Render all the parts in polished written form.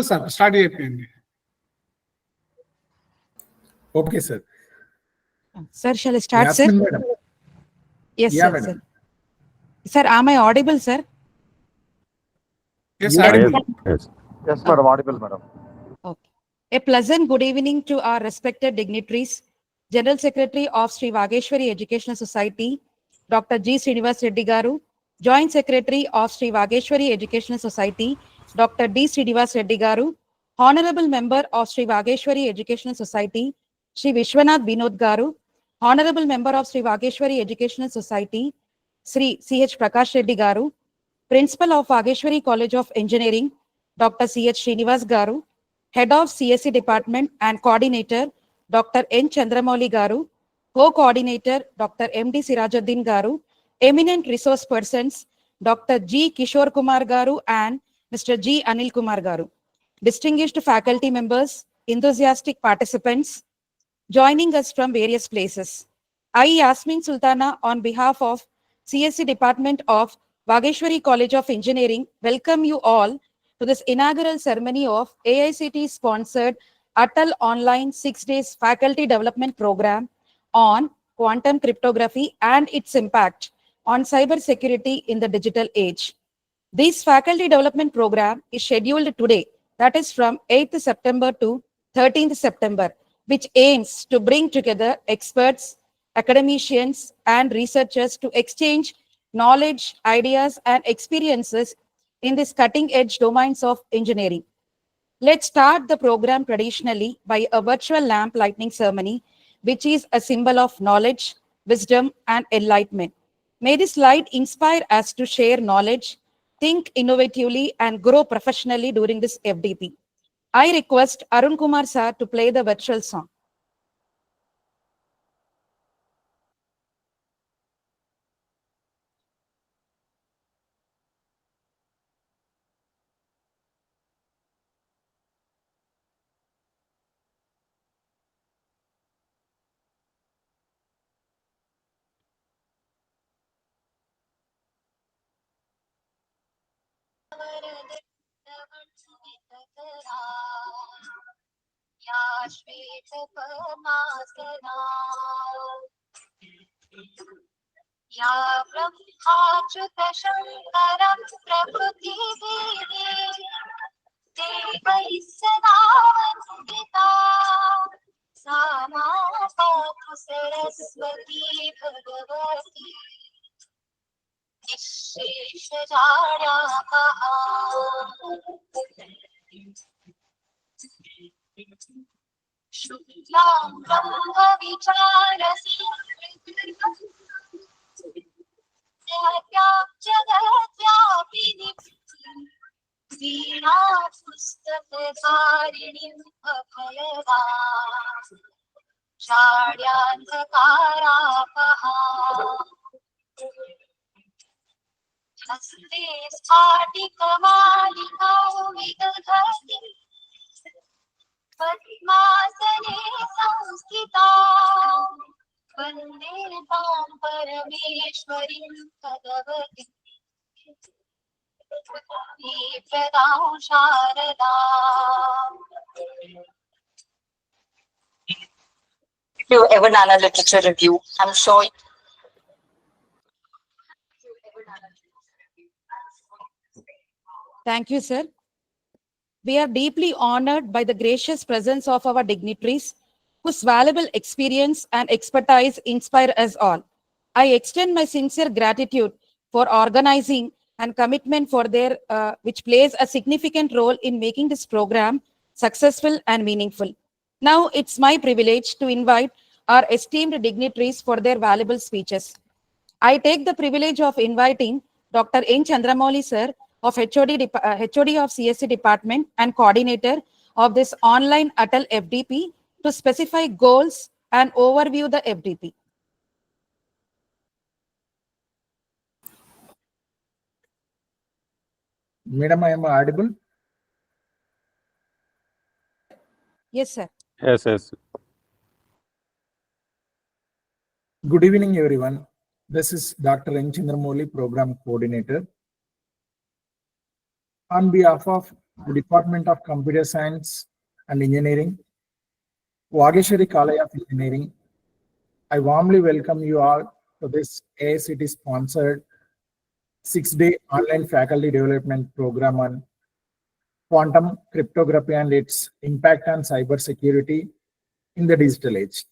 Sir, start here. Okay, sir. Sir, shall I start, Yasmin, sir? madam. Yes, Yeah, sir, madam. sir. Sir, am I audible, sir? Yes, Yes, audible. yes. Yes, madam. Audible, madam. Okay. A pleasant good evening to our respected dignitaries, General Secretary of Sri Vaageswari Educational Society, Dr. G. Srinivas Reddy Garu, Joint Secretary of Sri Vaageswari Educational Society, Dr. D. Srinivas Reddy Garu, Honorable Member of Sri Vaageswari Educational Society, Sri Vishwanath Binod Garu, Honorable Member of Sri Vaageswari Educational Society, Sri C.H. Prakash Reddy Garu, Principal of Vaageswari College of Engineering, Dr. C.H. Srinivas Garu, Head of CSE Department and Coordinator, Dr. N. Chandramouli Garu, Co-Coordinator, Dr. M.D. Sirajuddin Garu, eminent resource persons, Dr. G. Kishore Kumar Garu and Mr. G. Anil Kumar Garu, distinguished faculty members, enthusiastic participants, joining us from various places. I, Yasmin Sultana, on behalf of CSE Department of Vaageswari College of Engineering, welcome you all to this inaugural ceremony of AICT-sponsored Atal Online 6 Days Faculty Development Program on Quantum Cryptography and its impact on cybersecurity in the digital age. This faculty development program is scheduled today, that is from 8th September to 13th September, which aims to bring together experts, academicians, and researchers to exchange knowledge, ideas, and experiences in these cutting-edge domains of engineering. Let's start the program traditionally by a virtual lamp lighting ceremony, which is a symbol of knowledge, wisdom, and enlightenment. May this light inspire us to share knowledge, think innovatively, and grow professionally during this FDP. I request Arun Kumar sir to play the virtual song. या ब्रह्माच्युत शङ्करं प्रकृतिभिः देवैः सदा वन्दिता सा मा पातु सरस्वती भगवती निःशेषजाड्यापहा शुक्लां ब्रह्मविचारसंहृतिं जगद्व्यापिनीं वीणापुस्तकधारिणीम् अभयदाम् जाड्यान्धकारापहा हस्ते स्फाटिकमालिकां विदधति पद्मासने संस्थिता वन्दे तां परमेश्वरीं भगवतीं प्रदां शारदाम्. Ever done a literature review? I'm sure. Thank you, sir. We are deeply honored by the gracious presence of our dignitaries, whose valuable experience and expertise inspire us all. I extend my sincere gratitude for organizing and commitment for their, which plays a significant role in making this program successful and meaningful. Now it's my privilege to invite our esteemed dignitaries for their valuable speeches. I take the privilege of inviting Dr. N. Chandramouli sir of HOD of CSE Department and coordinator of this online Atal FDP to specify goals and overview the FDP. Madam, I am audible? Yes, sir. Yes, yes. Good evening, everyone. This is Dr. N. Chandramouli, Program Coordinator. On behalf of the Department of Computer Science and Engineering, Vaageswari College of Engineering. I warmly welcome you all to this AICT sponsored 6-day online faculty development program on quantum cryptography and its impact on cybersecurity in the digital age.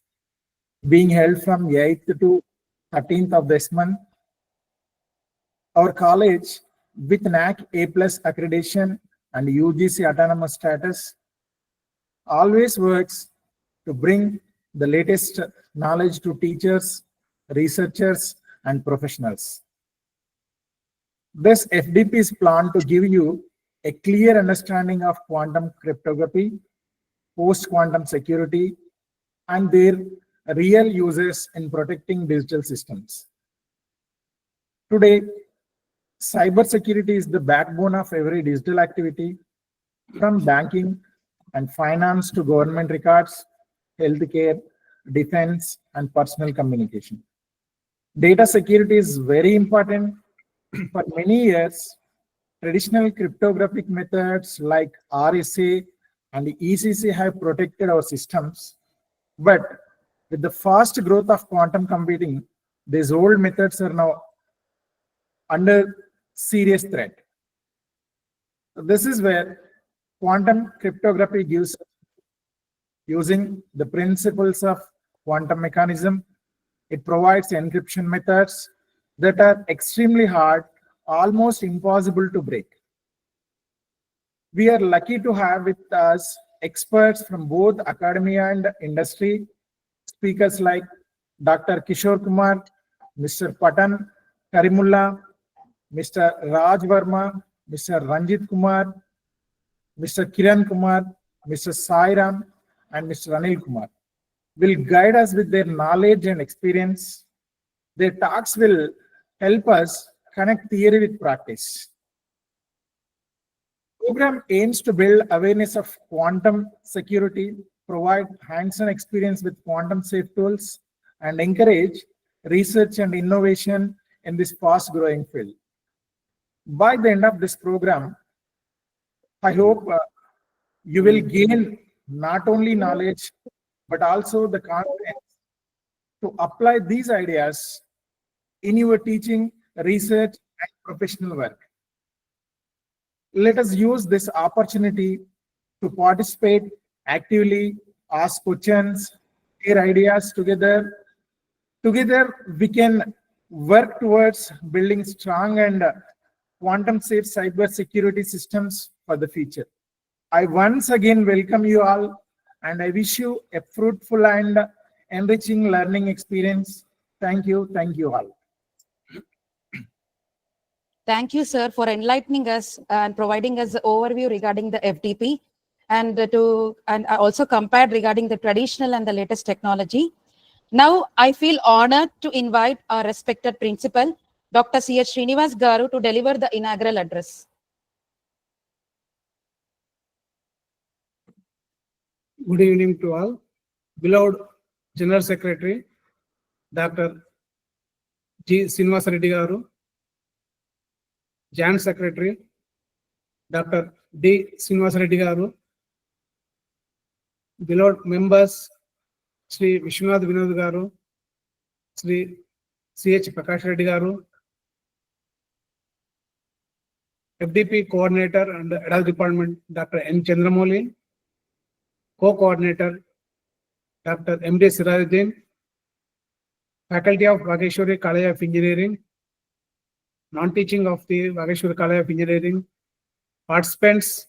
Being held from 8th to 13th of this month, our college, with NAC A+ accreditation and UGC autonomous status, always works to bring the latest knowledge to teachers, researchers, and professionals. This FDP is planned to give you a clear understanding of quantum cryptography, post-quantum security, and their real uses in protecting digital systems. Today, cybersecurity is the backbone of every digital activity, from banking and finance to government records, healthcare, defense, and personal communication. Data security is very important. For many years, traditional cryptographic methods like RSA and ECC have protected our systems. But with the fast growth of quantum computing, these old methods are now under serious threat. This is where quantum cryptography gives, using the principles of quantum mechanism, it provides encryption methods that are extremely hard, almost impossible to break. We are lucky to have with us experts from both academia and industry, speakers like Dr. Kishore Kumar, Mr. Patan Karimullah, Mr. Raj Verma, Mr. Ranjit Kumar, Mr. Kiran Kumar, Mr. Sairam, and Mr. Anil Kumar will guide us with their knowledge and experience. Their talks will help us connect theory with practice. The program aims to build awareness of quantum security, provide hands-on experience with quantum safe tools, and encourage research and innovation in this fast-growing field. By the end of this program, I hope you will gain not only knowledge, but also the confidence to apply these ideas in your teaching, research, and professional work. Let us use this opportunity to participate actively, ask questions, share ideas together. Together, we can work towards building strong and quantum safe cyber security systems for the future. I once again welcome you all, and I wish you a fruitful and enriching learning experience. Thank you all. Thank you, sir, for enlightening us and providing us the overview regarding the FDP and also compared regarding the traditional and the latest technology. Now, I feel honored to invite our respected principal, Dr. C.H. Srinivas Garu, to deliver the inaugural address. Good evening to all. Beloved General Secretary, Dr. G. Srinivas Reddy Garu, Joint Secretary, Dr. D. Srinivas Reddy Garu, beloved members, Sri Vishwanath Vinod Garu, Sri C.H. Prakash Reddy Garu, FDP Coordinator and Atal Department, Dr. N. Chandramouli, Co-Coordinator, Dr. M.D. Sirajuddin, Faculty of Vaageswari College of Engineering, non-teaching of the Vaageswari College of Engineering, participants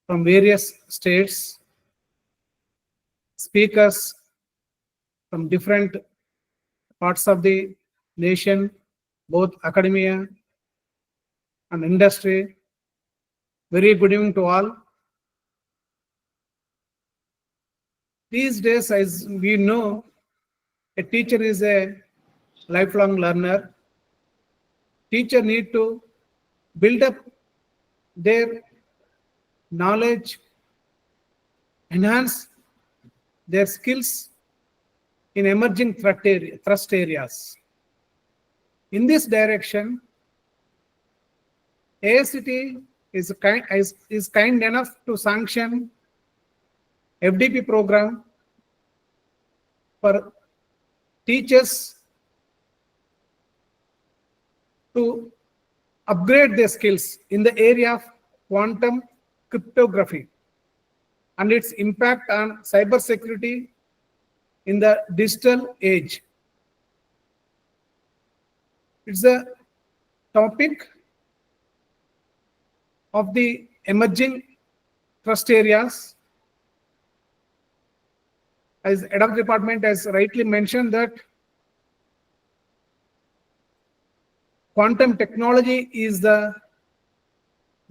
from various states, speakers from different parts of the nation, both academia and industry. Very good evening to all. These days, as we know, a teacher is a lifelong learner. Teacher need to build up their knowledge, enhance their skills in emerging thrust areas. In this direction, AICT is kind enough to sanction FDP program for teachers to upgrade their skills in the area of quantum cryptography and its impact on cybersecurity in the digital age. It's a topic of the emerging trust areas. As head of department has rightly mentioned that quantum technology is the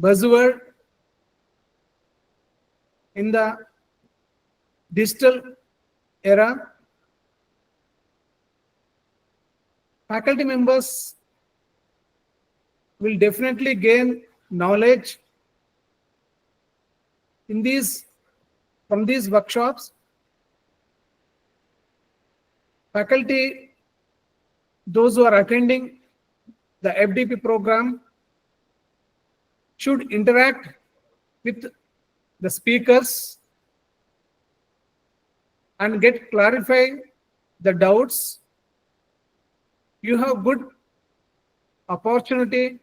buzzword in the digital era. Faculty members will definitely gain knowledge from these workshops. Faculty, those who are attending the FDP program, should interact with the speakers and get clarify the doubts. You have good opportunity,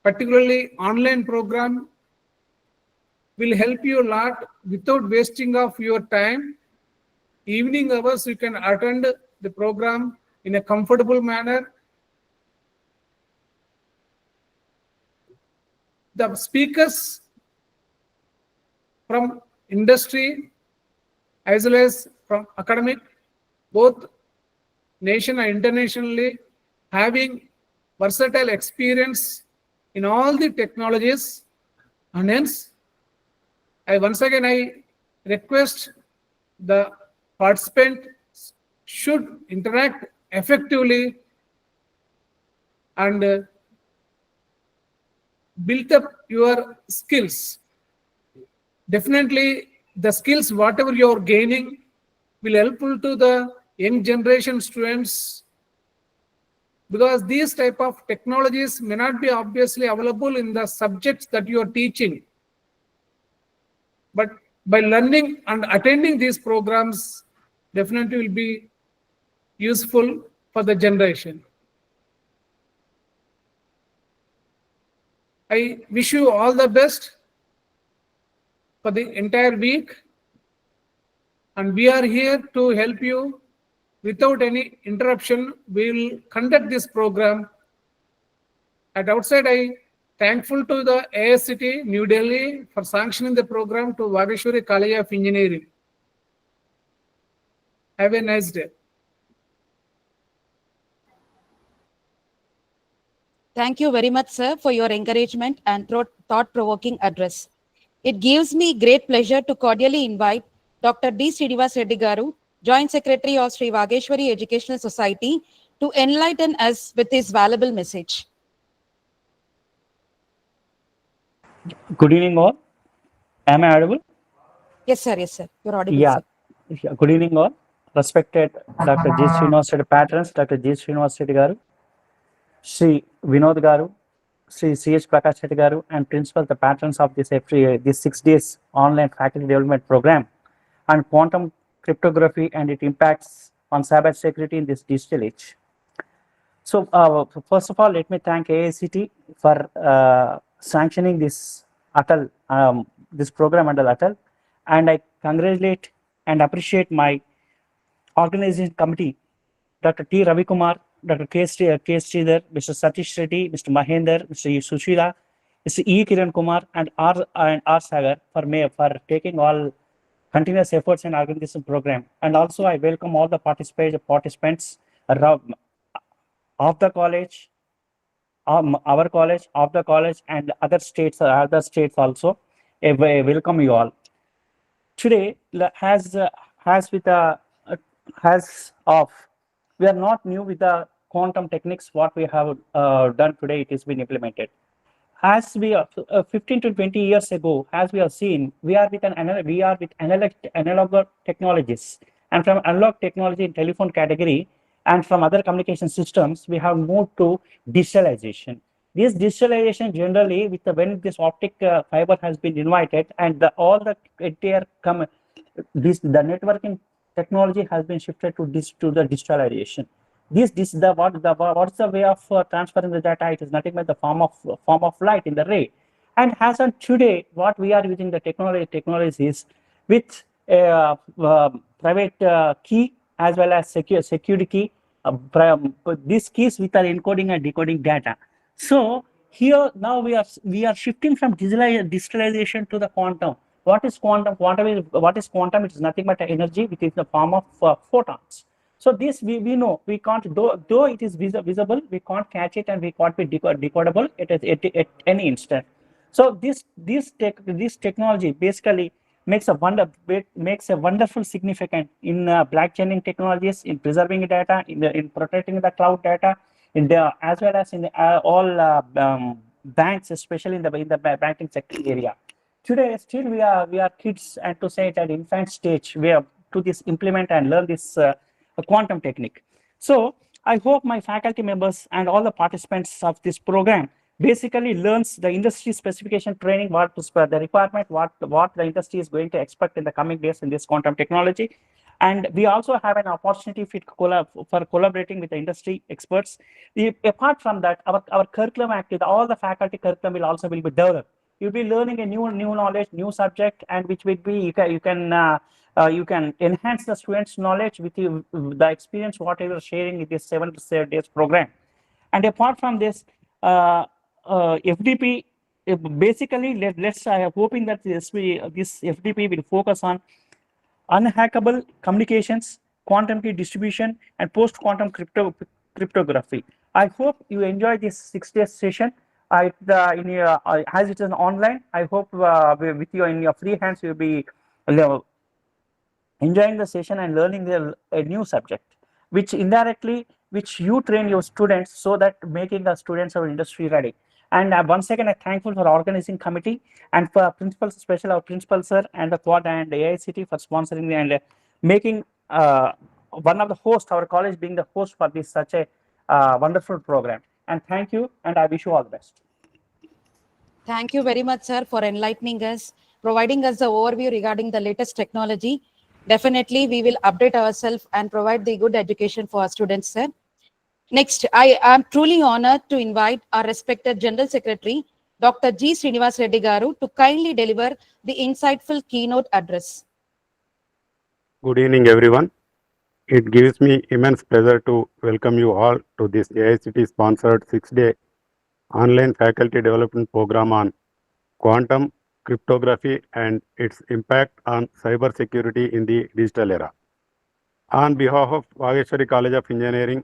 particularly online program will help you a lot without wasting of your time. Evening hours you can attend the program in a comfortable manner. The speakers from industry as well as from academic, both nation and internationally, having versatile experience in all the technologies, and hence I request the participant should interact effectively and build up your skills. Definitely the skills whatever you are gaining will helpful to the young generation students, because these type of technologies may not be obviously available in the subjects that you are teaching. But by learning and attending these programs, definitely will be useful for the generation. I wish you all the best for the entire week, and we are here to help you without any interruption. We will conduct this program. At outside, I thankful to the AICT New Delhi for sanctioning the program to Vaageswari College of Engineering. Have a nice day. Thank you very much, sir, for your encouragement and thought-provoking address. It gives me great pleasure to cordially invite Dr. D. Srinivas Reddy Garu, Joint Secretary of Sri Vaageswari Educational Society, to enlighten us with his valuable message. Good evening, all. Am I audible? Yes, sir. Yes, sir. You're audible, Yeah. sir. Good evening, all. Respected Dr. G. Srinivas Reddy patrons, Dr. G. Srinivas Reddy Garu, Sri Vinod Garu, Sri C.H. Prakash Reddy Garu, and principal, the patrons of this 6 days online faculty development program on quantum cryptography and its impacts on cyber security in this digital age. So, first of all, let me thank AICT for sanctioning this Atal, this program under Atal, and I congratulate and appreciate my organization committee, Dr. T. Ravi Kumar, Dr. K. Sridhar, Mr. Satish Reddy, Mr. Mahender, Mr. Sushila, Mr. E. Kiran Kumar, and R. Sagar for taking all continuous efforts in organizing this program. And also, I welcome all the participants of the college, our college, of the college, and other states also. I welcome you all. Today, we are not new with the quantum techniques. What we have done today, it has been implemented. As we 15 to 20 years ago, as we have seen, we are with analog technologies, and from analog technology in telephone category and from other communication systems, we have moved to digitalization. This digitalization generally, with the when this optic fiber has been invited, and all the entire the networking technology has been shifted to the digitalization. This what's the way of transferring the data? It is nothing but the form of light in the ray. And as on today, what we are using the technologies with a private key as well as security key. These keys which are encoding and decoding data. So here now we are shifting from digitalization to the quantum. What is quantum? What is quantum? It is nothing but energy which is the form of photons. So this we know we can't, though it is visible, we can't catch it and we can't be decodable at any instant. So this technology basically makes a wonderful significant in blockchaining technologies, in preserving data, in protecting the cloud data, as well as in all banks, especially in the banking sector area. Today, still we are kids, and to say it at infant stage, we have to implement and learn this quantum technique. So I hope my faculty members and all the participants of this program basically learns the industry specification training, what the requirement, what the industry is going to expect in the coming days in this quantum technology. And we also have an opportunity for collaborating with the industry experts. Apart from that, our curriculum active, all the faculty curriculum will be developed. You'll be learning a new knowledge, new subject, and which will be you can enhance the students' knowledge with the experience what you are sharing in this 7 days program. And apart from this, FDP basically I am hoping that this FDP will focus on unhackable communications, quantum key distribution, and post-quantum cryptography. I hope you enjoy this 6-day session. As it is online, I hope with you in your free hands you'll be enjoying the session and learning a new subject, which you train your students, so that making the students our industry ready. And once again, I'm thankful for organizing committee and for principals, especially our principal sir and the quad and the AICT for sponsoring and making one of the hosts, our college being the host for this such a wonderful program. And thank you, and I wish you all the best. Thank you very much, sir, for enlightening us, providing us the overview regarding the latest technology. Definitely, we will update ourselves and provide the good education for our students, sir. Next, I am truly honored to invite our respected General Secretary, Dr. G. Srinivas Reddy Garu, to kindly deliver the insightful keynote address. Good evening, everyone. It gives me immense pleasure to welcome you all to this AICT sponsored 6-day online faculty development program on quantum cryptography and its impact on cyber security in the digital era. On behalf of Vaageswari College of Engineering,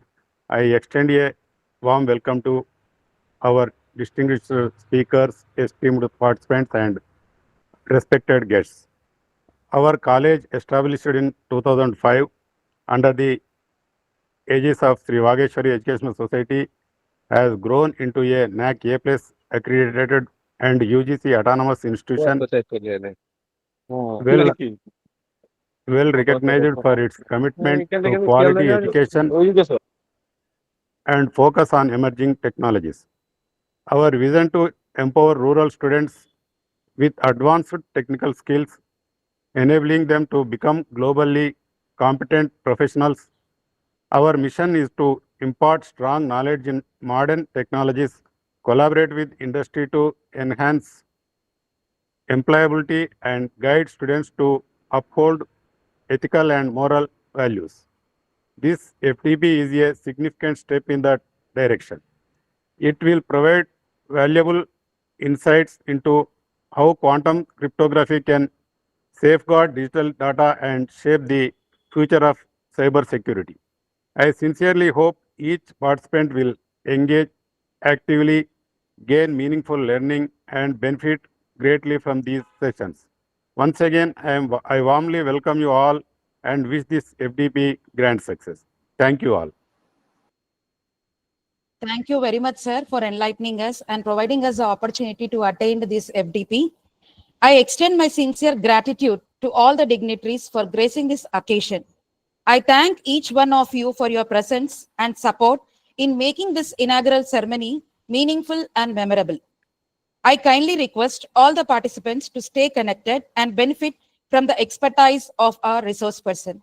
I extend a warm welcome to our distinguished speakers, esteemed participants, and respected guests. Our college, established in 2005 under the aegis of Sri Vaageswari Educational Society, has grown into a NAC A+ accredited and UGC autonomous institution, well recognized for its commitment to quality education and focus on emerging technologies. Our vision to empower rural students with advanced technical skills, enabling them to become globally competent professionals. Our mission is to impart strong knowledge in modern technologies, collaborate with industry to enhance employability, and guide students to uphold ethical and moral values. This FDP is a significant step in that direction. It will provide valuable insights into how quantum cryptography can safeguard digital data and shape the future of cyber security. I sincerely hope each participant will engage actively, gain meaningful learning, and benefit greatly from these sessions. Once again, I warmly welcome you all and wish this FDP grand success. Thank you all. Thank you very much, sir, for enlightening us and providing us the opportunity to attend this FDP. I extend my sincere gratitude to all the dignitaries for gracing this occasion. I thank each one of you for your presence and support in making this inaugural ceremony meaningful, and memorable. I kindly request all the participants to stay connected and benefit from the expertise of our resource person.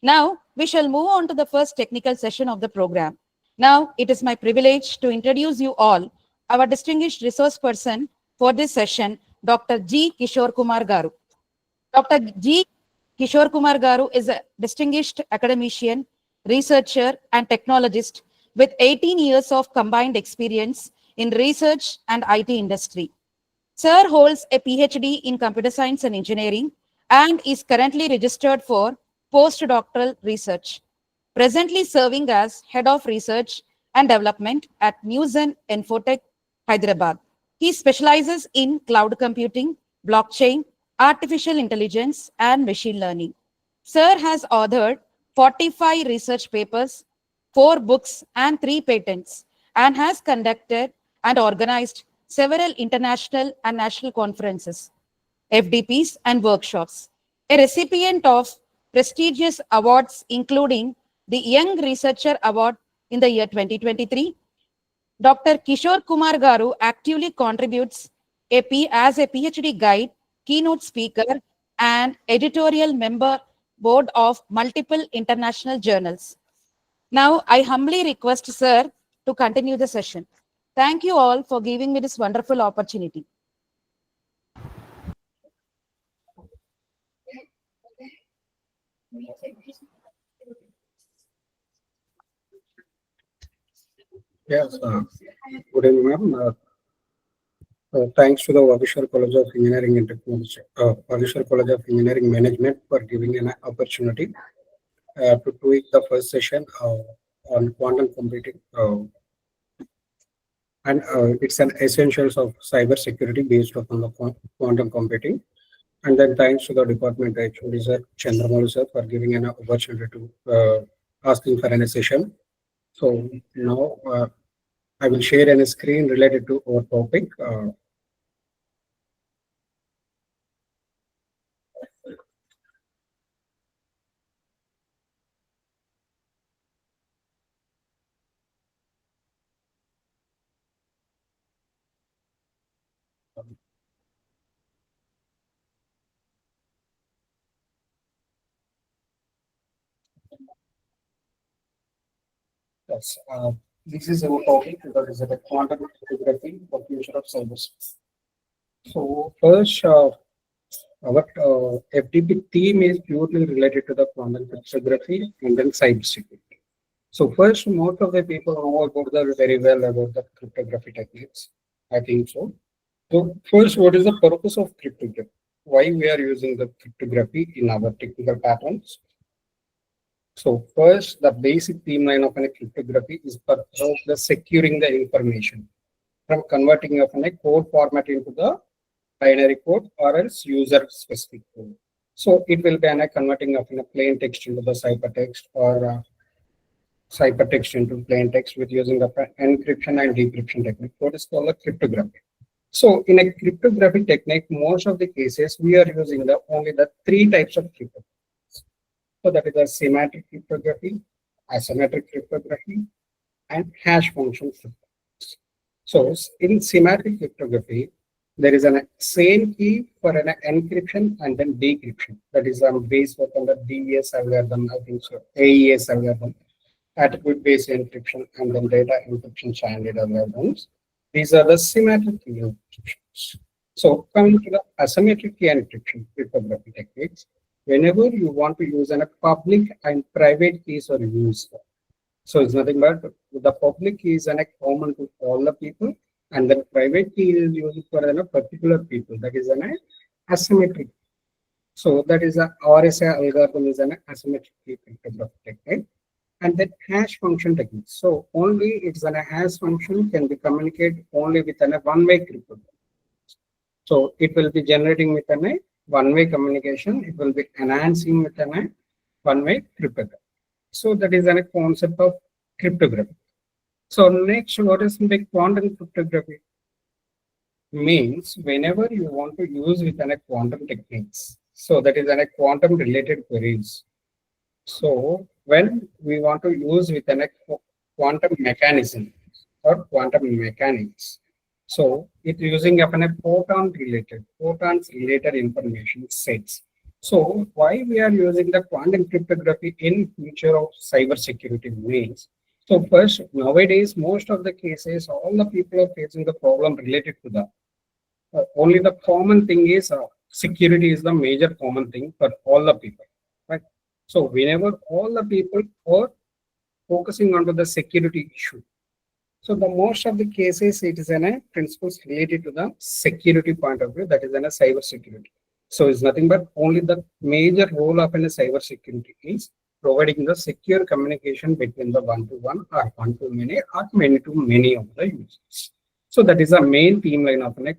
Now, we shall move on to the first technical session of the program. Now, it is my privilege to introduce you all our distinguished resource person for this session, Dr. G. Kishore Kumar Garu. Dr. G. Kishore Kumar Garu is a distinguished academician, researcher, and technologist with 18 years of combined experience in research and IT industry. Sir holds a PhD in computer science and engineering and is currently registered for postdoctoral research, presently serving as Head of Research and Development at Newzen Infotech, Hyderabad. He specializes in cloud computing, blockchain, artificial intelligence, and machine learning. Sir has authored 45 research papers, 4 books, and 3 patents, and has conducted and organized several international and national conferences, FDPs, and workshops. A recipient of prestigious awards, including the Young Researcher Award in the year 2023, Dr. Kishore Kumar Garu actively contributes as a PhD guide, keynote speaker, and editorial member board of multiple international journals. Now, I humbly request Sir to continue the session. Thank you all for giving me this wonderful opportunity. Yes, good evening, ma'am. Thanks to the Vaageswari College of Engineering and Technology, Vaageswari College of Engineering Management for giving an opportunity to tweak the first session on quantum computing. And it's an essentials of cyber security based upon the quantum computing. And then thanks to the department HOD sir, Chandramouli sir, for giving an opportunity to asking for an session. So now I will share a screen related to our topic. Yes, this is our topic that is the quantum cryptography, the future of cyberspace. So first, our FTP theme is purely related to the quantum cryptography and then cybersecurity. So first, most of the people know about very well about the cryptography techniques. I think so. So first, what is the purpose of cryptography? Why we are using the cryptography in our technical patterns? So first, the basic theme line of a cryptography is for the securing the information from converting of a code format into the binary code or else user specific code. So it will be converting of a plain text into the ciphertext or ciphertext into plain text with using the encryption and decryption technique. What is called a cryptography. So in a cryptography technique, most of the cases we are using only the 3 types of cryptography. So that is a semantic cryptography, asymmetric cryptography, and hash function cryptography. So in semantic cryptography, there is a same key for an encryption and then decryption. That is based on the DES algorithm, I think so, AES algorithm, attribute-based encryption, and then data encryption standard algorithms. These are the semantic key encryptions. So coming to the asymmetric key encryption cryptography techniques, whenever you want to use a public and private keys are used. So it's nothing but the public key is common to all the people, and the private key is used for a particular people. That is an asymmetric. So that is a RSA algorithm is an asymmetric key cryptography technique. And then hash function technique. So only it's a hash function can be communicated only with a one-way cryptography. So it will be generating with a one-way communication. It will be enhancing with a one-way cryptography. So that is a concept of cryptography. So next, what is the quantum cryptography? Means whenever you want to use with a quantum techniques. So that is a quantum related queries. So when we want to use with a quantum mechanism, or quantum mechanics. So it's using of a photons related information sets. So why we are using the quantum cryptography in future of cyber security means. So first, nowadays, most of the cases, all the people are facing the problem related to the only the common thing is security is the major common thing for all the people, right? So whenever all the people are focusing on the security issue, so the most of the cases it is in a principles related to the security point of view, that is in a cyber security. So it's nothing but only the major role of in a cyber security is providing the secure communication between the one-to-one or one-to-many or many-to-many of the users. So that is the main theme line of a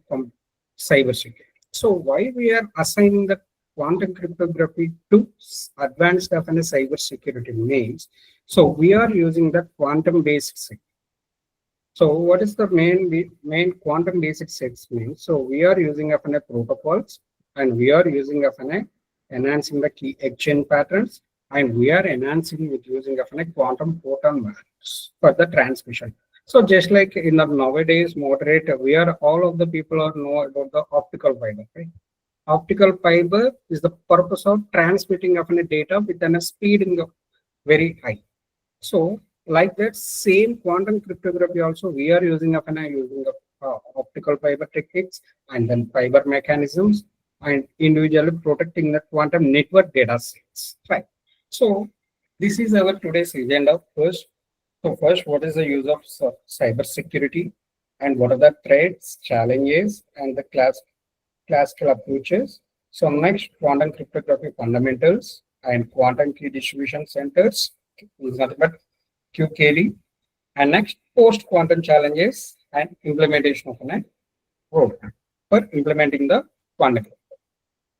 cyber security. So why we are assigning the quantum cryptography to advanced of a cyber security means, so we are using the quantum based security. So what is the main quantum basic sets means? So we are using of a protocols, and we are using of an enhancing the key exchange patterns, and we are enhancing with using of a quantum photon values for the transmission. So just like in the nowadays moderator, we are all of the people are know about the optical fiber, right? Optical fiber is the purpose of transmitting of a data with a speed in the very high. So like that same quantum cryptography also we are using of using the optical fiber techniques and then fiber mechanisms and individually protecting the quantum network data sets, right? So this is our today's agenda. First, what is the use of cyber security and what are the threats, challenges, and the classical approaches? So next, quantum cryptography fundamentals and quantum key distribution centers is nothing but QKD. And next, post-quantum challenges and implementation of a roadmap for implementing the quantum.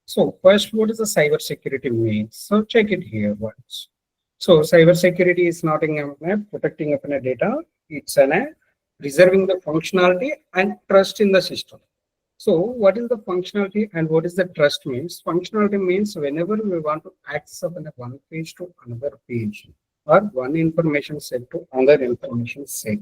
So first, what does the cyber security mean? So check it here once. So cyber security is not in protecting of a data, it's an preserving the functionality and trust in the system. So what is the functionality and what is the trust means? Functionality means whenever we want to access of one page to another page or one information set to another information set,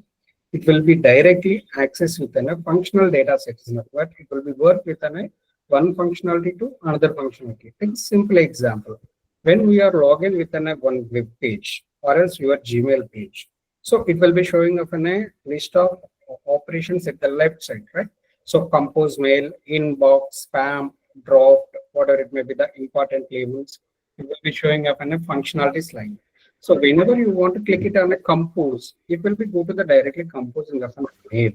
it will be directly accessed within a functional data set. But it will be work within one functionality to another functionality. Take a simple example. When we are logging within one web page or else your Gmail page, so it will be showing up in a list of operations at the left side, right? So compose mail, inbox, spam, dropped, whatever it may be, the important labels, it will be showing up in a functionality slide. So whenever you want to click it on a compose, it will be go to the directly composing of a mail.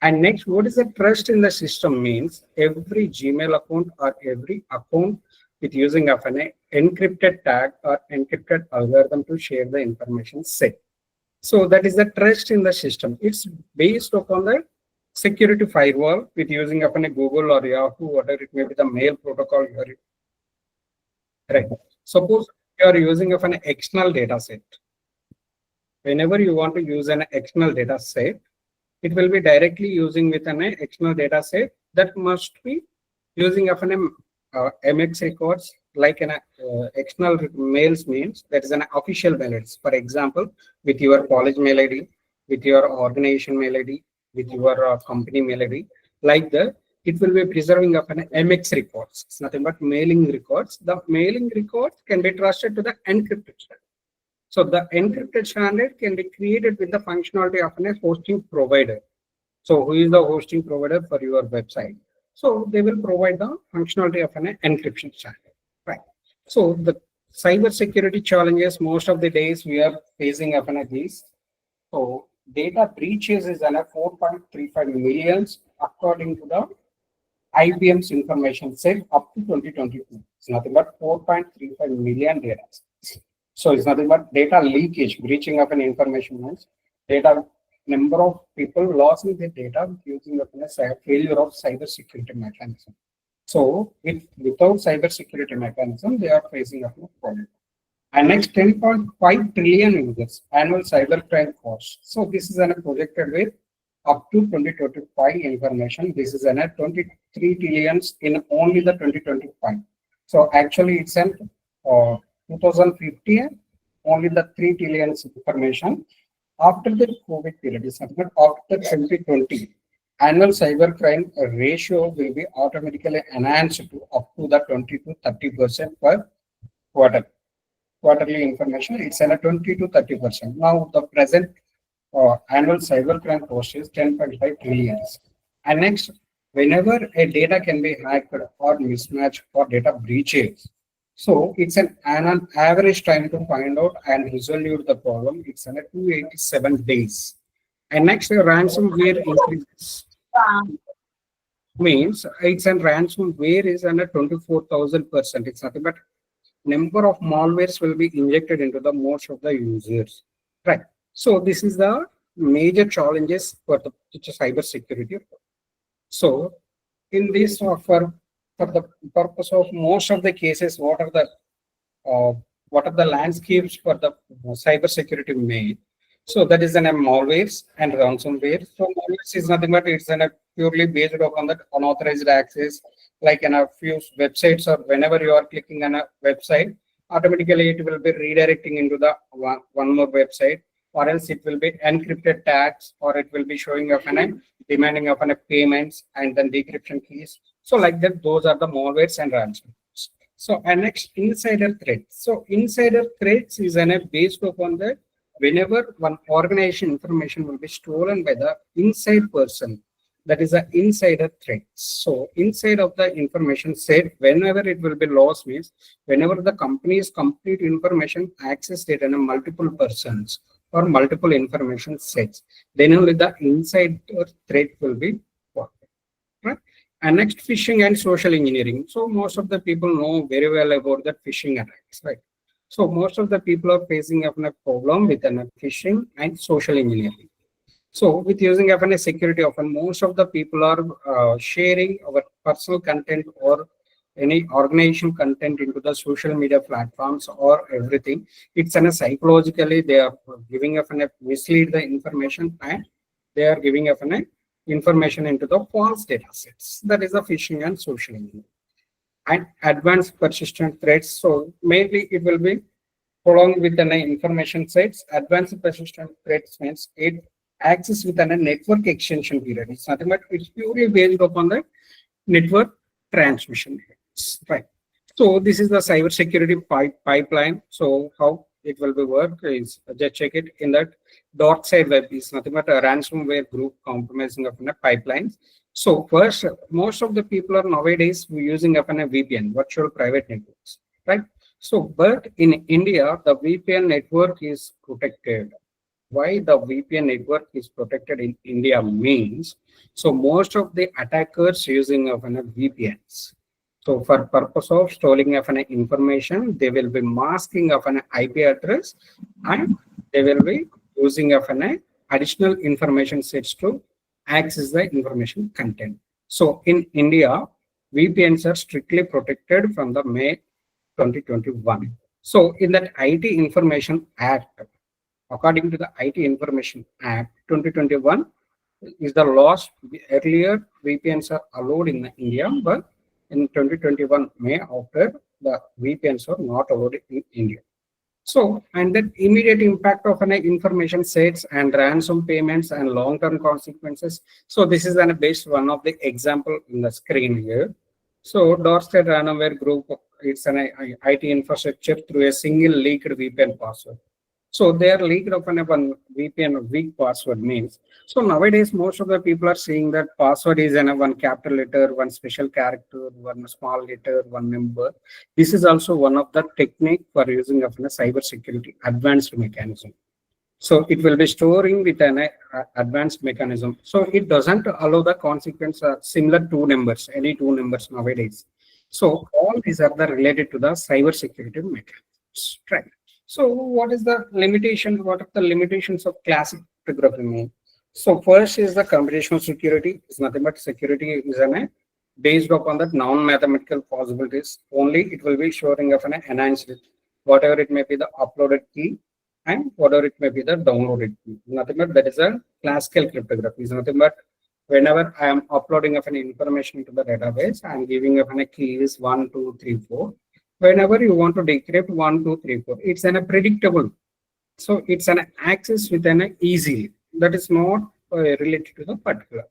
And next, what is the trust in the system means? Every Gmail account or every account with using of an encrypted tag or encrypted algorithm to share the information set. So that is the trust in the system. It's based upon the security firewall with using of a Google or Yahoo, whatever it may be, the mail protocol. Right. Suppose you are using of an external data set. Whenever you want to use an external data set, it will be directly using with an external data set that must be using of an MX records, like an external mails means that is an official mail. For example, with your college mail ID, with your organization mail ID, with your company mail ID, like that, it will be preserving of an MX records. It's nothing but mailing records. The mailing records can be trusted to the encrypted standard. So the encrypted standard can be created with the functionality of a hosting provider. So who is the hosting provider for your website? So they will provide the functionality of an encryption standard, right? So the cyber security challenges most of the days we are facing up in these. So data breaches is an 4.35 millions according to the IBM's information set up to 2022. It's nothing but 4.35 million data. So it's nothing but data leakage, breaching of an information means data number of people losing their data using a failure of cyber security mechanism. So without cyber security mechanism, they are facing a problem. And next 10.5 trillion users annual cyber crime cost. So this is a projected with up to 2025 information. This is a 23 trillions in only the 2025. So actually it's an 2050 only the 3 trillions information after the COVID period, is nothing but after 2020, annual cybercrime ratio will be automatically enhanced to up to the 20 to 30% per quarter. Quarterly information, it's at a 20 to 30%. Now the present annual cybercrime cost is 10.5 trillion. And next, whenever a data can be hacked or mismatched or data breaches, so it's an average time to find out and resolve the problem. It's at 287 days. And next, ransomware increases means it's a ransomware is under 24,000%. It's nothing but number of malwares will be injected into the most of the users, right? So this is the major challenges for the cyber security. So in this for the purpose of most of the cases, what are the landscapes for the cyber security made? So that is an malwares and ransomware. So malwares is nothing but it's a purely based upon that unauthorized access, like in a few websites, or whenever you are clicking on a website, automatically it will be redirecting into the one more website, or else it will be encrypted tags, or it will be showing up and demanding of payments and then decryption keys. So like that, those are the malwares and ransomwares. So and next, insider threats. So insider threats is based upon that whenever one organization information will be stolen by the inside person, that is an insider threat. So inside of the information set, whenever it will be lost means whenever the company's complete information accessed it in multiple persons or multiple information sets, then only the insider threat will be worked, right? And next, phishing and social engineering. So most of the people know very well about the phishing attacks, right? So most of the people are facing a problem with phishing and social engineering. So with using a security, often most of the people are sharing our personal content or any organization content into the social media platforms or everything. It's psychologically they are giving a mislead the information, and they are giving a information into the false data sets. That is the phishing and social engineering. And advanced persistent threats. So mainly it will be along with the information sets. Advanced persistent threats means it access with a network extension period. It's nothing but it's purely based upon the network transmission rates, right? So this is the cyber security pipeline. So how it will be work is just check it in that dot side web is nothing but a ransomware group compromising of pipelines. So first, most of the people are nowadays using a VPN, virtual private networks, right? So, but in India, the VPN network is protected. Why the VPN network is protected in India means, so most of the attackers using of VPNs. So for purpose of storing of information, they will be masking of an IP address, and they will be using of additional information sets to access the information content. So in India, VPNs are strictly protected from the May 2021. So in that IT Information Act, according to the IT Information Act 2021 is the laws. Earlier VPNs are allowed in India, but in 2021 May after, the VPNs are not allowed in India. So, and that immediate impact of information sets and ransom payments and long-term consequences. So this is based one of the example in the screen here. So Dorsted ransomware group, it's an IT infrastructure through a single leaked VPN password. So they are leaked of one VPN weak password means. So nowadays most of the people are saying that password is one capital letter, one special character, one small letter, one number. This is also one of the technique for using of a cyber security advanced mechanism. So it will be storing with an advanced mechanism. So it doesn't allow the consequence similar two numbers, any two numbers nowadays. So all these are the related to the cyber security mechanisms, right? So what is the limitation? What are the limitations of classic cryptography mean? So first is the computational security. It's nothing but security is based upon the non-mathematical possibilities. Only it will be showing of an enhanced, whatever it may be the uploaded key and whatever it may be the downloaded key. Nothing but that is a classical cryptography. It's nothing but whenever I am uploading of an information into the database, I am giving of a key is 1, 2, 3, 4. Whenever you want to decrypt 1, 2, 3, 4, it's a predictable So it's an access with an easily. That is not related to the particular.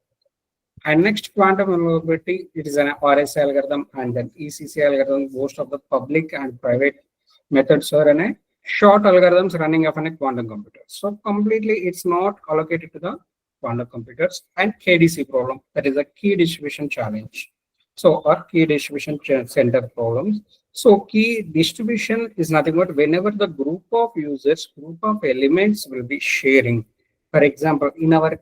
And next quantum availability, it is an RSA algorithm and then ECC algorithm. Most of the public and private methods are in a short algorithms running off on a quantum computer. So completely it's not allocated to the quantum computers. And KDC problem, that is a key distribution challenge. So or key distribution center problems. So key distribution is nothing but whenever the group of users, group of elements will be sharing. For example, in our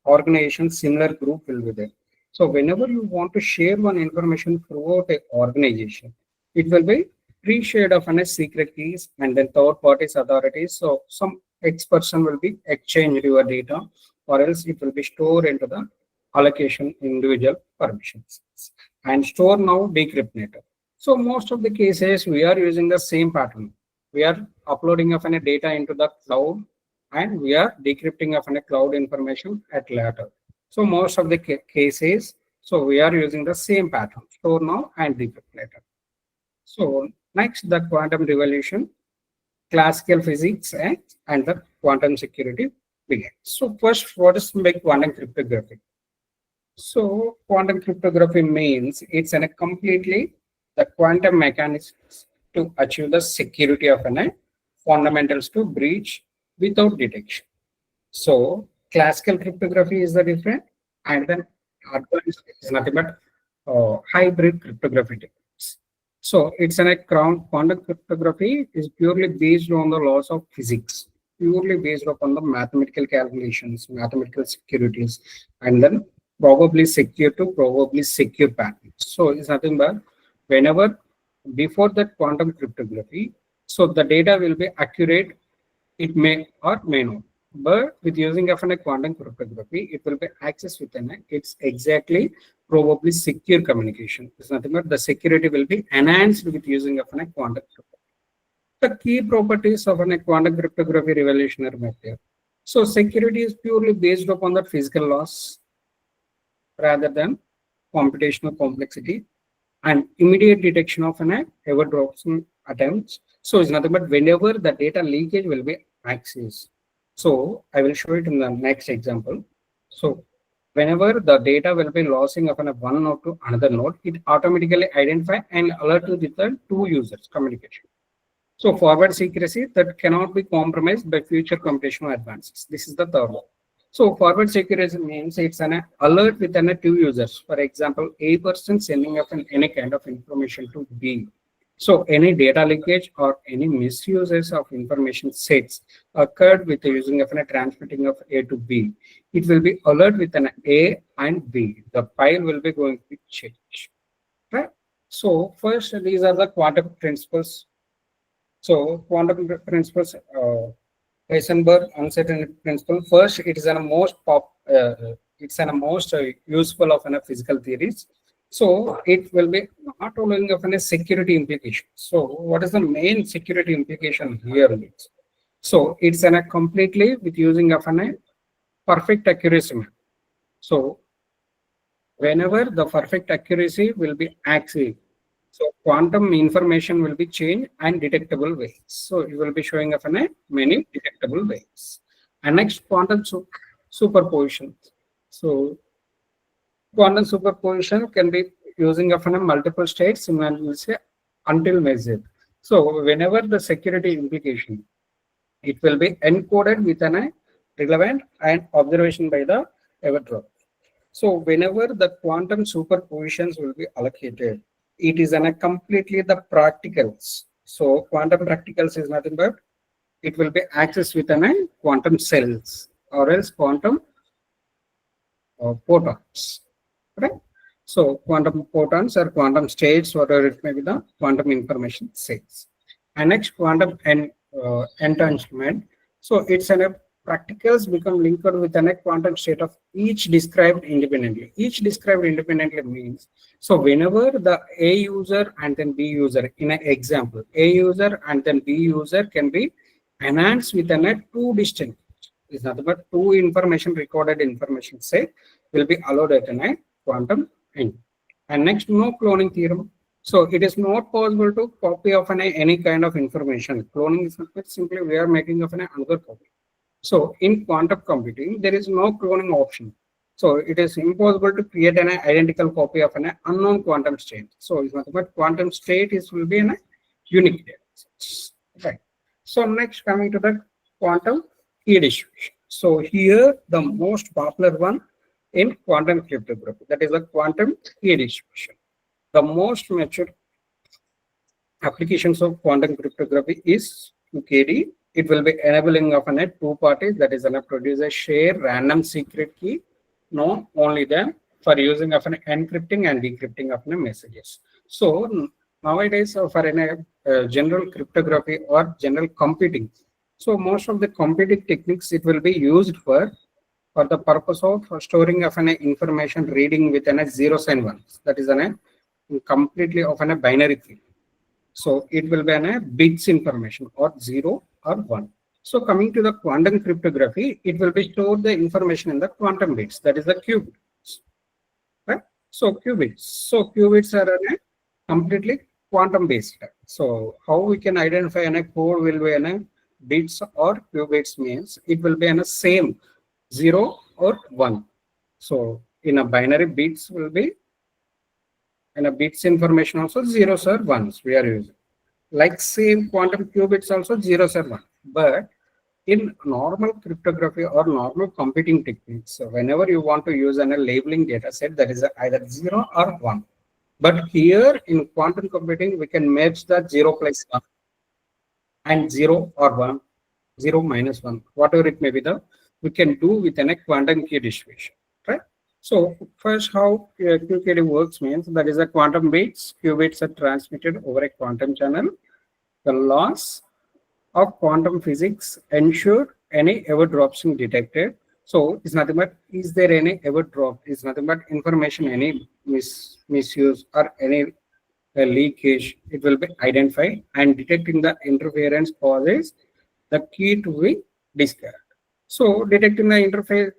organization, similar group will be there. So whenever you want to share one information throughout a organization, it will be pre-shared of a secret keys and then third parties authorities. So some X person will be exchange your data, or else it will be stored into the allocation individual permissions and store now decrypt later. So most of the cases we are using the same pattern. We are uploading of a data into the cloud and we are decrypting of a cloud information at later. So most of the cases, so we are using the same pattern, store now and decrypt later. So next, the quantum revolution, classical physics and the quantum security begins. So first, what is quantum cryptography? So quantum cryptography means it's a completely the quantum mechanics to achieve the security of a fundamentals to breach without detection. So classical cryptography is the different, and then advanced is nothing but hybrid cryptography techniques. So it's a quantum cryptography is purely based on the laws of physics, purely based upon the mathematical calculations, mathematical securities, and then probably secure to probably secure patterns. So it's nothing but whenever before that quantum cryptography, so the data will be accurate, it may or may not. But with using of a quantum cryptography, it will be accessed within it's exactly probably secure communication. It's nothing but the security will be enhanced with using of a quantum cryptography. The key properties of a quantum cryptography revolutionary method. So security is purely based upon the physical laws rather than computational complexity and immediate detection of an ever-dropping attempts. So it's nothing but whenever the data leakage will be accessed. So I will show it in the next example. So whenever the data will be losing of one node to another node, it automatically identify and alert to the two users communication. So forward secrecy that cannot be compromised by future computational advances. This is the third one. So forward security means it's an alert within two users. For example, A person sending up any kind of information to B. So any data leakage or any misuses of information sets occurred with the using of a transmitting of A to B. It will be alert with an A and B. The file will be going to be changed. Right? So first, these are the quantum principles. So quantum principles, Heisenberg uncertainty principle. First, it is a most useful of a physical theories. So it will be not only of a security implication. So what is the main security implication here? So it's a completely with using of a perfect accuracy. So whenever the perfect accuracy will be accurate, so quantum information will be changed and detectable ways. So it will be showing up in many detectable ways. And next, quantum superposition. So quantum superposition can be using of multiple states simultaneously until measured. So whenever the security implication, it will be encoded with an relevant and observation by the everdrop. So whenever the quantum superpositions will be allocated, it is completely the practicals. So quantum practicals is nothing but it will be accessed with quantum cells or else quantum photons. Right? So quantum photons or quantum states, whatever it may be, the quantum information sets. And next, quantum entanglement. So it's practicals become linked with a quantum state of each described independently. Each described independently means, so whenever the A user and then B user, in an example, A user and then B user can be enhanced with two distinct, is nothing but two information recorded information set will be allowed at a quantum end. And next, no cloning theorem. So it is not possible to copy of any kind of information. Cloning is simply we are making of another copy. So in quantum computing, there is no cloning option. So it is impossible to create an identical copy of an unknown quantum state. So it's nothing but quantum state is will be in a unique data. Right. So next coming to the quantum key distribution. So here the most popular one in quantum cryptography, that is the quantum key distribution. The most mature applications of quantum cryptography is QKD. It will be enabling of a two parties, that is going to produce a shared random secret key known only them for using of an encrypting and decrypting of messages. So nowadays for a general cryptography or general computing, so most of the computing techniques it will be used for the purpose of storing of an information reading within a zeros and ones, that is completely of a binary field. So it will be a bits information or 0 or 1. So coming to the quantum cryptography, it will be stored the information in the quantum bits, that is the qubits. Right? So qubits. So qubits are completely quantum based. So how we can identify a code will be a bits or qubits means it will be in a same 0 or 1. So in a binary bits will be and a bits information also zeros or ones we are using. Like same quantum qubits also zeros or one. But in normal cryptography or normal computing techniques, so whenever you want to use a labeling data set, that is either 0 or 1. But here in quantum computing, we can match the 0 plus 1 and 0 or 1, 0 minus 1, whatever it may be, we can do within a quantum key distribution, right? So first how QKD works means that is a quantum bits, qubits are transmitted over a quantum channel. The laws of quantum physics ensure any ever drops in detected. So it's nothing but is there any ever drop? It's nothing but information, any misuse or any leakage, it will be identified, and detecting the interference causes the key to be discovered. So detecting the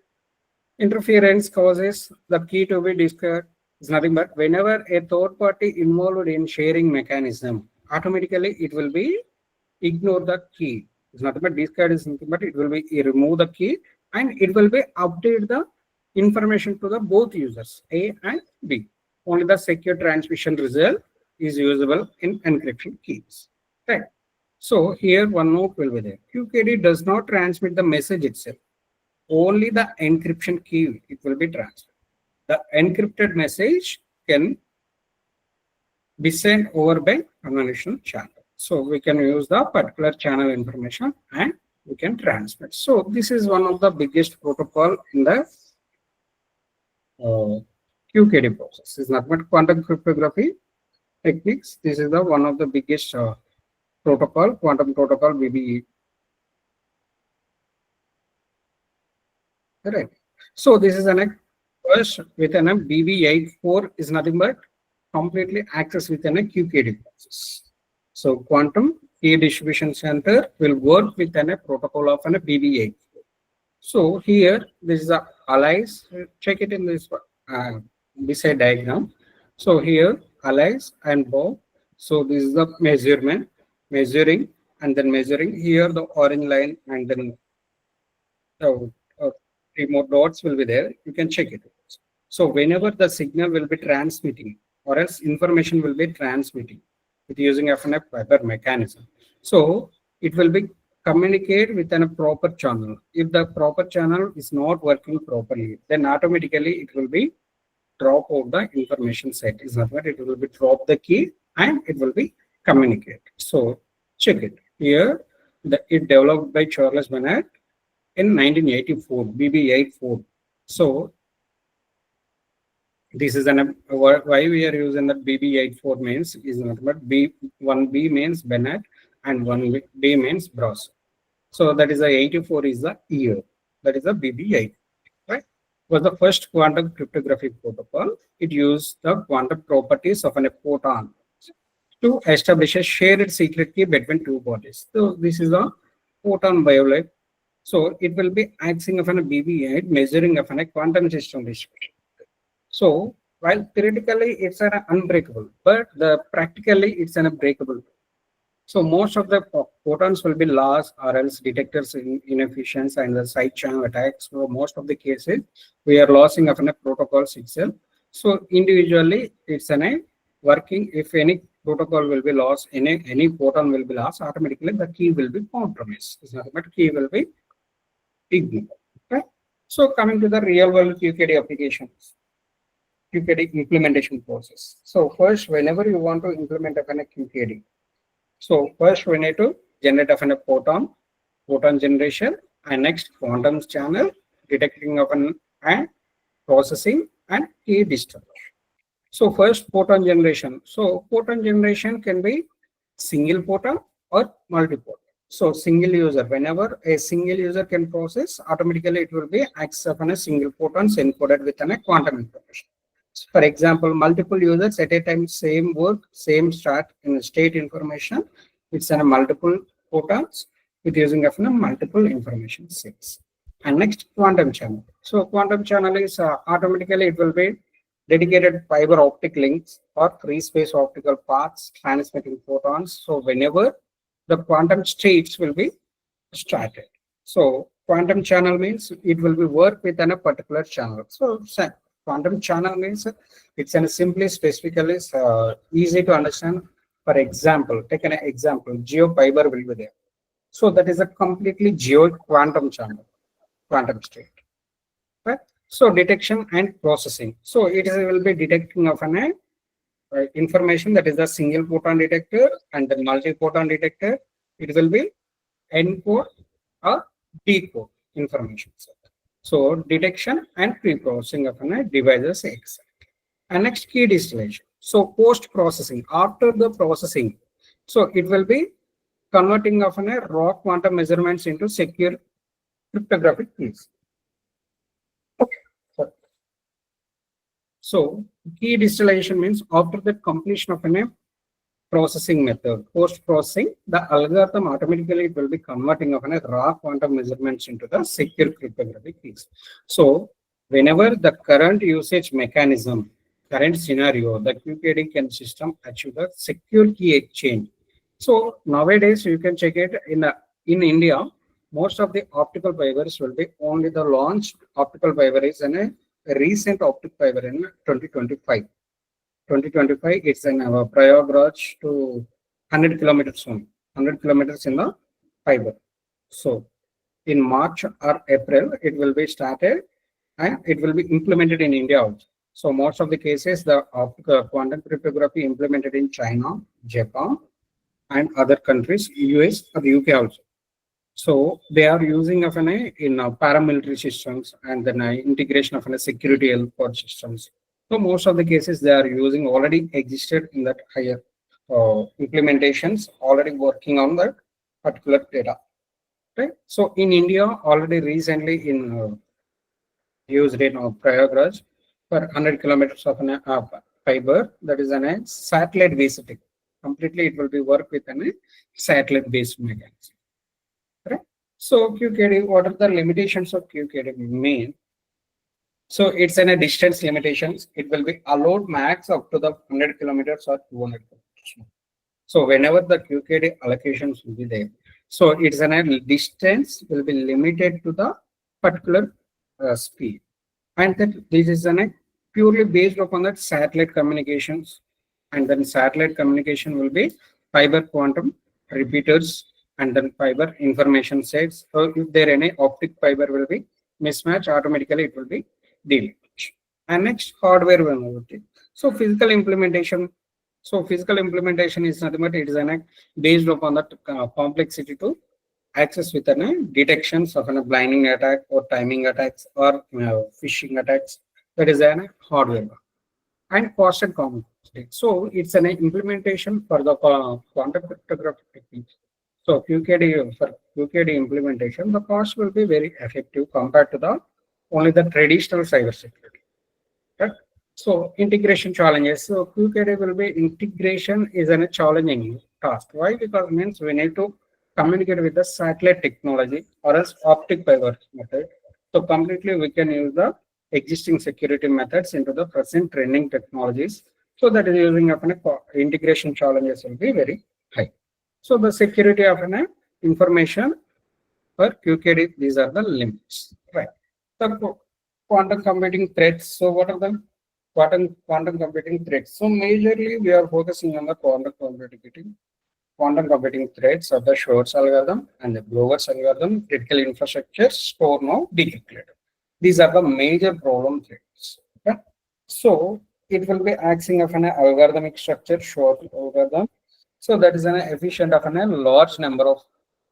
interference causes the key to be discovered is nothing but whenever a third party involved in sharing mechanism, automatically it will be ignore the key. It's nothing but discard is nothing but it will be remove the key and it will be update the information to the both users A and B. Only the secure transmission result is usable in encryption keys. Right. So here one note will be there. QKD does not transmit the message itself. Only the encryption key it will be transferred. The encrypted message can be sent over by conventional channel. So we can use the particular channel information and we can transmit. So this is one of the biggest protocol in the QKD process. It's not but quantum cryptography techniques. This is the one of the biggest protocol, quantum protocol BBE. Right. So this is an first within a BB84 is nothing but completely access within a QKD process. So quantum key distribution center will work within a protocol of an BB84. So here this is a allies. Check it in this beside diagram. So here allies and bow. So this is the measuring, and then measuring. Here the orange line and then three more dots will be there. You can check it. So whenever the signal will be transmitting or else information will be transmitting with using a fiber mechanism. So it will be communicate within a proper channel. If the proper channel is not working properly, then automatically it will be drop out the information set. Is not what it will be drop the key and it will be communicate. So check it here. It developed by Charles Bennett in 1984, BB84. So this is why we are using the BB84 means is not but B1B means Bennett and 1B means Browser. So that is the 84 is the year. That is the BB8, right? Was the first quantum cryptography protocol. It used the quantum properties of a photon to establish a shared secret key between two bodies. So this is a photon wavelet. So it will be acting of a BB8 measuring of a quantum system distribution. So while theoretically it's an unbreakable, but the practically it's an breakable. So most of the photons will be lost or else detectors inefficient and the side channel attacks. So most of the cases we are losing of a protocols itself. So individually it's an working. If any protocol will be lost, any photon will be lost, automatically the key will be compromised. It's not, but key will be ignored. Okay. So coming to the real world QKD applications, QKD implementation process. So first, whenever you want to implement a QKD, so first we need to generate a photon generation, and next quantum channel, detecting of and processing and key distribution. So first photon generation. So photon generation can be single photon or multi-photon. So single user, whenever a single user can process, automatically it will be accept on a single photons encoded with a quantum information. For example, multiple users at a time, same work, same state information. It's a multiple photons with using of multiple information sets. And next, quantum channel. So quantum channel is automatically it will be dedicated fiber optic links or free space optical paths transmitting photons. So whenever the quantum states will be started. So quantum channel means it will be work within a particular channel. So quantum channel means it's simply specifically easy to understand. For example, take an example, geo fiber will be there. So that is a completely geo quantum channel, quantum state. Right? So detection and processing. So it will be detecting of an information that is a single photon detector and the multi-photon detector. It will be encode or decode information set. So detection and pre-processing of devices exact. And next, key distillation. So post-processing, after the processing, so it will be converting of raw quantum measurements into secure cryptographic keys. Okay. So key distillation means after the completion of a processing method, post-processing, the algorithm automatically it will be converting of a raw quantum measurements into the secure cryptographic keys. So whenever the current usage mechanism, current scenario, the QKD can system achieve the secure key exchange. So nowadays you can check it in India, most of the optical fibers will be only the launched optical fiber is a recent optic fiber in 2025. 2025, it's in our Prayagraj to 100 kilometers soon, 100 kilometers in the fiber. So in March or April, it will be started and it will be implemented in India also. So most of the cases, the quantum cryptography implemented in China, Japan, and other countries, US or UK also. So they are using of in paramilitary systems and then integration of security health pod systems. So most of the cases they are using already existed in that higher implementations, already working on that particular data. Right. So in India, already recently in used in Prayagraj for 100 kilometers of fiber, that is a satellite based. Completely, it will be work with a satellite based mechanism. Right. So QKD, what are the limitations of QKD mean? So it's in a distance limitations. It will be allowed max up to the 100 kilometers or 200 kilometers. So whenever the QKD allocations will be there, so it's a distance will be limited to the particular speed, and that this is purely based upon that satellite communications, and then satellite communication will be fiber quantum repeaters and then fiber information sets. So if there any optic fiber will be mismatch, automatically it will be deleted. And next, hardware vulnerability. So physical implementation. So physical implementation is nothing but it is based upon that complexity to access with detections of a blinding attack or timing attacks or phishing attacks. That is a hardware and cost and complexity. So it's an implementation for the quantum cryptography techniques. So QKD for QKD implementation, the cost will be very effective compared to the only the traditional cybersecurity. Right? So integration challenges. So QKD will be integration is a challenging task. Why? Because it means we need to communicate with the satellite technology or else optic fiber method. So completely we can use the existing security methods into the present trending technologies. So that is using of an integration challenges will be very high. So the security of an information for QKD, these are the limits, right? The quantum computing threats. So what are the quantum computing threats? So majorly we are focusing on the quantum computing threats of the Shor's algorithm and the Blower's algorithm, critical infrastructure, store now, decrypted. These are the major problem threats. Okay? So it will be acting of an algorithmic structure, Shor's algorithm. So that is an efficient of a large number of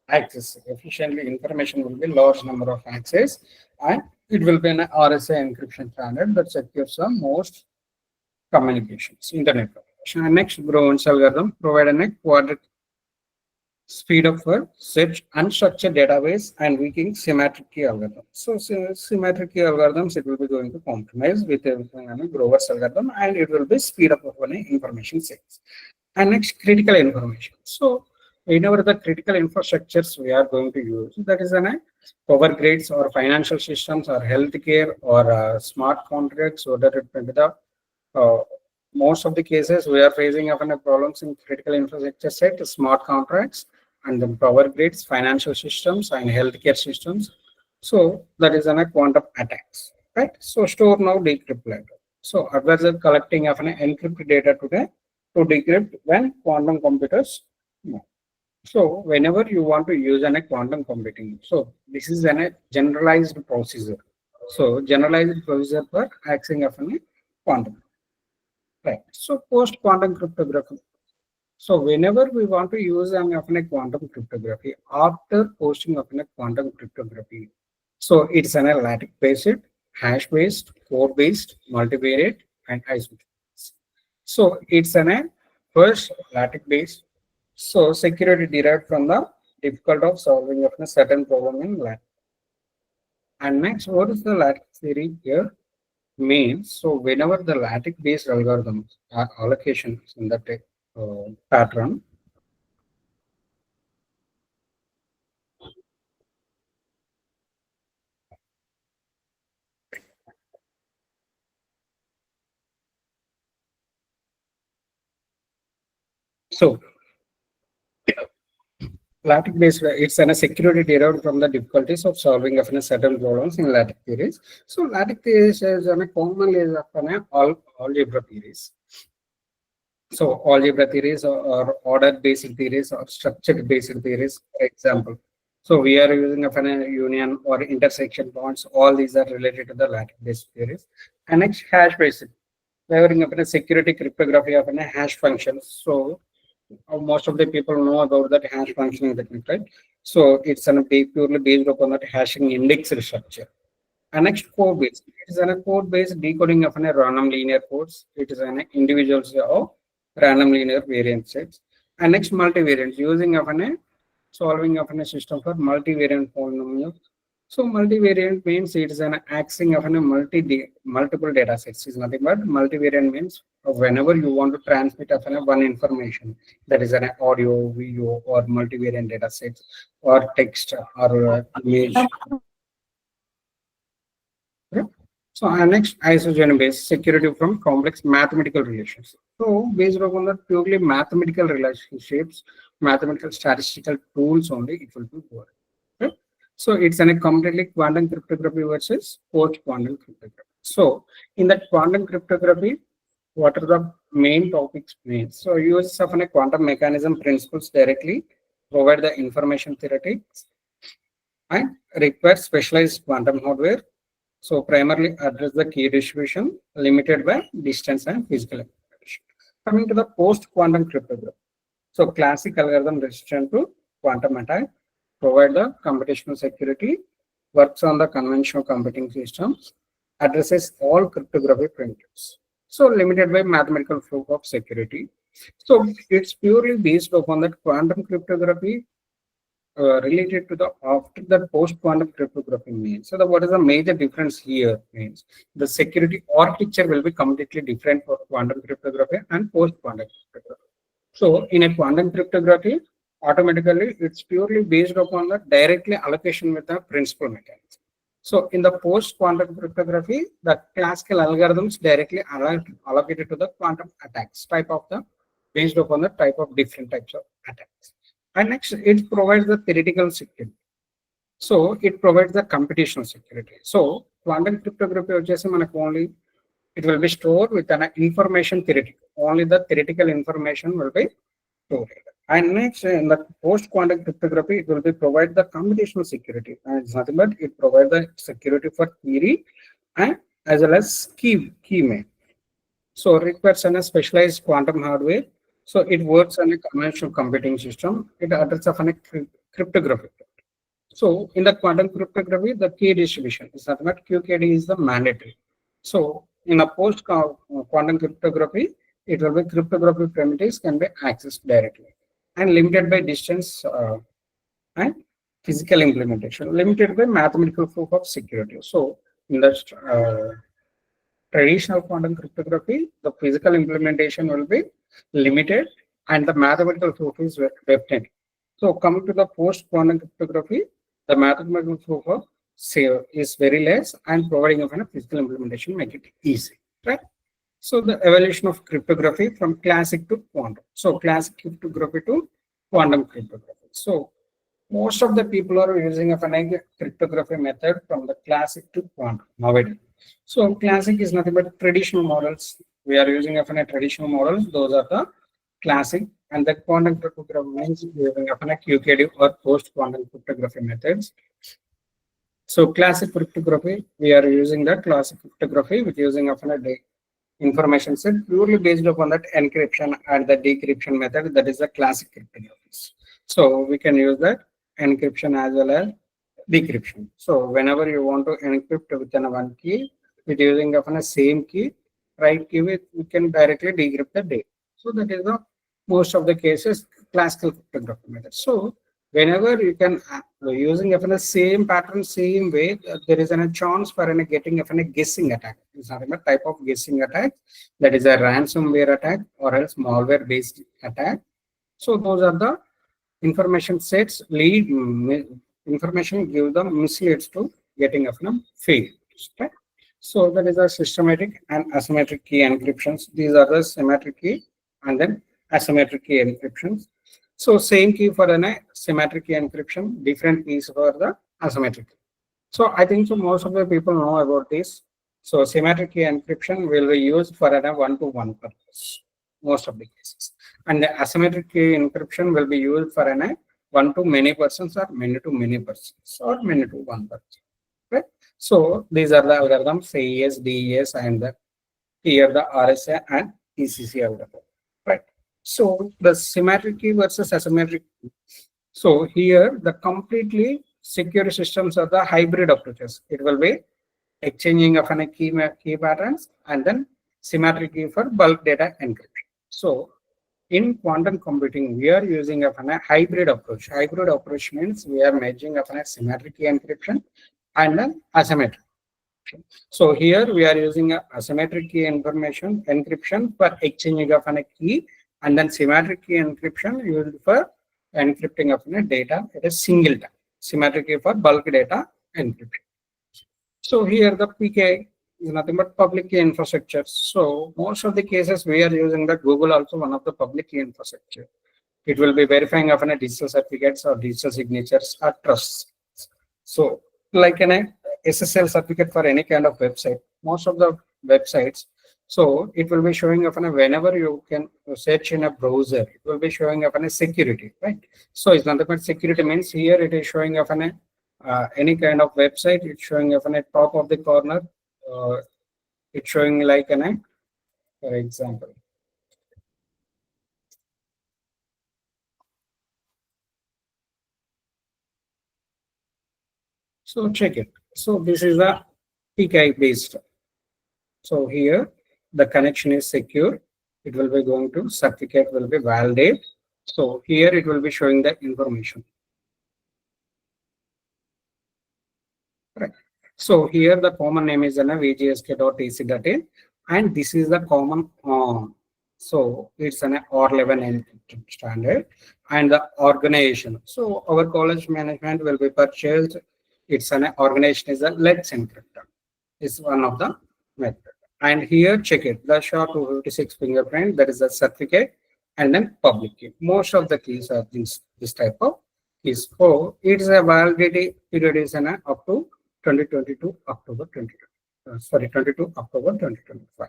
access. Efficiently information will be large number of access, and it will be an RSA encryption standard that secures the most communications, internet communication. And next, Brown's algorithm provide a quadratic speed up for search unstructured database and weakening symmetric key algorithm. So symmetric key algorithms, it will be going to compromise with Grover's algorithm, and it will be speed up of information sets. And next, critical information. So whenever the critical infrastructures we are going to use, that is power grids or financial systems or healthcare or smart contracts, so that it will be the most of the cases we are facing often problems in critical infrastructure set, smart contracts, and then power grids, financial systems, and healthcare systems. So that is quantum attacks, right? So store now, decrypt later. So advisor collecting of encrypted data today to decrypt when quantum computers know. So whenever you want to use quantum computing, so this is a generalized procedure. So generalized procedure for accessing of quantum. Right. So post quantum cryptography. So whenever we want to use quantum cryptography, after posting of quantum cryptography, so it's an lattice based, hash based, code based, multivariate, and isomorphic. So it's an first lattice based. So security derived from the difficulty of solving of a certain problem in lattice. And next, what is the lattice theory here? Means, so whenever the lattice based algorithms are allocations in that pattern, so lattice based, it's a security derived from the difficulties of solving of a certain problems in lattice theories. So lattice theories is a common is of algebra theories. So algebra theories or order based theories or structured based theories, for example. So we are using of a union or intersection points. All these are related to the lattice based theories. And next, hash based, favoring of a security cryptography of a hash functions. So most of the people know about that hash functioning technique, right? So it's purely based upon that hashing index structure. And next, code based. It is a code based decoding of a random linear codes. It is an individuals of random linear variant sets. And next, multivariant, using of a solving of a system for multivariant polynomials. So multivariant means it is an accessing of a multiple data sets. Is nothing but multivariant means whenever you want to transmit of one information, that is an audio, video, or multivariant data sets, or text, or image. Okay. So our next, isogen based security from complex mathematical relations. So based upon the purely mathematical relationships, mathematical statistical tools only, it will be good. Okay. So it's a completely quantum cryptography versus post quantum cryptography. So in that quantum cryptography, what are the main topics made? So uses of a quantum mechanism principles directly provide the information theoretics and require specialized quantum hardware. So primarily address the key distribution limited by distance and physical information. Coming to the post quantum cryptography. So classic algorithm resistant to quantum attack, provide the computational security, works on the conventional computing systems, addresses all cryptography primitives. So limited by mathematical proof of security. So it's purely based upon that quantum cryptography related to the after the post quantum cryptography means. So what is the major difference here means the security architecture will be completely different for quantum cryptography and post quantum cryptography. So in a quantum cryptography, automatically it's purely based upon the directly allocation with the principal mechanism. So in the post-quantum cryptography, the classical algorithms directly allocated to the quantum attacks type of the based upon the type of different types of attacks. And next, it provides the theoretical security. So it provides the computational security. So quantum cryptography only it will be stored with an information theoretical. Only the theoretical information will be stored. And next, in the post-quantum cryptography, it will be provide the computational security. And it's nothing but it provides the security for theory and as well as key man. So it requires a specialized quantum hardware. So it works on a conventional computing system. It addresses of a cryptography. So in the quantum cryptography, the key distribution is nothing but QKD is the mandatory. So in a post-quantum cryptography, it will be cryptography primitives can be accessed directly and limited by distance and physical implementation, limited by mathematical proof of security. So in the traditional quantum cryptography, the physical implementation will be limited and the mathematical proof is definite. So coming to the post-quantum cryptography, the mathematical proof of is very less and providing of a physical implementation make it easy, right? So the evolution of cryptography from classic to quantum. So classic cryptography to quantum cryptography. So most of the people are using of an cryptography method from the classic to quantum nowadays. So classic is nothing but traditional models. We are using of a traditional models. Those are the classic, and the quantum cryptography means using of a QKD or post-quantum cryptography methods. So classic cryptography, we are using the classic cryptography with using of an information set purely based upon that encryption and the decryption method. That is the classic cryptography. So we can use that encryption as well as decryption. So whenever you want to encrypt within one key with using of a same key, right key with we can directly decrypt the data. So that is the most of the cases classical cryptography method. So whenever you can using of a same pattern, same way, there is a chance for getting of a guessing attack. It's not a type of guessing attack, that is a ransomware attack or else malware based attack. So those are the information sets lead information give them misleads to getting of failures. Right? So that is a systematic and asymmetric key encryptions. These are the symmetric key and then asymmetric key encryptions. So same key for a symmetric key encryption, different keys for the asymmetric. So I think so most of the people know about this. So symmetric key encryption will be used for a one-to-one purpose, most of the cases. And the asymmetric key encryption will be used for a one-to-many persons or many-to-many persons or many-to-one person. Right? So these are the algorithms, AES, DES, and here the RSA and ECC algorithm. Right? So the symmetric key versus asymmetric key. So here the completely secure systems are the hybrid approaches. It will be exchanging of a key patterns and then symmetric key for bulk data encryption. So in quantum computing, we are using a hybrid approach. Hybrid approach means we are merging of a symmetric key encryption and then asymmetric. So here we are using a asymmetric key information encryption for exchanging of a key, and then symmetric key encryption used for encrypting of data at a single time. Symmetric key for bulk data encryption. So here the PK is nothing but public key infrastructure. So most of the cases we are using the Google also one of the public key infrastructure. It will be verifying of digital certificates or digital signatures or trusts. So like an SSL certificate for any kind of website, most of the websites. So it will be showing up whenever you can search in a browser, it will be showing up a security, right? So it's not about security means here it is showing up any kind of website. It's showing up top of the corner. It's showing like for example. So check it. So this is the PKI based. So here the connection is secure. It will be going to certificate will be validate. So here it will be showing the information. Right. So here the common name is vgsk.ac.in and this is the common so it's an R11 standard and the organization. So our college management will be purchased It's an organization is a let's encryptor. Is one of the method. And here check it, the SHA-256 fingerprint, that is a certificate, and then public key. Most of the keys are this type of keys. So it is a validity period is up to 2022 October 22 October 2025.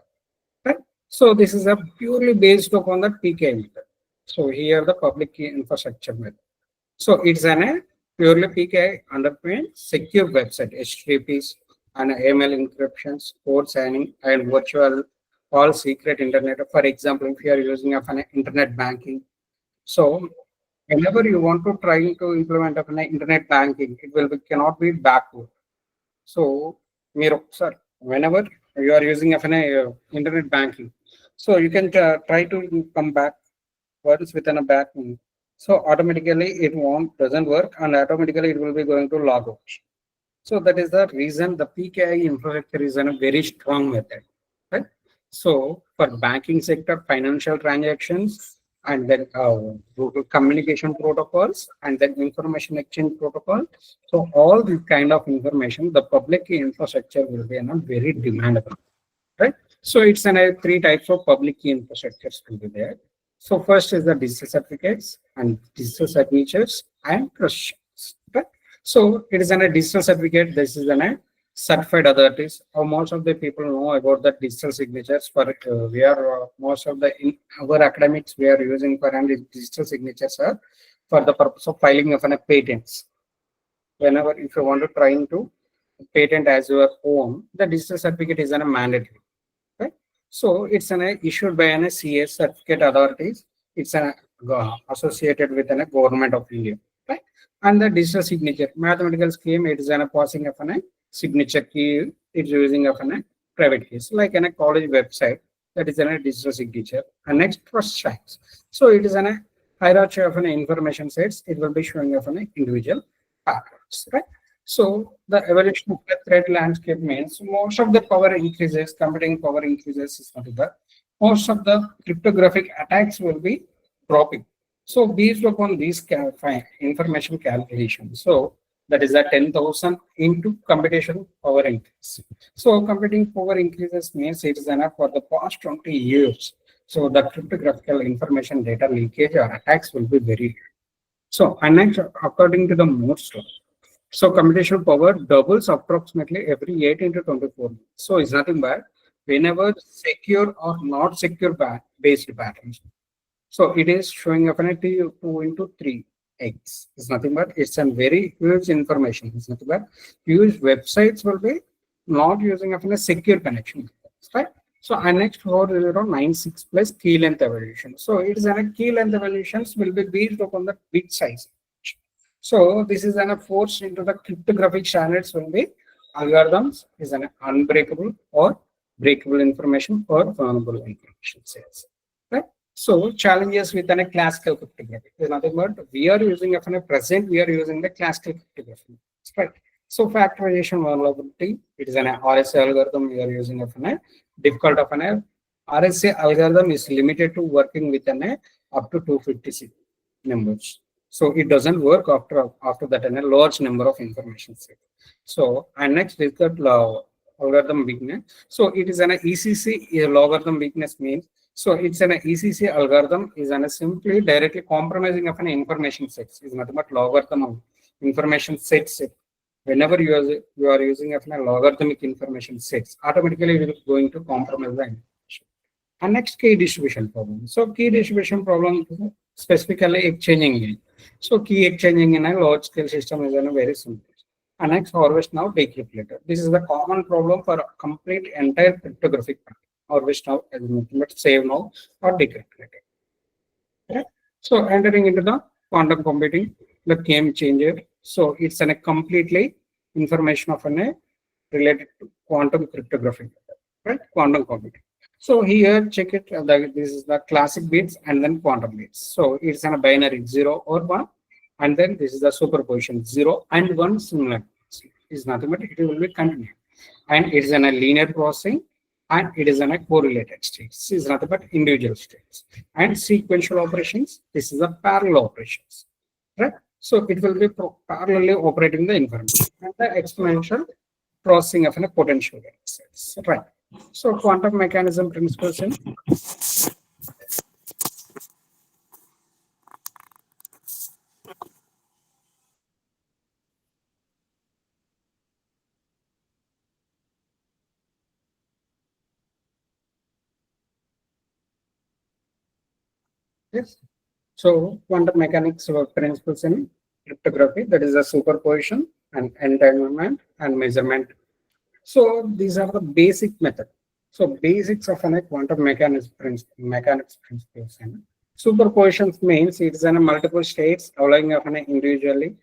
Right? So this is a purely based upon the PKI method. So here the public key infrastructure method. So it's a purely PKI underpinned secure website, HTTPs and AML encryptions, code signing, and virtual all secret internet. For example, if you are using of an internet banking, so whenever you want to try to implement of an internet banking, it will be, cannot be backward. So sir, whenever you are using of an internet banking, so you can try to come back once within a back. So automatically it doesn't work, and automatically it will be going to log out. So that is the reason the PKI infrastructure is a very strong method, right? So for banking sector, financial transactions, and then communication protocols, and then information exchange protocol. So all this kind of information, the public key infrastructure will be very demandable, right? So it's three types of public key infrastructures will be there. So first is the digital certificates and digital signatures and trust sheets, right? So it is a digital certificate. This is a certified authorities. Most of the people know about the digital signatures. For we are most of the in our academics we are using for digital signatures are for the purpose of filing of patents. Whenever if you want to try to patent as your own, the digital certificate is a mandatory, right? So it's issued by an CS certificate authorities. It's associated with a government of India. Right? And the digital signature, mathematical scheme, it is a passing of a signature key, it's using of a private keys, like in a college website, that is a digital signature. And next, trust checks. So it is a hierarchy of an information sets, it will be showing of an individual patterns, right? So the evolution of the threat landscape means most of the power increases, computing power increases is not that. Most of the cryptographic attacks will be dropping. So based upon these information calculation, so that is a 10,000 into computation power increase. So computing power increases means it is enough for the past 20 years. So the cryptographic information data leakage or attacks will be very high. So and next, according to the Moore's law, so computational power doubles approximately every 18 to 24 months. So it's nothing but whenever secure or not secure based patterns. So it is showing up a 2 into 3x. It's nothing but it's a very huge information. It's nothing but huge websites will be not using a secure connection, right? So our next 4096 plus key length evaluation. So it is a key length evaluations will be based upon the bit size. So this is a force into the cryptographic standards will be algorithms is an unbreakable or breakable information or vulnerable information sets. Right? So challenges with a classical cryptography is nothing but we are using present we are using the classical cryptography. Right? So factorization vulnerability, it is an RSA algorithm we are using difficult of an RSA algorithm is limited to working with up to 256 numbers. So it doesn't work after that in a large number of information set. So and next is that algorithm weakness. So it is an ECC logarithm weakness means so it's an ECC algorithm is an simply directly compromising of an information sets is nothing but logarithm of information sets. Whenever you are using a logarithmic information sets, automatically it is going to compromise the information. And next key distribution problem. So key distribution problem specifically exchanging. So key exchanging in a large scale system is very simple. And next harvest now, decrypt later. This is the common problem for a complete entire cryptographic pattern. Harvest now, but save now or decrypt later. Okay. So entering into the quantum computing, the game changer. So it's a completely information of related to quantum cryptography, right? Quantum computing. So here check it. This is the classic bits and then quantum bits. So it's a binary 0 or 1, and then this is the superposition 0 and 1 similar. Is nothing but it will be continued, and it is a linear processing, and it is a correlated states. This is nothing but individual states and sequential operations. This is a parallel operations, right? So it will be parallelly operating the information and the exponential processing of a potential sets. Right. So quantum mechanism principles in yes. So quantum mechanics principles in cryptography, that is a superposition and entanglement and measurement. So these are the basic method. So basics of a quantum mechanics principles. And superpositions means it's in a multiple states allowing of an individually,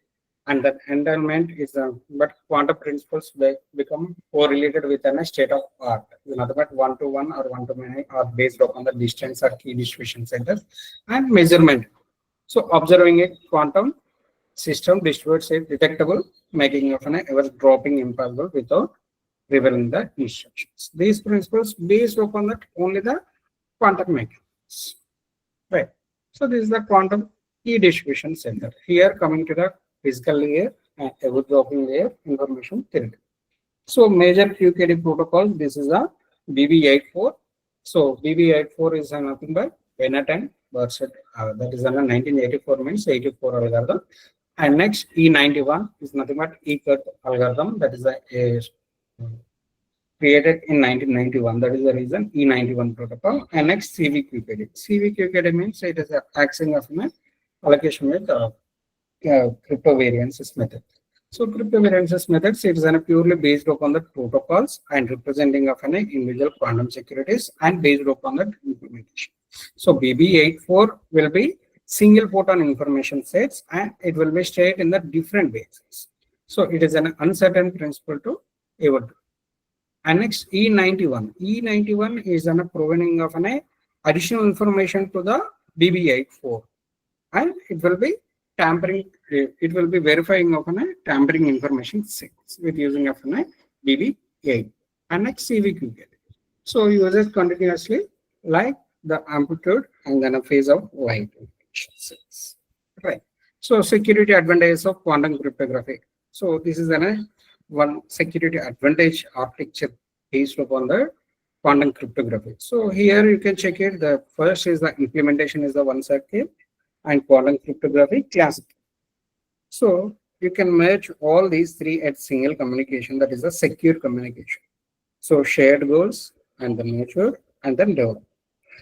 and that entanglement is but quantum principles become correlated with a state of art. In other words, one to one or one to many are based upon the distance or key distribution centers and measurement. So observing a quantum system distributes a detectable, making of an ever dropping impossible without revealing the instructions. These principles based upon that only the quantum mechanics. Right. So this is the quantum key distribution center. Here coming to the physical layer and ever dropping layer information theory. So major QKD protocol, this is a BB84. So BB84 is nothing but Bennett and Burchett. That is under 1984 means 84 algorithm. And next E91 is nothing but E-cut algorithm. That is a created in 1991. That is the reason E91 protocol. And next CVQKD. CVQKD means it is acting of an allocation with cryptovariances method. So cryptovariances methods, it is purely based upon the protocols and representing of an individual quantum securities and based upon that implementation. So BB84 will be single photon information sets and it will be stated in the different bases. So it is an uncertain principle to ever do. And next E91. E91 is providing of an additional information to the BB84 and it will be tampering, it will be verifying of a tampering information sets with using of a BB8 and next CVQKD. So uses continuously like the amplitude and then a phase of light sets. Right. So security advantages of quantum cryptography. So this is one security advantage architecture based upon the quantum cryptography. So here you can check it. The first is the implementation is the one circuit and quantum cryptography classic. So you can merge all these three at single communication, that is a secure communication. So shared goals and then nurture and then develop.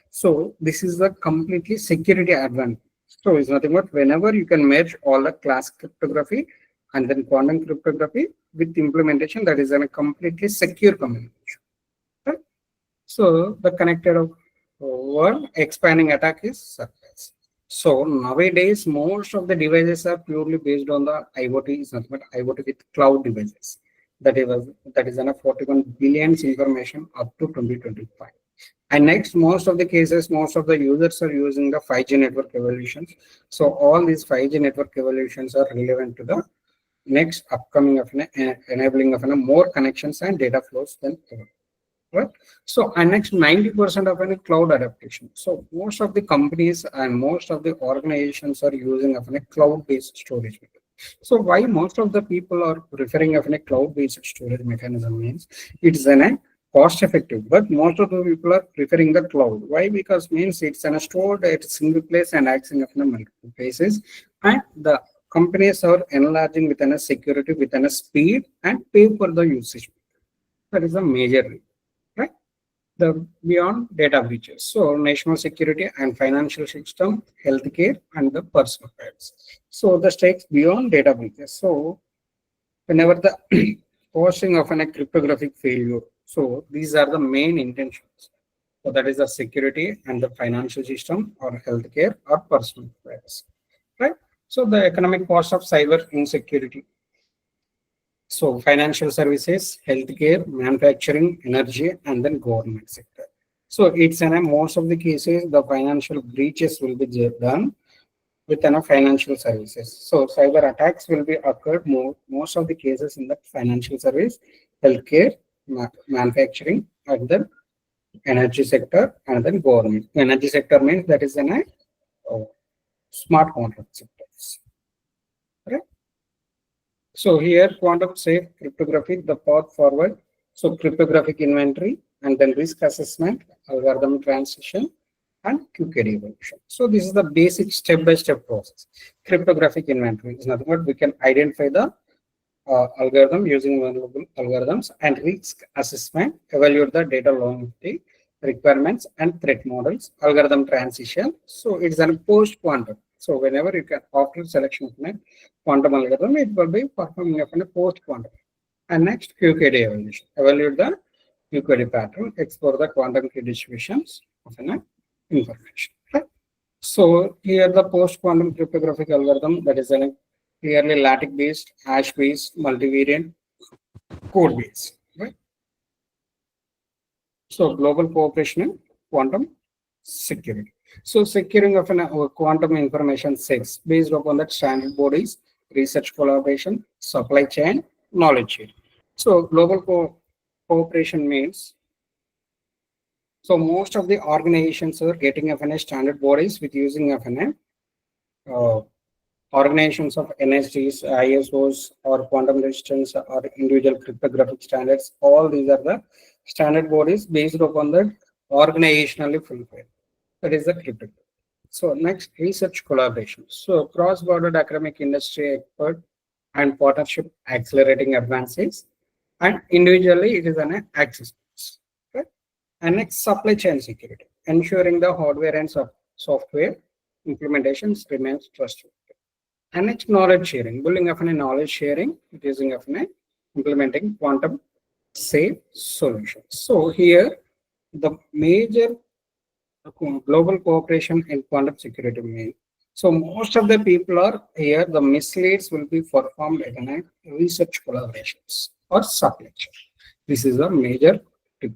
So this is the completely security advantage. So it's nothing but whenever you can merge all the classic cryptography and then quantum cryptography with implementation, that is a completely secure communication. Right? So the connected world expanding attack is surface. So nowadays, most of the devices are purely based on the IoT, is nothing but IoT with cloud devices. That is 41 billion information up to 2025. And next, most of the cases, most of the users are using the 5G network evolutions. So all these 5G network evolutions are relevant to the next upcoming of enabling of more connections and data flows than ever. Right. So and next 90% of any cloud adaptation. So most of the companies and most of the organizations are using of a cloud-based storage method. So why most of the people are preferring of a cloud-based storage mechanism means it's cost effective, but most of the people are preferring the cloud. Why? Because means it's stored at a single place and acting of multiple places, and the companies are enlarging within a security, within a speed, and pay for the usage. That is a major reason. Right? The beyond data breaches. So national security and financial system, healthcare, and the personal files. So the stakes beyond data breaches. So whenever the causing of a cryptographic failure. So these are the main intentions. So that is the security and the financial system or healthcare or personal affairs. Right? So the economic cost of cyber insecurity. So financial services, healthcare, manufacturing, energy, and then government sector. So it's in most of the cases, the financial breaches will be done within financial services. So cyber attacks will be occurred most of the cases in the financial service, healthcare, manufacturing, and then energy sector, and then government. Energy sector means that is in a smart contract sectors. So here quantum safe cryptography, the path forward. So cryptographic inventory and then risk assessment, algorithm transition, and QKD evolution. So this is the basic step-by-step process. Cryptographic inventory is nothing but we can identify the algorithm using vulnerable algorithms, and risk assessment, evaluate the data longevity, requirements and threat models, algorithm transition. So it's a post-quantum. So whenever you can, after selection of a quantum algorithm, it will be performing of a post-quantum. And next, QKD evaluation. Evaluate the QKD pattern, explore the quantum key distributions of an information. Right? So here the post-quantum cryptographic algorithm, that is a clearly lattice-based, hash-based, multivariant, code-based. Right? So global cooperation in quantum security. So securing of an quantum information sets based upon that standard bodies, research collaboration, supply chain, knowledge sharing. So global cooperation means, so most of the organizations are getting of a standard bodies with using of an organizations of NSGs, ISOs, or quantum resistance or individual cryptographic standards. All these are the standard bodies based upon the organizationally fulfilled. That is the cryptography. So next, research collaboration. So cross-border academic industry expert and partnership accelerating advances, and individually it is an access. Right? And next, supply chain security, ensuring the hardware and software implementations remains trustworthy. And next, knowledge sharing, building of a knowledge sharing using of an implementing quantum safe solutions. So here the major global cooperation in quantum security means, so most of the people are here, the misleads will be performed in research collaborations or supply chain. This is a major tip.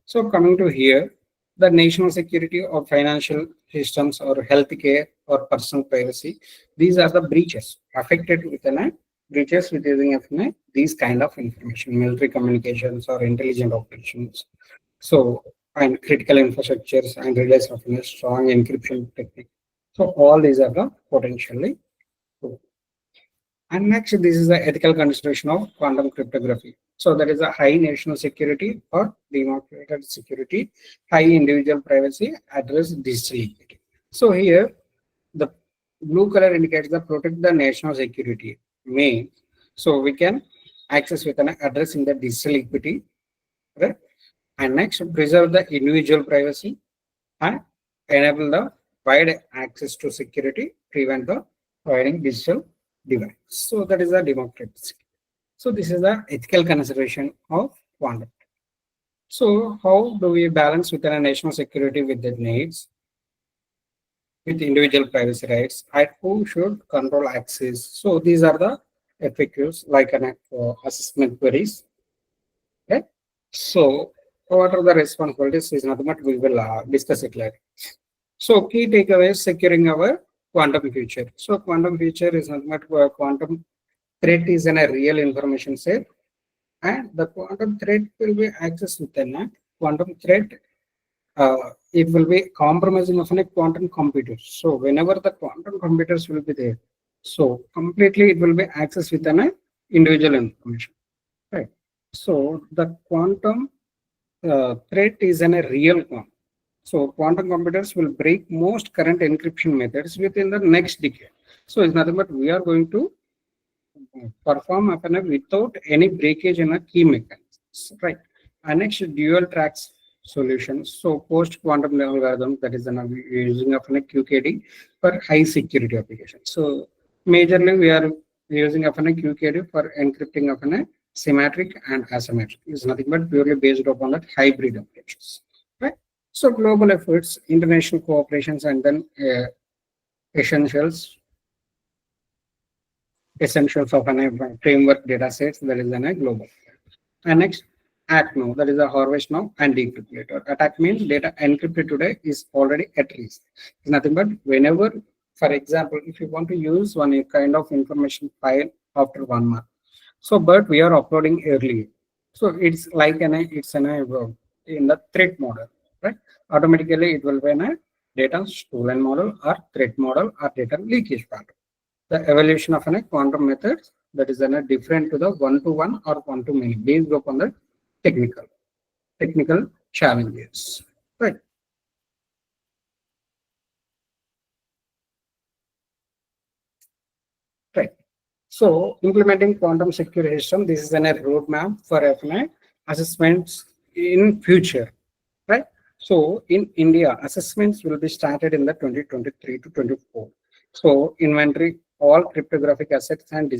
So coming to here, the national security or financial systems or healthcare or personal privacy, these are the breaches affected with breaches with using of these kind of information, military communications or intelligent operations. So and critical infrastructures and relies of a strong encryption technique. So all these are the potentially good. And next, this is the ethical consideration of quantum cryptography. So there is a high national security or democratic security, high individual privacy, address digital equity. So here, the blue color indicates the protect the national security means, so we can access with an address in the digital equity, right? And next, preserve the individual privacy and enable the wide access to security, prevent the providing digital device. So that is the democracy. So this is the ethical consideration of quantum. So how do we balance within a national security with the needs, with individual privacy rights, and who should control access? So these are the FAQs like an assessment queries. Okay. So what are the responsibilities is nothing but we will discuss it later. So key takeaways, securing our quantum future. So quantum future is nothing but quantum threat is in a real information set, and the quantum threat will be accessed within a quantum threat. It will be compromising of a quantum computers. So whenever the quantum computers will be there, so completely it will be accessed within a individual information. Right. So the quantum threat is in a real quantum. So quantum computers will break most current encryption methods within the next decade. So it's nothing but we are going to perform without any breakage in a key mechanisms, right? And next, dual tracks solutions. So post quantum algorithm, that is using of a QKD for high security applications. So majorly we are using of a QKD for encrypting of a symmetric and asymmetric. It's nothing but purely based upon that hybrid applications, right? So global efforts, international cooperations, and then essentials of an framework data sets, that is a global. And next, act now, that is a harvest now and decrypt later. Attack means data encrypted today is already at least. It's nothing but whenever, for example, if you want to use one kind of information file after 1 month, so but we are uploading early, so it's like in the threat model, right? Automatically it will be in a data stolen model or threat model or data leakage pattern. The evolution of a quantum methods that is different to the one-to-one or one-to-many based upon the technical challenges. Right. Right. So implementing quantum secure system, this is a roadmap for FNI assessments in future. Right. So in India, assessments will be started in the 2023 to 24. So inventory all cryptographic assets and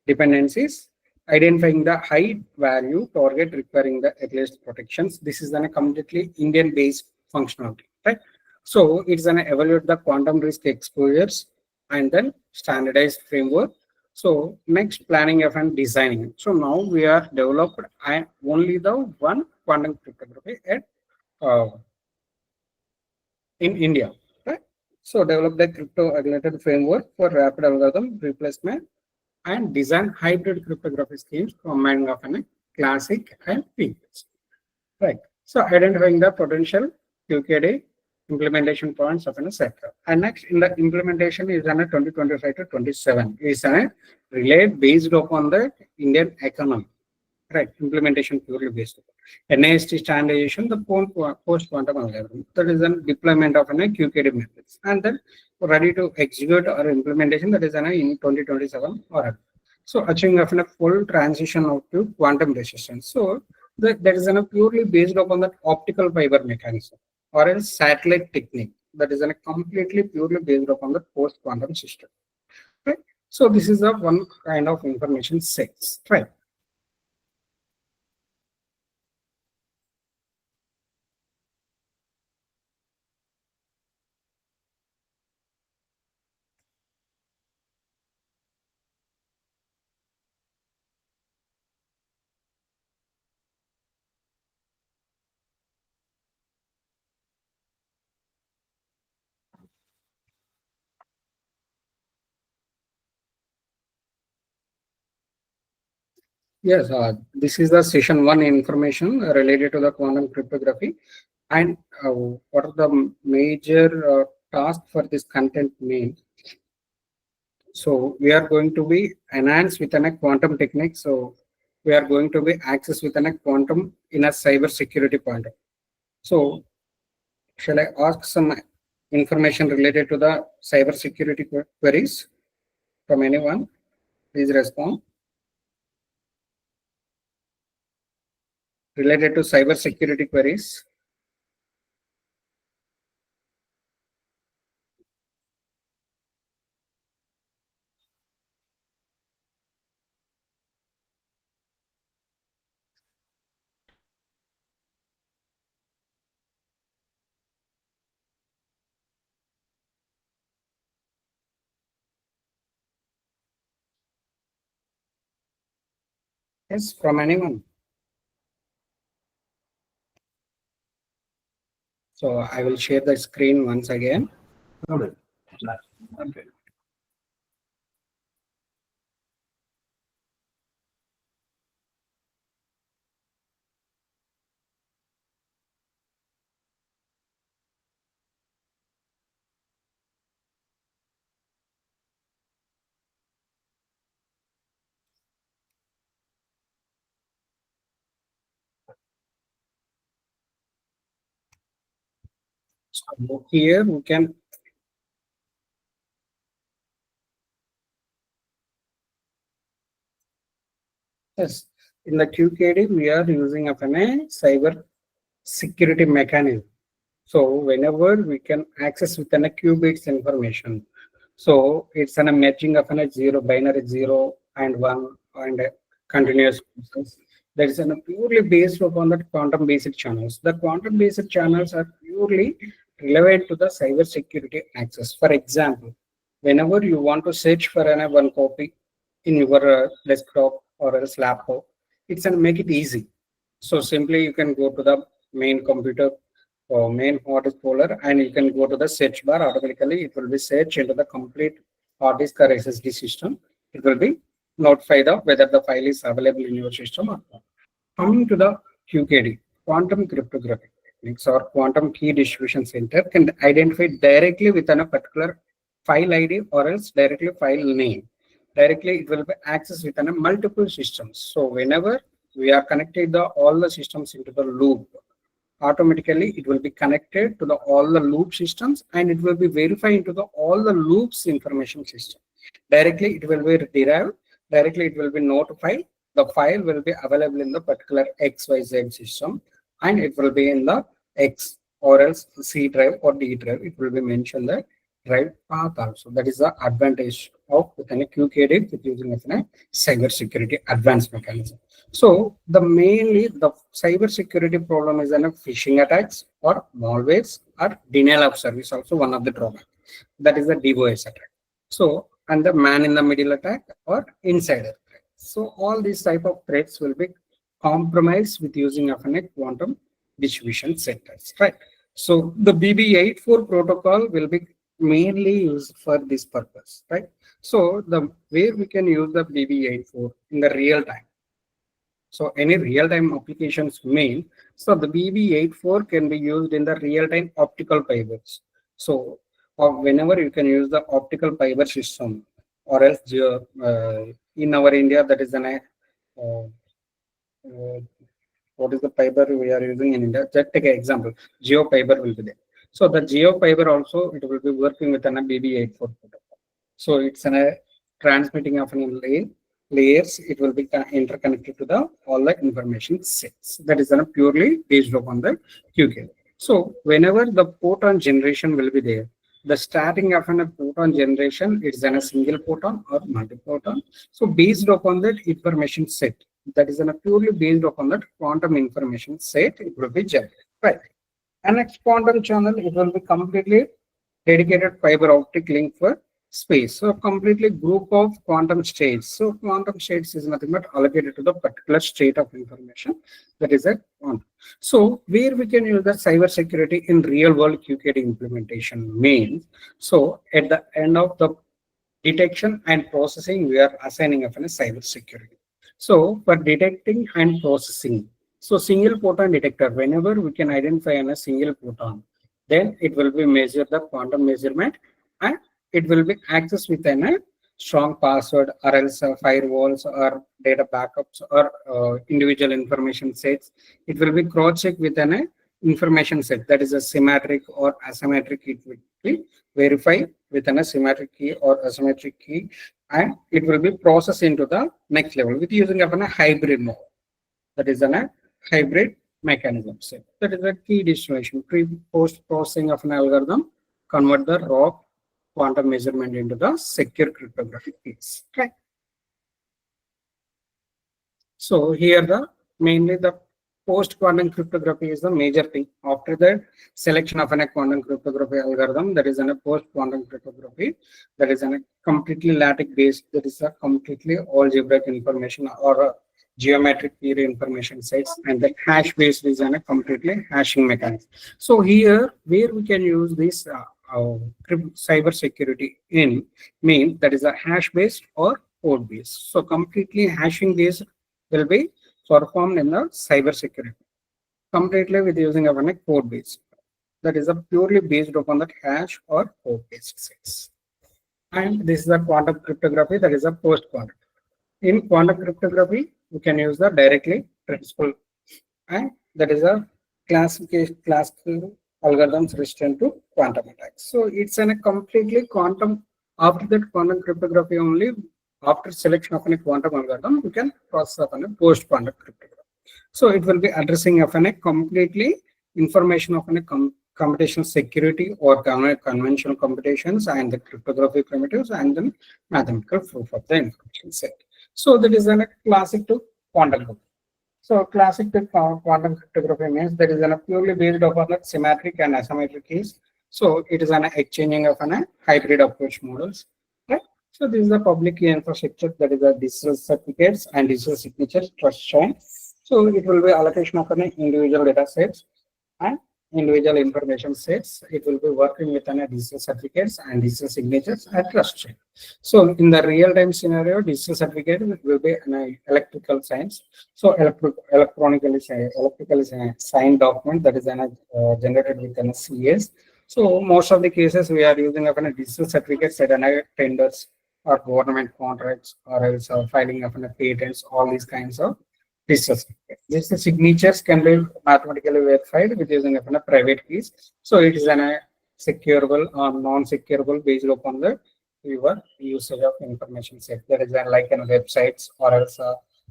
dependencies, identifying the high value target requiring the earliest protections. This is a completely Indian based functionality, right? So it's an evaluate the quantum risk exposures and then standardized framework. So next planning and designing. So now we are developed only the one quantum cryptography at in India, right? So develop the crypto regulated framework for rapid algorithm replacement and design hybrid cryptography schemes combining of a classic and previous. Right. So identifying the potential QKD implementation points of a sector. And next in the implementation is on a 2025 to 27 is a relate based upon the Indian economy. Right, implementation purely based upon NIST standardization, the post quantum algorithm. That is a deployment of an QKD methods, and then ready to execute or implementation that is in 2027 or so achieving of a full transition out to quantum resistance. So that is a purely based upon that optical fiber mechanism or a satellite technique that is a completely purely based upon the post quantum system. Right. So this is the one kind of information sets. Right. Yes, this is the session one information related to the quantum cryptography and what are the major tasks for this content main. So we are going to be enhanced with a quantum technique. So we are going to be access with a quantum in a cyber security point. So shall I ask some information related to the cyber security queries from anyone? Please respond. Related to cyber security queries. Yes, from anyone. So I will share the screen once again. Okay. So here we can yes in the QKD we are using a cyber security mechanism. So whenever we can access within a qubits information, so it's a matching of a zero binary 0 and 1 and a continuous process. That is purely based upon the quantum based channels. The quantum based channels are purely relevant to the cyber security access. For example, whenever you want to search for one copy in your desktop or else laptop, it's going to make it easy. So simply you can go to the main computer or main hard disk folder and you can go to the search bar. Automatically it will be search into the complete hard disk or SSD system. It will be notify the whether the file is available in your system or not. Coming to the QKD, quantum cryptography techniques or quantum key distribution center can identify directly within a particular file ID or else directly file name. directly it will be accessed within a multiple systems. So whenever we are connected all the systems into the loop, automatically it will be connected to all the loop systems, and it will be verified into all the loops information system. Directly it will be derived, directly it will be notified, the file will be available in the particular XYZ system, and it will be in the X or else C drive or D drive. It will be mentioned the drive path also. That is the advantage of within a QKD with using a cyber security advanced mechanism. So the mainly the cyber security problem is an phishing attacks or malwares or denial of service, also one of the drawback. That is the DOS attack. So, and the man in the middle attack or insider threat. So all these type of threats will be compromised with using of a quantum distribution centers, right? So the BB84 protocol will be mainly used for this purpose, right? So the way we can use the BB84 in the real time. So any real-time applications mean, so the BB84 can be used in the real-time optical fibers. So whenever you can use the optical fiber system, or else in our India, that is an what is the fiber we are using in India? Just take an example. Geo fiber will be there. So the geo fiber also, it will be working with an BB84 protocol. So it's a transmitting of an layers. It will be interconnected to all the information sets. That is purely based upon the QK. So whenever the photon generation will be there, the starting of a photon generation, it's a single photon or multi-photon. So based upon that information set, that is purely based upon that quantum information set, it will be generated. Right. And next quantum channel, it will be completely dedicated fiber optic link for space. So completely group of quantum states. So quantum states is nothing but allocated to the particular state of information, that is a quantum. So where we can use the cyber security in real world QKD implementation means, so at the end of the detection and processing, we are assigning of a cyber security. So for detecting and processing, so single photon detector, whenever we can identify a single photon, then it will be measure the quantum measurement, and it will be accessed within a strong password or else firewalls or data backups or individual information sets. It will be cross-checked within a information set, that is a symmetric or asymmetric. It will be verified within a symmetric key or asymmetric key, and it will be processed into the next level with using of a hybrid mode. That is a hybrid mechanism set. That is a key distribution. Pre-post processing of an algorithm convert the raw quantum measurement into the secure cryptographic piece. Okay. So here mainly the post quantum cryptography is the major thing. After that, selection of a quantum cryptography algorithm, that is a post quantum cryptography, that is a completely lattice based, that is a completely algebraic information or geometric theory information sets, and the hash based is a completely hashing mechanism. So here where we can use this cyber security in mean, that is a hash based or code based. So completely hashing based will be performed in the cyber security completely with using of a code based. That is a purely based upon that hash or code based sets. And this is the quantum cryptography, that is a post quantum. In quantum cryptography, we can use the directly principle, and that is a classical algorithms resistant to quantum attacks. So it's a completely quantum. After that quantum cryptography only, after selection of a quantum algorithm, we can process of a post quantum cryptography. So it will be addressing of a completely information of a computational security or conventional computations and the cryptography primitives and then mathematical proof of the information set. So that is a classic to quantum cryptography. So classic to quantum cryptography means that is purely based upon the symmetric and asymmetric keys. So it is an exchanging of a hybrid approach models. Right? So this is the public key infrastructure, that is the digital certificates and digital signatures trust chain. So it will be allocation of an individual data sets and individual information sets. It will be working with an digital certificates and digital signatures and trust chain. So in the real-time scenario, digital certificate will be an electrical signs. So electronically signed document, that is generated with an CS. So most of the cases we are using of a digital certificates at tenders or government contracts or else filing of patents, all these kinds of digital certificate. These signatures can be mathematically verified with using of private keys. So it is a securable or non-securable based upon the your usage of information set. That is like websites or else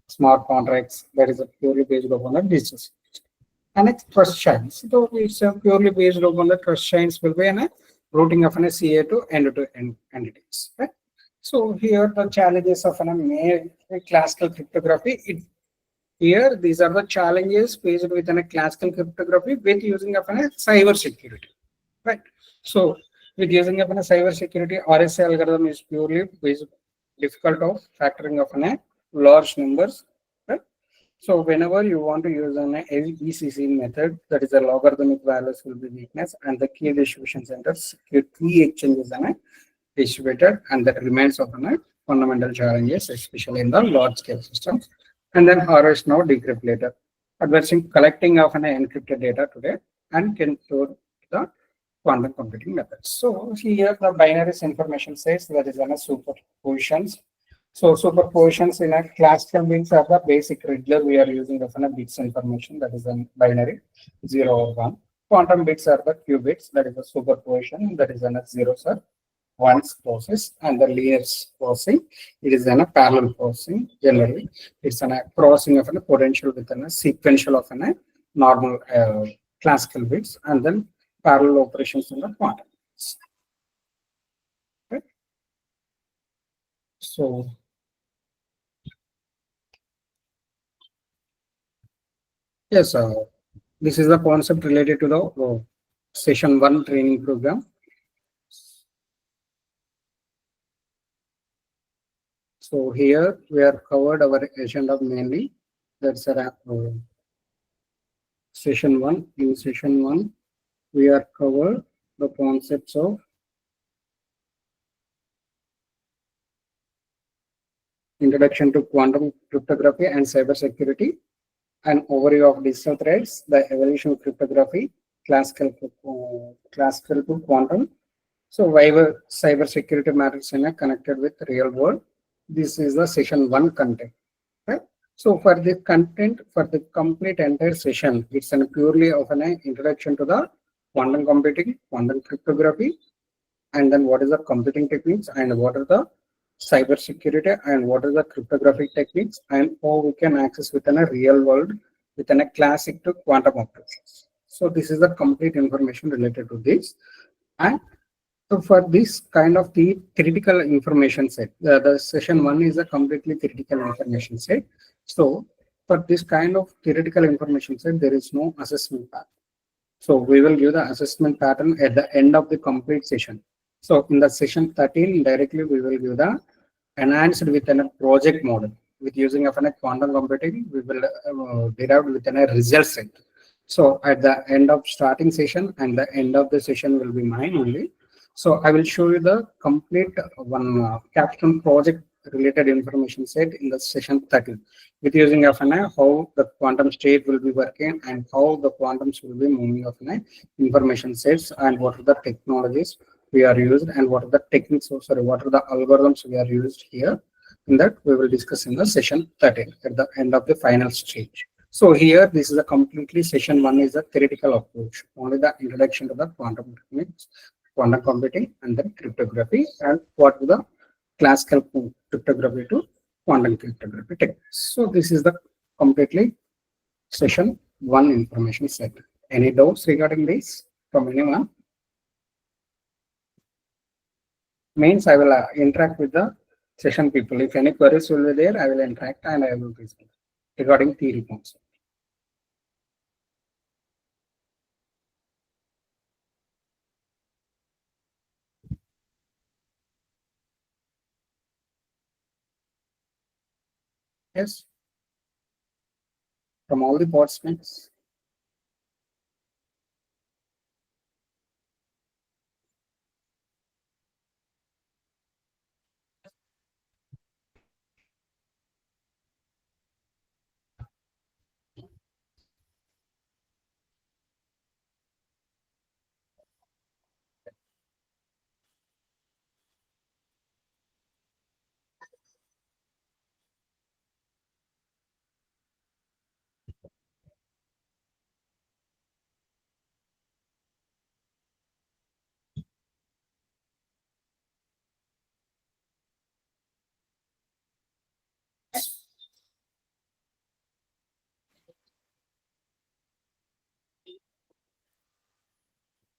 smart contracts. That is purely based upon the digital signature. And it's trust chains. So it's purely based upon the trust chains will be a routing of an CA to end-to-end entities. Right? So here the challenges of a classical cryptography. Here these are the challenges faced within a classical cryptography with using of a cyber security. Right. So with using of a cyber security, RSA algorithm is purely based difficult of factoring of a large numbers. Right. So whenever you want to use an LECC method, that is a logarithmic values will be weakness, and the key distribution centers key exchanges are distributed, and that remains of fundamental challenges, especially in the large scale systems. And then harvest now decrypt later. Advancing collecting of an encrypted data today and can store the quantum computing methods. So here the binaries information says that is a superpositions. So superpositions in a classical means are the basic regular we are using of a bits information, that is a binary 0 or 1. Quantum bits are the qubits, that is a superposition, that is a zeros or ones process, and the layers processing. It is a parallel processing. Generally, it's a crossing of a potential within a sequential of a normal classical bits, and then parallel operations in the quantum. Right? So yes, this is the concept related to the session 1 training program. So here we are covered our agenda mainly. That's a session 1. In session 1, we are covered the concepts of introduction to quantum cryptography and cyber security, an overview of digital threats, the evolution of cryptography, classical to quantum. So why cyber security matters in a connected with real world. This is the session 1 content. Right? So for the content for the complete entire session, it's an purely of an introduction to the quantum computing, quantum cryptography, and then what is the computing techniques, and what are the cyber security, and what are the cryptographic techniques, and how we can access within a real world within a classic to quantum operations. So this is the complete information related to this. And so for this kind of the theoretical information set, the session 1 is a completely theoretical information set. So for this kind of theoretical information set, there is no assessment path. So we will give the assessment pattern at the end of the complete session. So in the session 13, directly we will give the enhanced within a project model. With using of a quantum computing, we will derive within a result set. So at the end of starting session and the end of the session will be mine only. So I will show you the complete one capstone project related information set in the session 13 with using of how the quantum state will be working and how the quantums will be moving of information sets, and what are the technologies we are used, and what are the techniques, what are the algorithms we are used here. In that we will discuss in the session 13 at the end of the final stage. So here this is a completely session 1 is a theoretical approach, only the introduction to the quantum techniques, quantum computing, and then cryptography, and what are the classical cryptography to quantum cryptography techniques. So this is the completely session 1 information set. Any doubts regarding this from anyone? Means I will interact with the session people. If any queries will be there, I will interact and I will present regarding theory concept. Yes. From all the participants.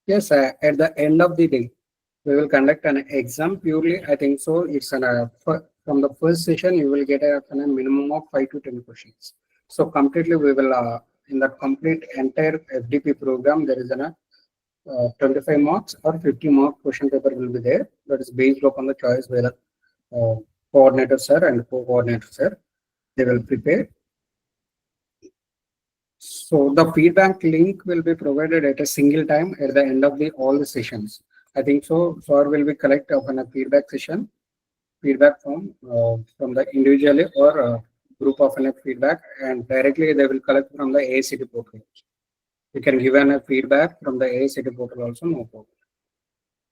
Yes, at the end of the day, we will conduct an exam purely. I think so. It's from the first session, you will get a minimum of 5 to 10 questions. So completely, we will in that complete entire FDP program, there is an 25 marks or 50 mark question paper will be there. That is based upon the choice where the coordinator sir and co-coordinator sir they will prepare. So the feedback link will be provided at a single time at the end of all the sessions. I think so. Sir will be collect upon a feedback session, feedback from the individually or group of feedback, and directly they will collect from the AICT portal. You can give a feedback from the AICT portal also, no problem.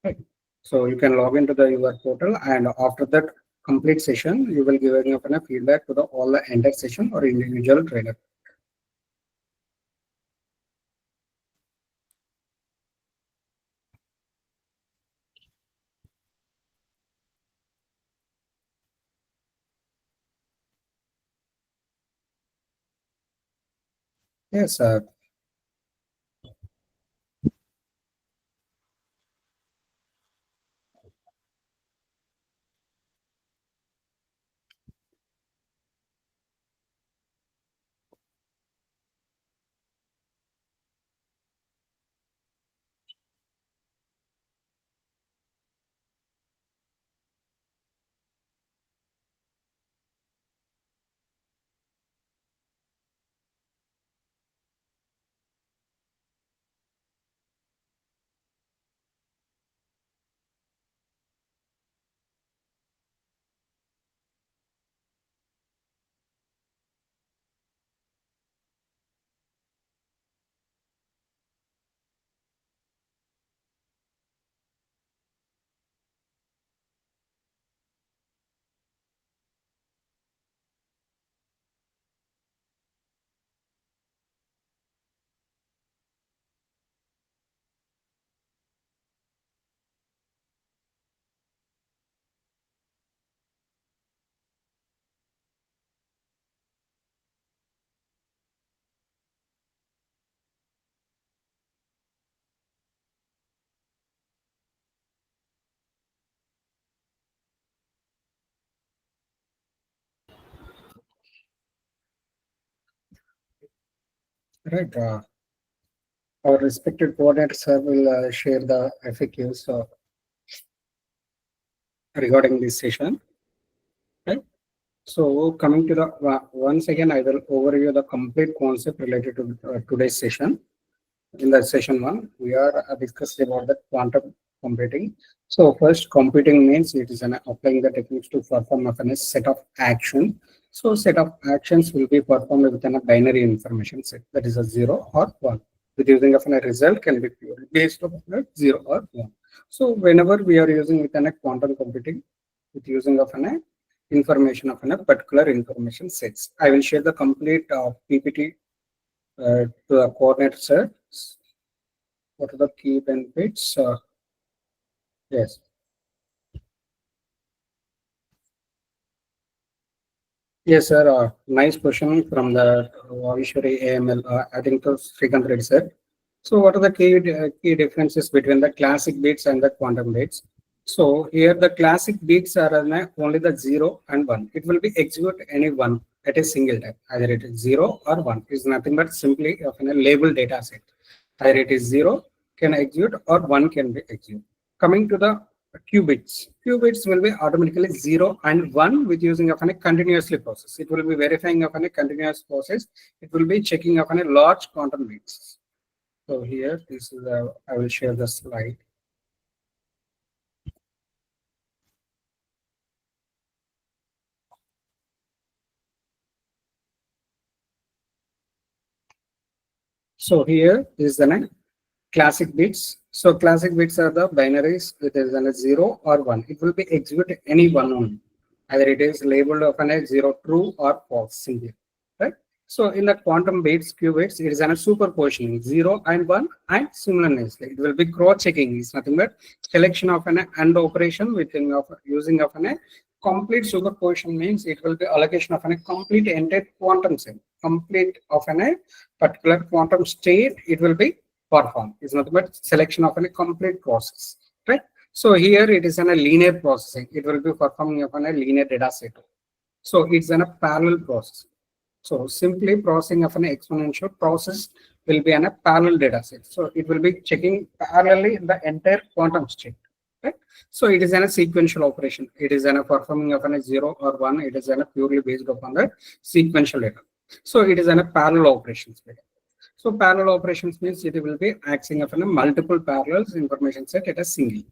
Right. So you can log into your portal, and after that complete session, you will give a feedback to all the entire session or individual trainer. Yes, right. Our respected coordinator sir will share the FAQs regarding this session. Right. So coming to the once again, I will overview the complete concept related to today's session. In the session one, we are discussing about the quantum computing. So first, computing means it is applying the techniques to perform a set of action. So set of actions will be performed within a binary information set, that is a 0 or 1. With using of a result can be purely based on 0 or 1. So whenever we are using within a quantum computing, with using of an information of a particular information sets. I will share the complete PPT to the coordinator sir. What are the key benefits? Yes. Yes, sir. Nice question from the Vaageswari AML. I think to Srikanth Reddy sir. So what are the key differences between the classic bits and the quantum bits? So here the classic bits are only the 0 and 1. It will be execute any one at a single time. Either it is 0 or 1. It's nothing but simply of a label data set. Either it is 0 can execute or 1 can be execute. Coming to the qubits. Qubits will be automatically 0 and 1 with using of a continuously process. It will be verifying of a continuous process. It will be checking of a large quantum bits. So here, this is I will share the slide. So here is the classic bits. So classic bits are the binaries with a 0 or 1. It will be execute any one only. Either it is labeled of a 0 true or false simply. Right? So in the quantum bits, qubits, it is a superpositioning 0 and 1 and simultaneously. It will be cross-checking. It's nothing but selection of an AND operation within of using of an complete superposition means it will be allocation of a complete entire quantum set. Complete of a particular quantum state, it will be perform is nothing but selection of a complete process, right? So here it is in a linear processing. It will be performing upon a linear data set. So it's in a parallel process. So simply processing of an exponential process will be in a parallel data set. So it will be checking parallelly the entire quantum state, right? So it is in a sequential operation. It is in a performing of a 0 or 1. It is in a purely based upon the sequential data. So it is in a parallel operations. So parallel operations means it will be acting upon a multiple parallels information set at a single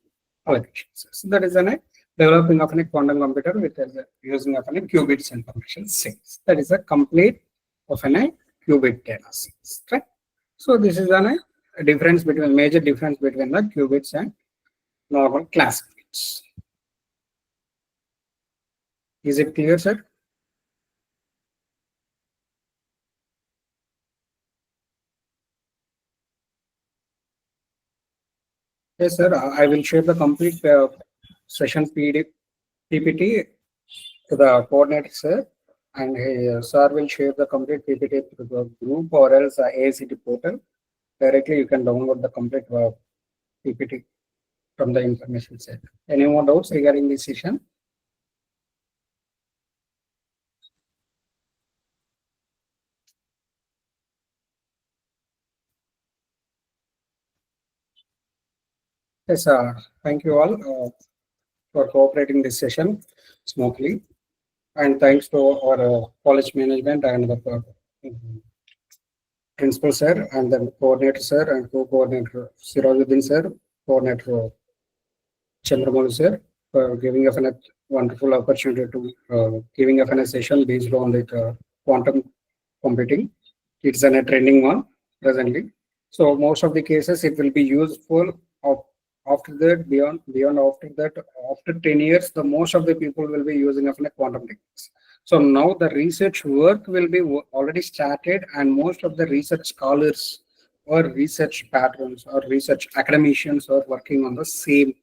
allocation. So that is a developing of a quantum computer with using of a qubits information sets. That is a complete of a qubit data sets, right? So this is a difference between major difference between the qubits and normal classic bits. Is it clear, sir? Yes, sir. I will share the complete session PPT to the coordinator, sir, and sir will share the complete PPT to the group or else AICT portal. Directly, you can download the complete PPT from the information set. Any more doubts regarding this session? Yes, thank you all for cooperating this session smoothly. And thanks to our college management and the principal sir and the coordinator sir and co-coordinator Sirajuddin sir, coordinator Chandramouli sir, for giving us a wonderful opportunity to giving us a session based on the quantum computing. It's a trending one presently. So most of the cases it will be useful of after that beyond after that after 10 years the most of the people will be using of a quantum techniques. So now the research work will be already started and most of the research scholars or research patrons or research academicians are working on the same.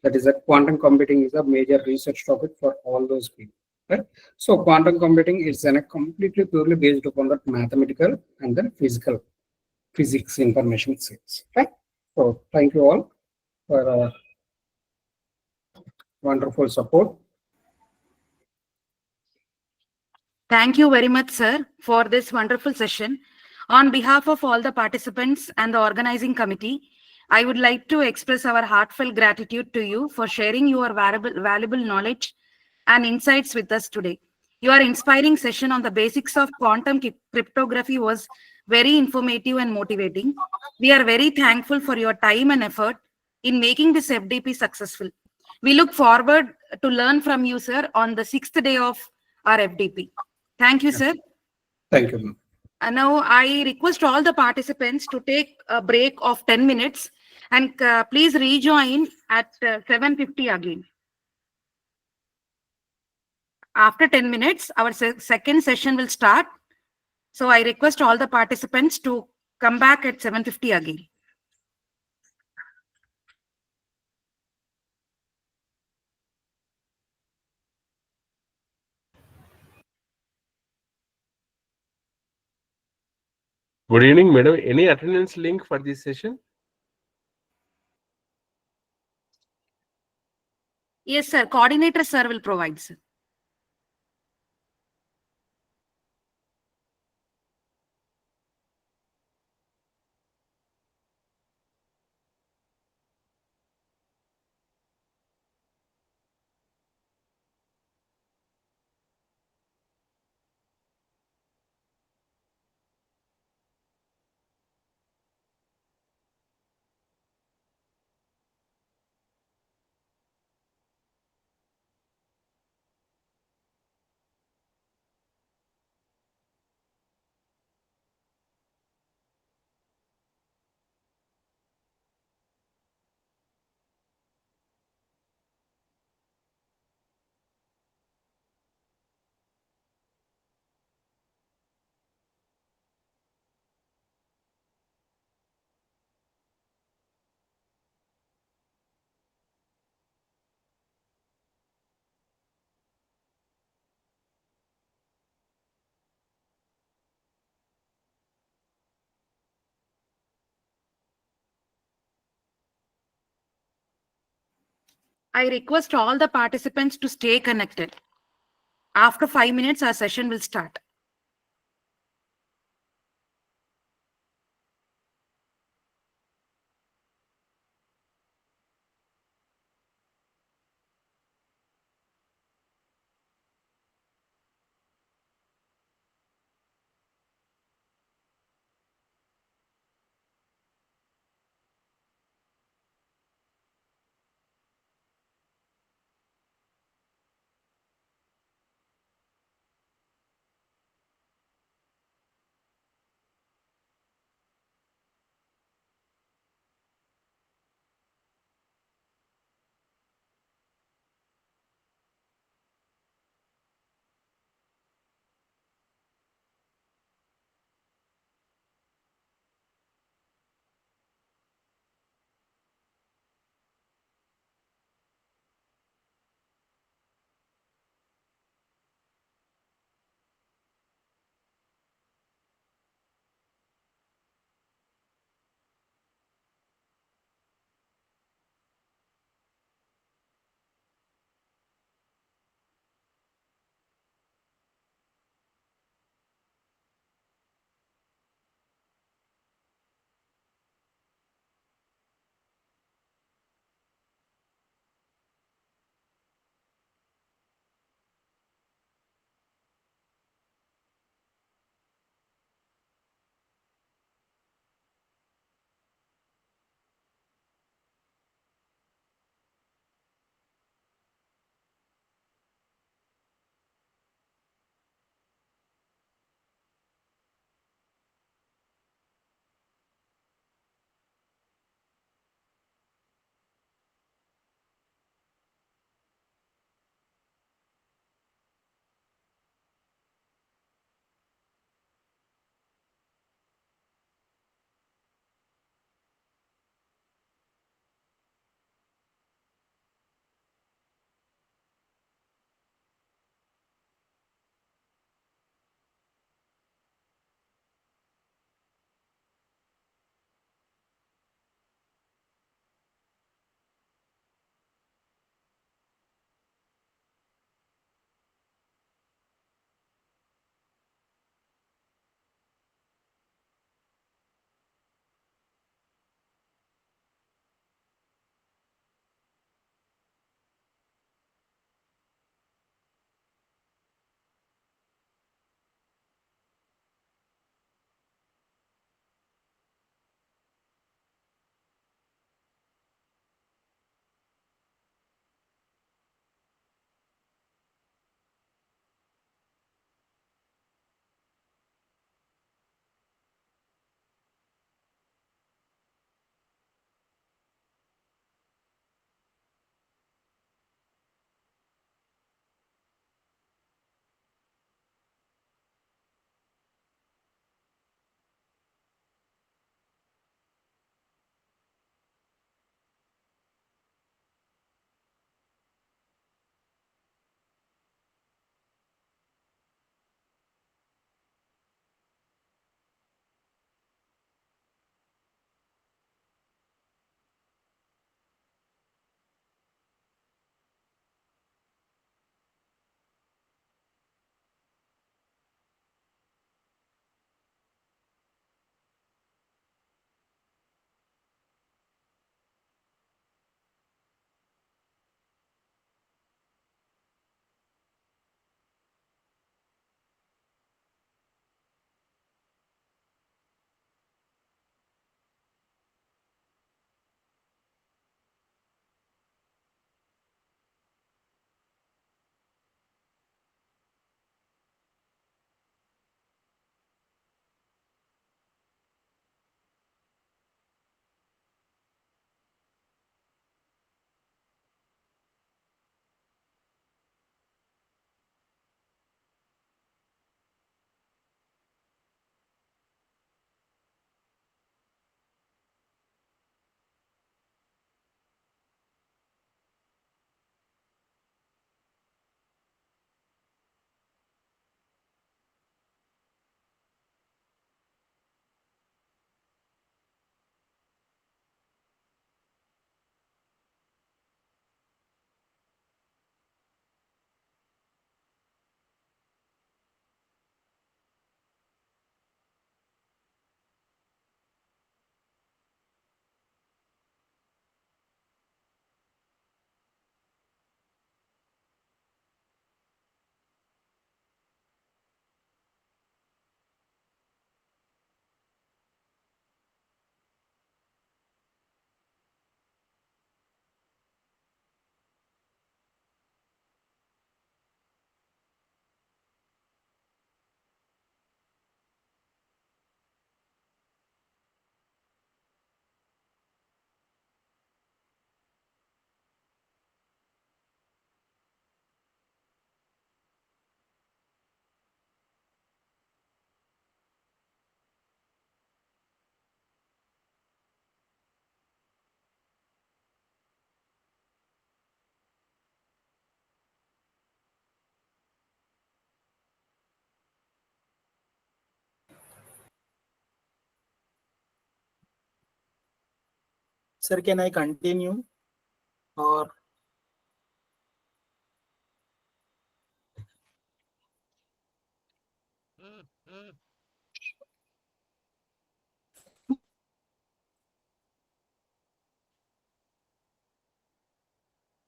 That is that quantum computing is a major research topic for all those people, right? So quantum computing is a completely purely based upon that mathematical and then physics information sets, right? So thank you all for wonderful support. Thank you very much, sir, for this wonderful session. On behalf of all the participants and the organizing committee, I would like to express our heartfelt gratitude to you for sharing your valuable knowledge and insights with us today. Your inspiring session on the basics of quantum cryptography was very informative and motivating. We are very thankful for your time and effort in making this FDP successful. We look forward to learn from you, sir, on the 6th day of our FDP. Thank you, sir. Thank you, ma'am. And now I request all the participants to take a break of 10 minutes and please rejoin at 7:50 again. After 10 minutes, our second session will start. So I request all the participants to come back at 7:50 again. Good evening, madam. Any attendance link for this session? Yes, sir. Coordinator, sir, will provide, sir. I request all the participants to stay connected. After 5 minutes, our session will start. Sir, can I continue? Or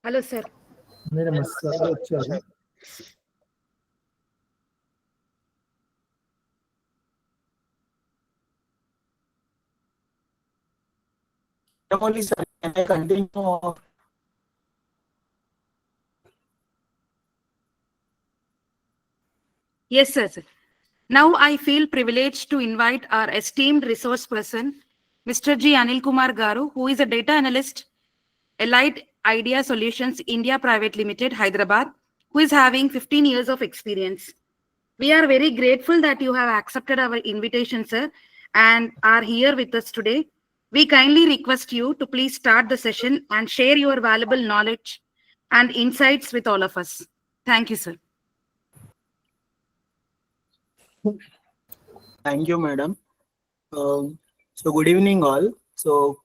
Hello, sir. Madam sir వచ్చారు. only, sir, can I continue? Or Yes, sir. Now I feel privileged to invite our esteemed resource person, Mr. G. Anil Kumar Garu, who is a data analyst, Allied Idea Solutions India Private Limited, Hyderabad, who is having 15 years of experience. We are very grateful that you have accepted our invitation, sir, and are here with us today. We kindly request you to please start the session and share your valuable knowledge and insights with all of us. Thank you, sir. thank you, madam. So good evening, all. So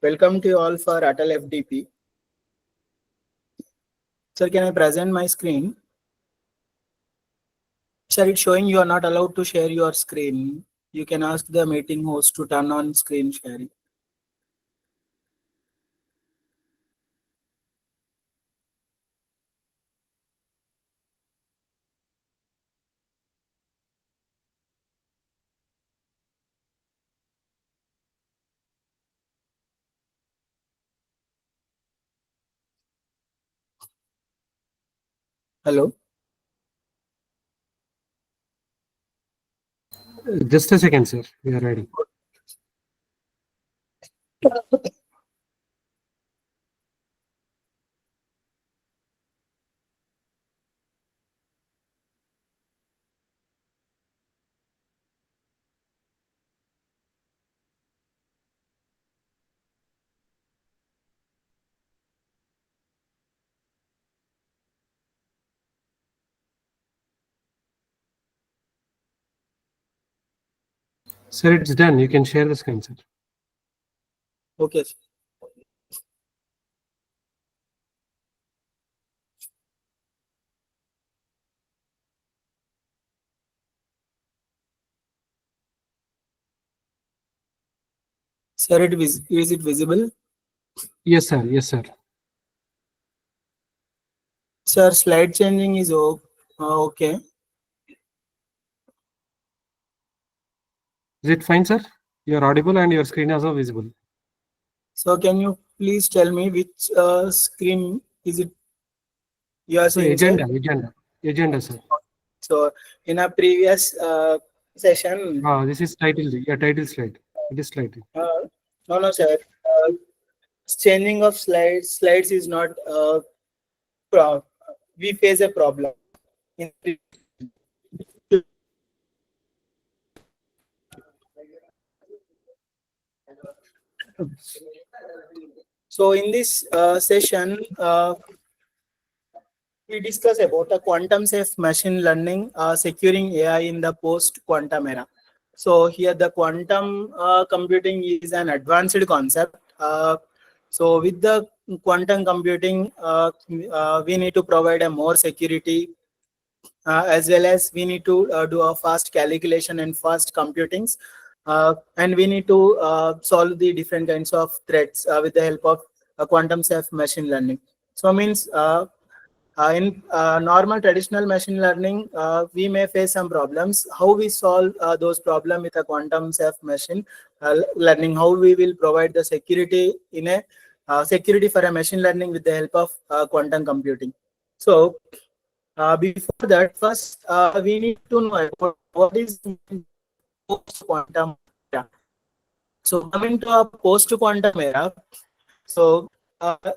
welcome to you all for Atal FDP. Sir, can I present my screen? Sir, it's showing you are not allowed to share your screen. You can ask the meeting host to turn on screen sharing. Hello. Just a second, sir. We are ready. Sir, it's done. You can share the screen, sir. Okay. Sir, is it visible? Yes, sir. Yes, sir. Sir, slide changing is okay. Is it fine, sir? You are audible and your screen is also visible. So can you please tell me which screen is it you are So seeing? agenda, sir. So in a previous session, This is title. Yeah, title slide. It is slide. no, sir. Changing of slides is not we face a problem. So in this session, we discuss about the quantum safe machine learning, securing AI in the post-quantum era. So here the quantum computing is an advanced concept. So with the quantum computing, we need to provide a more security, as well as we need to do a fast calculation and fast computings. And we need to solve the different kinds of threats with the help of quantum safe machine learning. So means in normal traditional machine learning, we may face some problems. How we solve those problems with a quantum safe machine learning? How we will provide the security in a security for a machine learning with the help of quantum computing? So before that, first we need to know about what is post-quantum era. So coming to a post-quantum era, so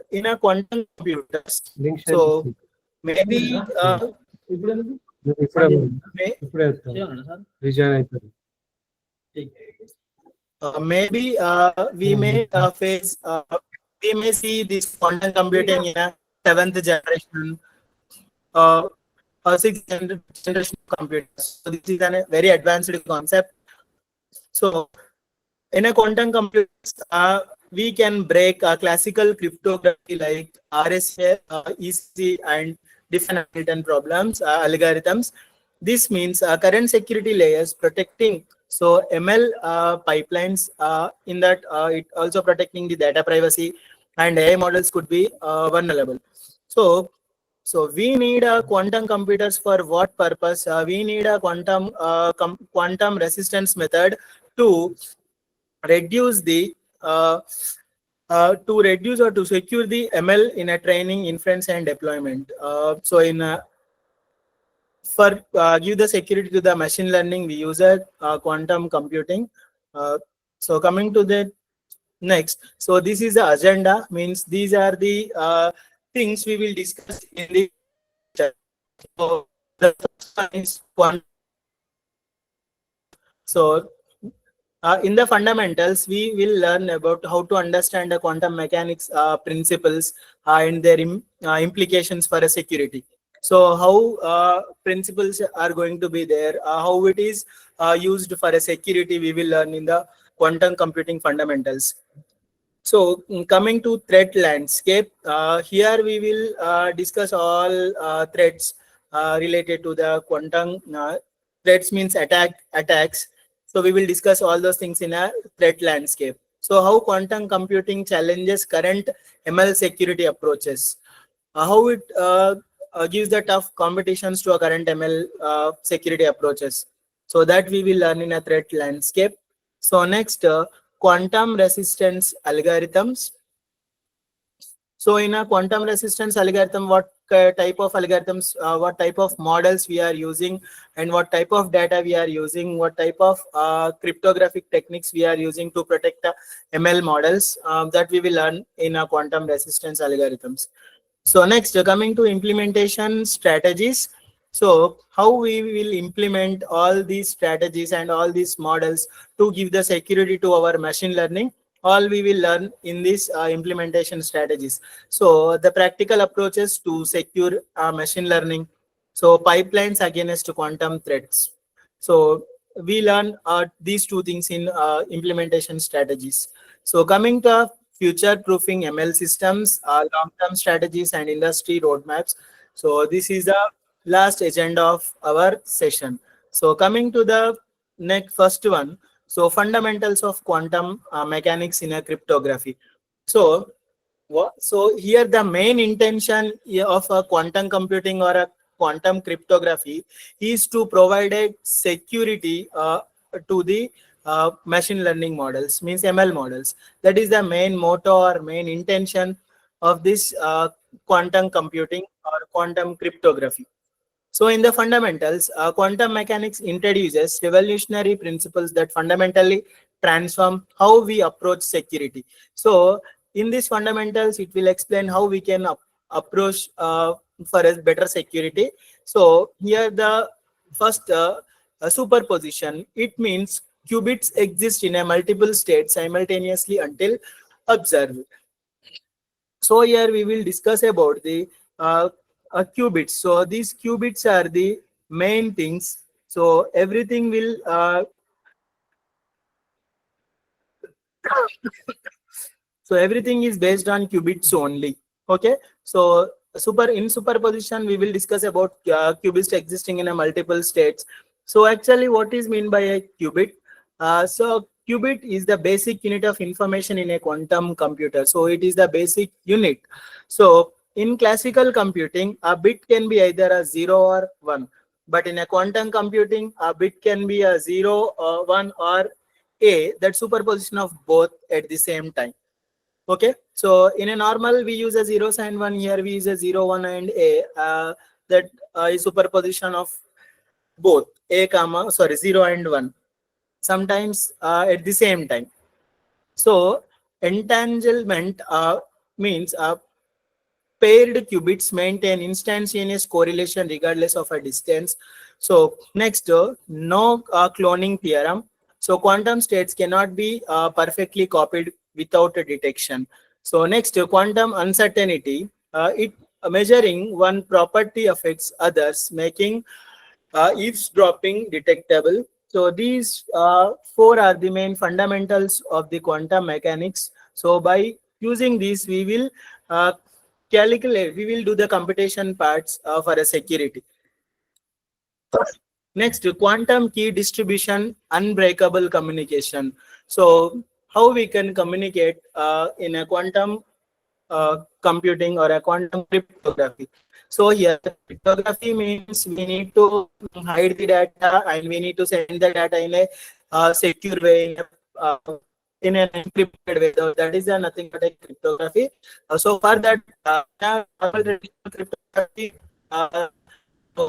in a quantum computers, so maybe maybe we may face we may see this quantum computing in a 7th generation or 6th generation computers. So this is a very advanced concept. So in a quantum computers, we can break classical cryptography like RSA, EC, and different Hamilton problems, algorithms. This means current security layers protecting. So ML pipelines in that it also protecting the data privacy, and AI models could be vulnerable. So we need quantum computers for what purpose? We need a quantum resistance method to reduce the to reduce or to secure the ML in a training, inference, and deployment. So in for give the security to the machine learning, we use a quantum computing. So coming to the next, so this is the agenda. Means these are the things we will discuss in the. So the first one is quantum. So in the fundamentals, we will learn about how to understand the quantum mechanics principles and their implications for a security. So how principles are going to be there, how it is used for a security, we will learn in the quantum computing fundamentals. So coming to threat landscape, here we will discuss all threats related to the quantum. Threats means attacks. So we will discuss all those things in a threat landscape. So how quantum computing challenges current ML security approaches. How it gives the tough competitions to a current ML security approaches. So that we will learn in a threat landscape. So next, quantum resistance algorithms. So in a quantum resistance algorithm, what type of algorithms, what type of models we are using, and what type of data we are using, what type of cryptographic techniques we are using to protect the ML models, that we will learn in a quantum resistance algorithms. So next, coming to implementation strategies. So how we will implement all these strategies and all these models to give the security to our machine learning, all we will learn in these implementation strategies. So the practical approaches to secure machine learning. So pipelines against quantum threats. So we learn these two things in implementation strategies. So coming to future proofing ML systems, long-term strategies, and industry roadmaps. So this is the last agenda of our session. So coming to the next first one. So fundamentals of quantum mechanics in a cryptography. So so here the main intention of a quantum computing or a quantum cryptography is to provide a security to the machine learning models, means ML models. That is the main motto or main intention of this quantum computing or quantum cryptography. So in the fundamentals, quantum mechanics introduces revolutionary principles that fundamentally transform how we approach security. So in these fundamentals, it will explain how we can approach for a better security. So here the first superposition, it means qubits exist in a multiple state simultaneously until observed. So here we will discuss about the qubits. So these qubits are the main things. So everything will so everything is based on qubits only. Okay. So superposition, we will discuss about qubits existing in a multiple states. So actually, what is mean by a qubit? So qubit is the basic unit of information in a quantum computer. So it is the basic unit. So in classical computing, a bit can be either a 0 or 1. But in a quantum computing, a bit can be a 0, 1, or a, that superposition of both at the same time. Okay, so in a normal we use a 0s and 1. Here we use a 0, 1, and a, that is superposition of both a comma 0 and 1, sometimes at the same time. So entanglement means paired qubits maintain instantaneous correlation regardless of a distance. So next, no cloning theorem. So quantum states cannot be perfectly copied without a detection. So next, quantum uncertainty. It measuring one property affects others, making eavesdropping detectable. So these four are the main fundamentals of the quantum mechanics. So by using this, we will calculate, we will do the computation parts for a security. Next, quantum key distribution, unbreakable communication. So how we can communicate in a quantum computing or a quantum cryptography. So here, cryptography means we need to hide the data and we need to send the data in a secure way, in an encrypted way. So that is nothing but a cryptography. So for that, cryptography,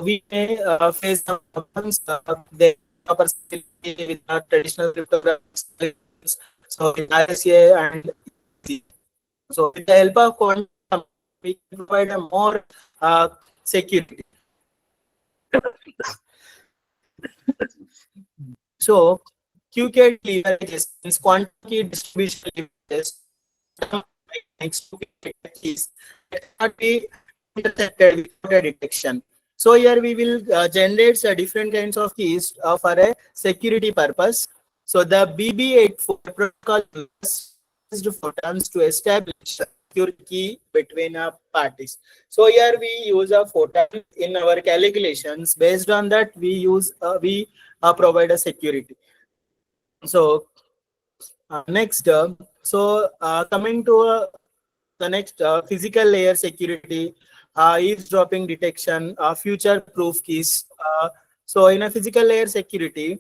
we may face some problems. They proper with our traditional cryptography. So with RSA and so with the help of quantum, we can provide a more security. So QK leverages means quantum key distribution leverages next to keys that cannot be intercepted without a detection. So here we will generate different kinds of keys for a security purpose. So the BB84 protocol uses photons to establish a secure key between parties. So here we use a photon in our calculations. Based on that, we use provide a security. So next, coming to the next physical layer security, eavesdropping detection, future proof keys. So in a physical layer security,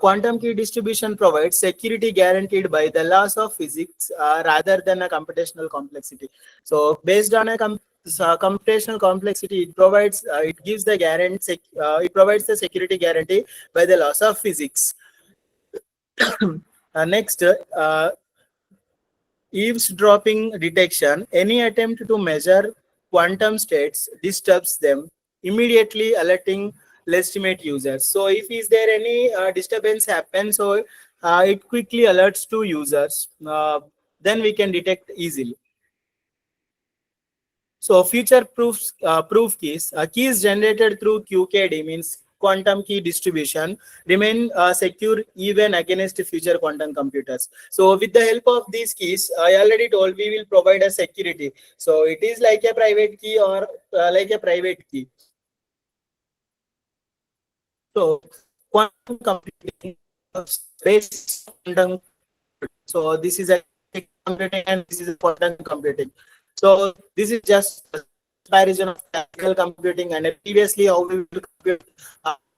quantum key distribution provides security guaranteed by the laws of physics rather than a computational complexity. So based on a computational complexity, it provides it gives the guarantee it provides the security guarantee by the laws of physics. Next, eavesdropping detection. Any attempt to measure quantum states disturbs them, immediately alerting legitimate users. So if is there any disturbance happens, so it quickly alerts to users. Then we can detect easily. So future proof keys, keys generated through QKD means quantum key distribution remain secure even against future quantum computers. So with the help of these keys, I already told we will provide a security. So it is like a private key or like a private key. So quantum computing based quantum. So this is a computing and this is a quantum computing. So this is just a comparison of classical computing and previously how we will compute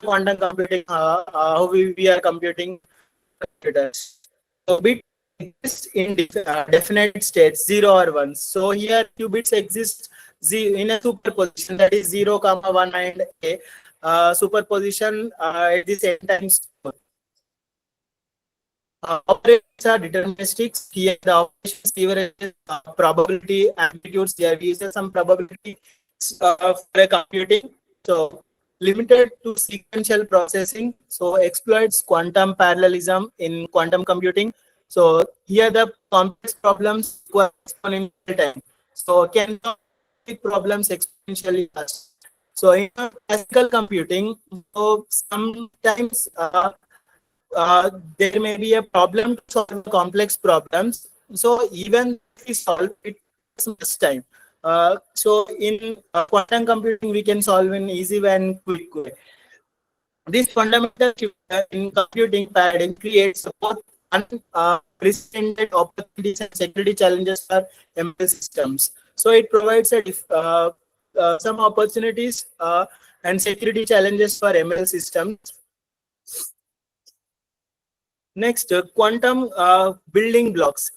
quantum computing, how we are computing computers. So bit exists in definite states 0 or 1. So here qubits exist in a superposition, that is 0, 1 and a superposition at the same time. Operators are deterministics. Here the operations leverages probability amplitudes. Here we use some probability for a computing. So limited to sequential processing. So exploits quantum parallelism in quantum computing. So here the complex problems require exponential time. So can solve problems exponentially fast. So in classical computing, so sometimes there may be a problem to solve complex problems. So even if we solve it, takes much time. So in quantum computing, we can solve in easy and quick way. This fundamental shift in computing paradigm creates both unprecedented opportunities and security challenges for ML systems. So it provides some opportunities and security challenges for ML systems. Next, quantum building blocks.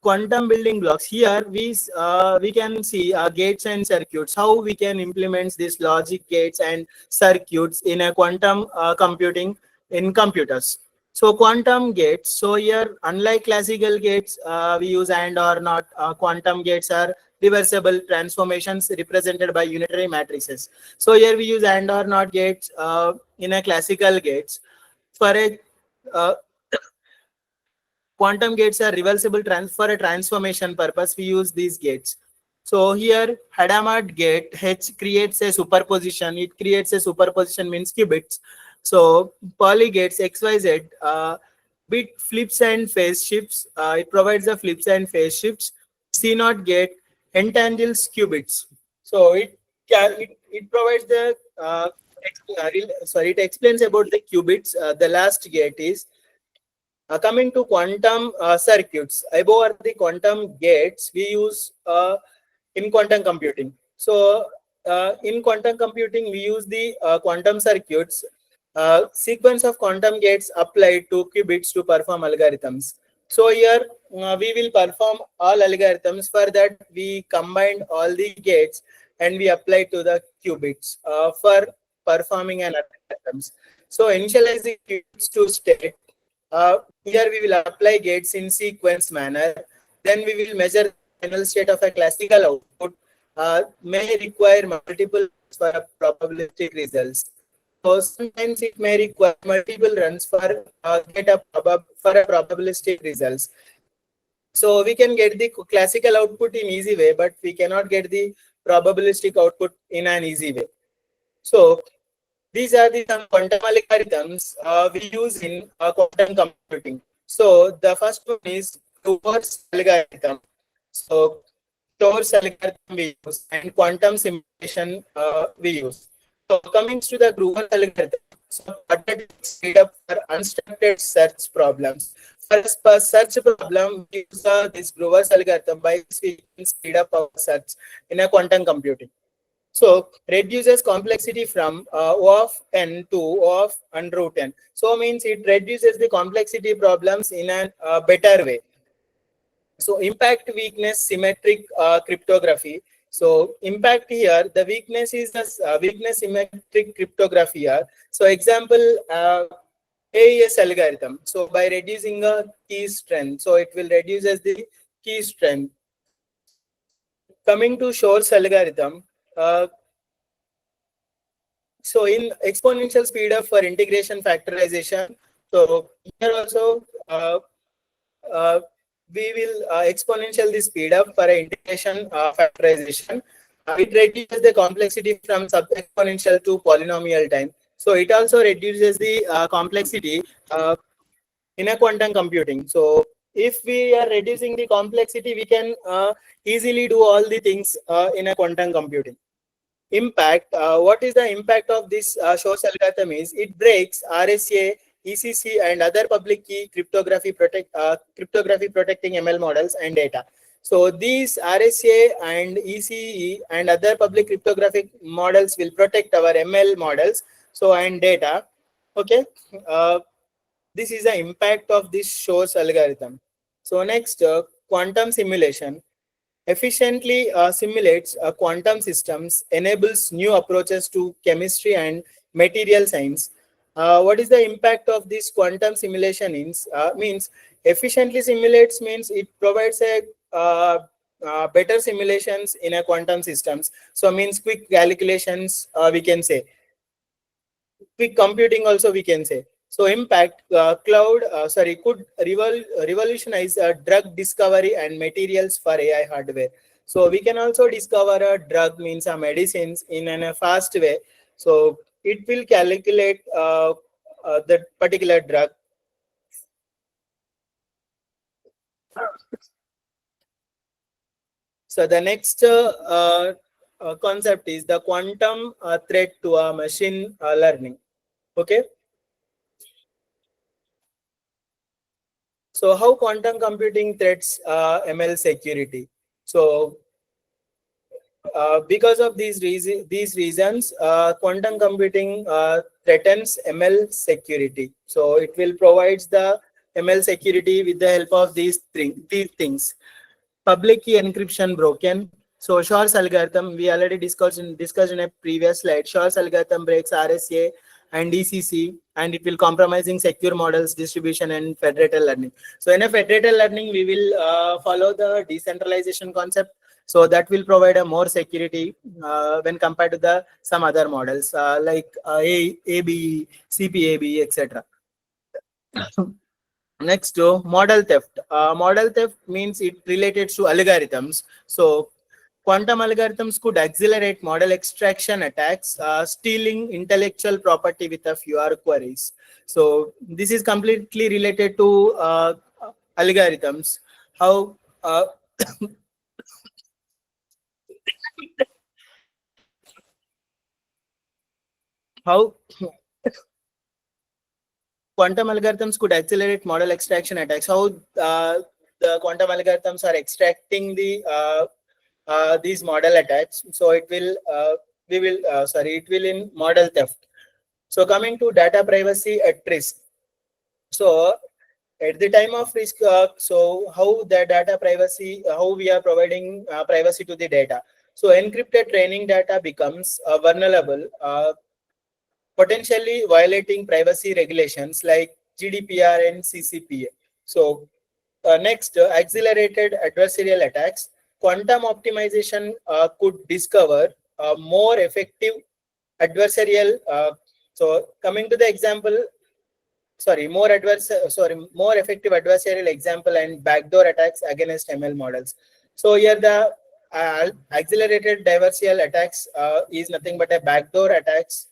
Quantum building blocks. Here we can see gates and circuits. How we can implement these logic gates and circuits in a quantum computing in computers. So quantum gates. So here, unlike classical gates, we use AND or NOT. Quantum gates are reversible transformations represented by unitary matrices. So here we use AND or NOT gates in a classical gates. For a quantum gates are reversible for a transformation purpose. We use these gates. So here Hadamard gate H creates a superposition. It creates a superposition means qubits. So poly gates XYZ bit flips and phase shifts. It provides the flips and phase shifts. C0 gate entangles qubits. So it provides the it explains about the qubits. The last gate is coming to quantum circuits. Above are the quantum gates we use in quantum computing. So in quantum computing we use the quantum circuits. Sequence of quantum gates applied to qubits to perform algorithms. So here we will perform all algorithms. For that we combined all the gates and we apply to the qubits for performing an algorithms. So initialize the qubits to state. Here we will apply gates in sequence manner. Then we will measure the final state of a classical output. May require multiple for a probabilistic results. So sometimes it may require multiple runs for get a probabilistic results. So we can get the classical output in easy way, but we cannot get the probabilistic output in an easy way. So these are the some quantum algorithms we use in quantum computing. So the first one is Gruber's algorithm. So Tor's algorithm we use and quantum simulation we use. So coming to the Gruber's algorithm, so speed up for unstructured search problems. First, per search problem, we use this Gruber's algorithm by which we can speed up our search in a quantum computing. So reduces complexity from O of n to O of under root n. So means it reduces the complexity problems in a better way. So impact weakness symmetric cryptography. So impact here, the weakness is the weakness symmetric cryptography here. So example, AES algorithm. So by reducing a key strength, so it will reduces the key strength. Coming to Shor's algorithm, so in exponential speed up for integration factorization. So here also we will exponential the speed up for integration factorization. It reduces the complexity from sub-exponential to polynomial time. So it also reduces the complexity in a quantum computing. So if we are reducing the complexity, we can easily do all the things in a quantum computing. Impact, what is the impact of this Shor's algorithm is it breaks RSA, ECC and other public key cryptography protecting ML models and data. So these RSA and ECE and other public cryptographic models will protect our ML models so and data. Okay, this is the impact of this Shor's algorithm. So next, quantum simulation efficiently simulates quantum systems, enables new approaches to chemistry and material science. What is the impact of this quantum simulation means efficiently simulates means it provides a better simulations in a quantum systems. So means quick calculations, we can say quick computing also we can say. So impact could revolutionize drug discovery and materials for AI hardware. So we can also discover a drug means a medicines in a fast way. So it will calculate the particular drug. So the next concept is the quantum threat to machine learning. Okay. So how quantum computing threats ML security? So because of these reasons, quantum computing threatens ML security. So it will provide the ML security with the help of these things. Public key encryption broken. So Shor's algorithm, we already discussed in a previous slide. Shor's algorithm breaks RSA and ECC, and it will compromising secure models distribution and federated learning. So in a federated learning, we will follow the decentralization concept. So that will provide a more security when compared to the some other models like AB, CPAB, etc. Next, model theft. Model theft means it related to algorithms. So quantum algorithms could accelerate model extraction attacks, stealing intellectual property with a fewer queries. So this is completely related to algorithms. How how quantum algorithms could accelerate model extraction attacks. How the quantum algorithms are extracting these model attacks. So it will it will in model theft. So coming to data privacy at risk. So at the time of risk, so how the data privacy, how we are providing privacy to the data. So encrypted training data becomes vulnerable, potentially violating privacy regulations like GDPR and CCPA. So next, accelerated adversarial attacks. Quantum optimization could discover more effective adversarial. So coming to the example, more effective adversarial example and backdoor attacks against ML models. So here the accelerated adversarial attacks is nothing but a backdoor attacks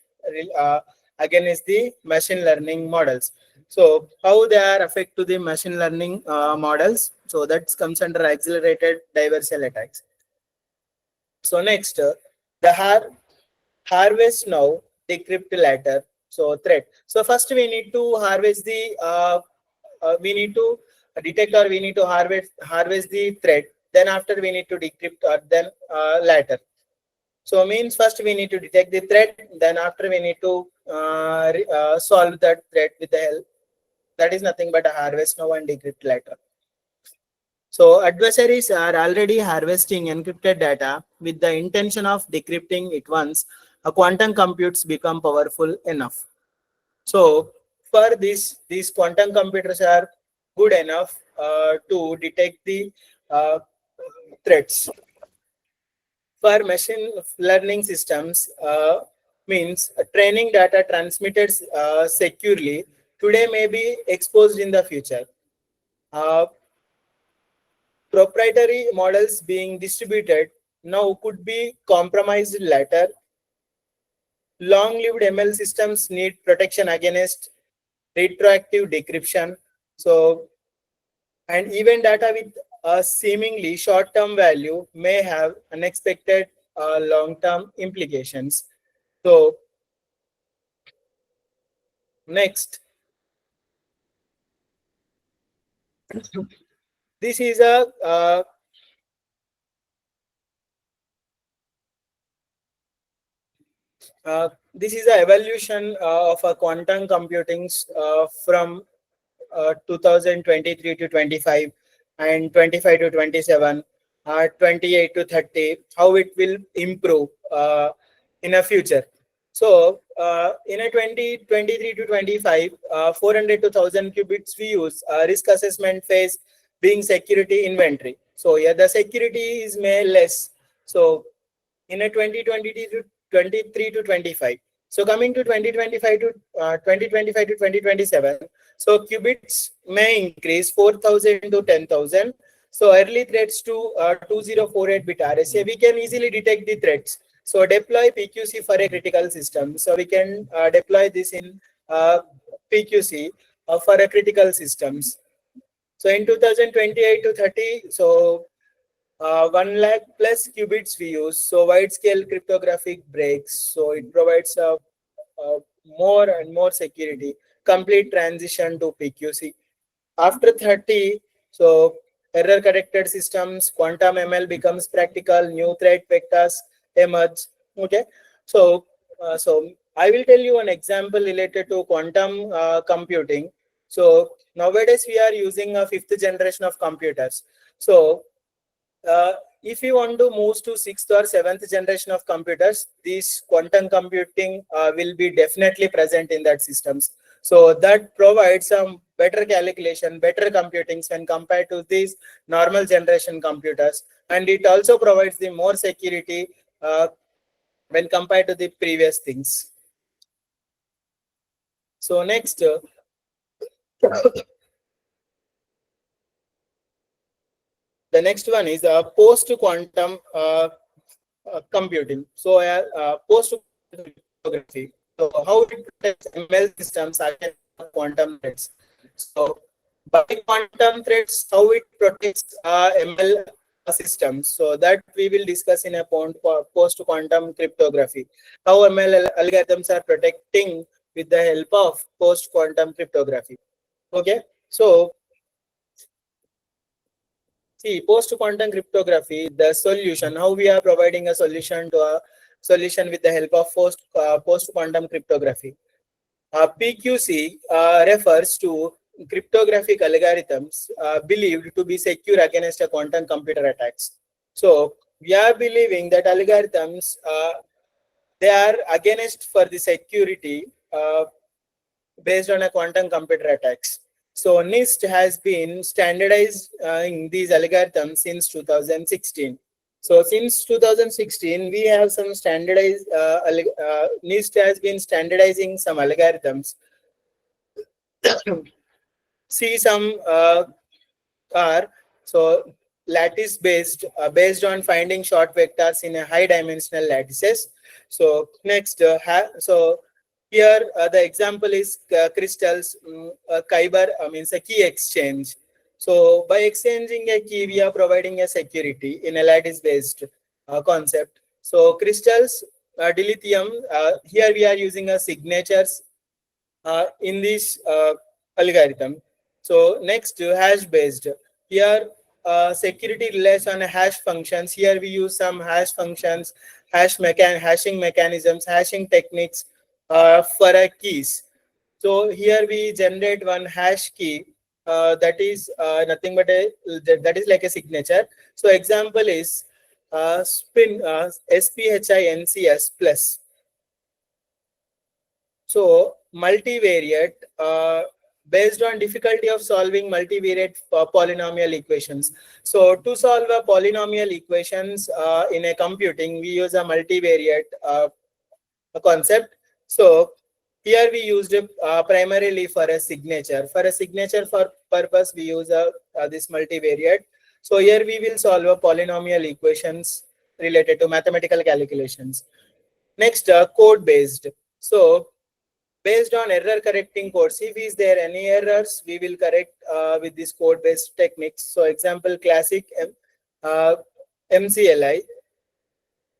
against the machine learning models. So how they are affect to the machine learning models. So that comes under accelerated adversarial attacks. So next, the harvest now, decrypt later. So threat. So first we need to harvest the we need to detect or we need to harvest the threat. Then after we need to decrypt or then later. So means first we need to detect the threat. Then after we need to solve that threat with the help. That is nothing but a harvest now and decrypt later. So adversaries are already harvesting encrypted data with the intention of decrypting it once a quantum computes become powerful enough. So for this, these quantum computers are good enough to detect the threats. For machine learning systems, means training data transmitted securely today may be exposed in the future. Proprietary models being distributed now could be compromised later. Long-lived ML systems need protection against retroactive decryption. So, and even data with a seemingly short-term value may have unexpected long-term implications. So, next, this is a this is the evolution of a quantum computing from 2023 to 25 and 25 to 27, 28 to 30, how it will improve in a future. So in a 2023 to 25, 400 to 1000 qubits we use risk assessment phase being security inventory. So yeah, the security is may less. So in a 2023 to 23 to 25. So coming to 2025 to 2025 to 2027. So qubits may increase 4000 to 10,000. So early threats to 2048-bit RSA, we can easily detect the threats. So deploy PQC for a critical system. So we can deploy this in PQC for a critical systems. So in 2028 to 30, so 1 lakh plus qubits we use. So wide scale cryptographic breaks. So it provides more and more security. Complete transition to PQC. After 30, so error corrected systems, quantum ML becomes practical, new threat vectors emerge. Okay. So, so I will tell you an example related to quantum computing. So nowadays we are using a 5th generation of computers. So if you want to move to 6th or 7th generation of computers, this quantum computing will be definitely present in that systems. So that provides some better calculation, better computings when compared to these normal generation computers. And it also provides the more security when compared to the previous things. So next, the next one is post-quantum computing. So post cryptography. So how it protects ML systems against quantum threats. So by quantum threats, how it protects ML systems. So that we will discuss in a post quantum cryptography. How ML algorithms are protecting with the help of post quantum cryptography. Okay, so see, post-quantum cryptography, the solution, how we are providing a solution to a solution with the help of post-quantum cryptography. PQC refers to cryptographic algorithms believed to be secure against a quantum computer attacks. So we are believing that algorithms, they are against for the security based on a quantum computer attacks. So NIST has been standardized in these algorithms since 2016. So since 2016, we have some standardized, NIST has been standardizing some algorithms. See some are, so lattice based, based on finding short vectors in a high dimensional lattices. So next, so here the example is crystals, Kyber means a key exchange. So by exchanging a key, we are providing a security in a lattice based concept. So crystals, dilithium, here we are using a signatures in this algorithm. So next, hash based. Here security relies on hash functions. Here we use some hash functions, hashing mechanisms, hashing techniques for a keys. So here we generate one hash key that is nothing but that is like a signature. So example is spin SPHINCS plus. So multivariate, based on difficulty of solving multivariate polynomial equations. So to solve a polynomial equations in a computing, we use a multivariate concept. So here we used it primarily for a signature. For a signature for purpose, we use this multivariate. So here we will solve a polynomial equations related to mathematical calculations. Next, code based. So based on error correcting codes, if is there any errors, we will correct with this code based techniques. So example, classic MCLI.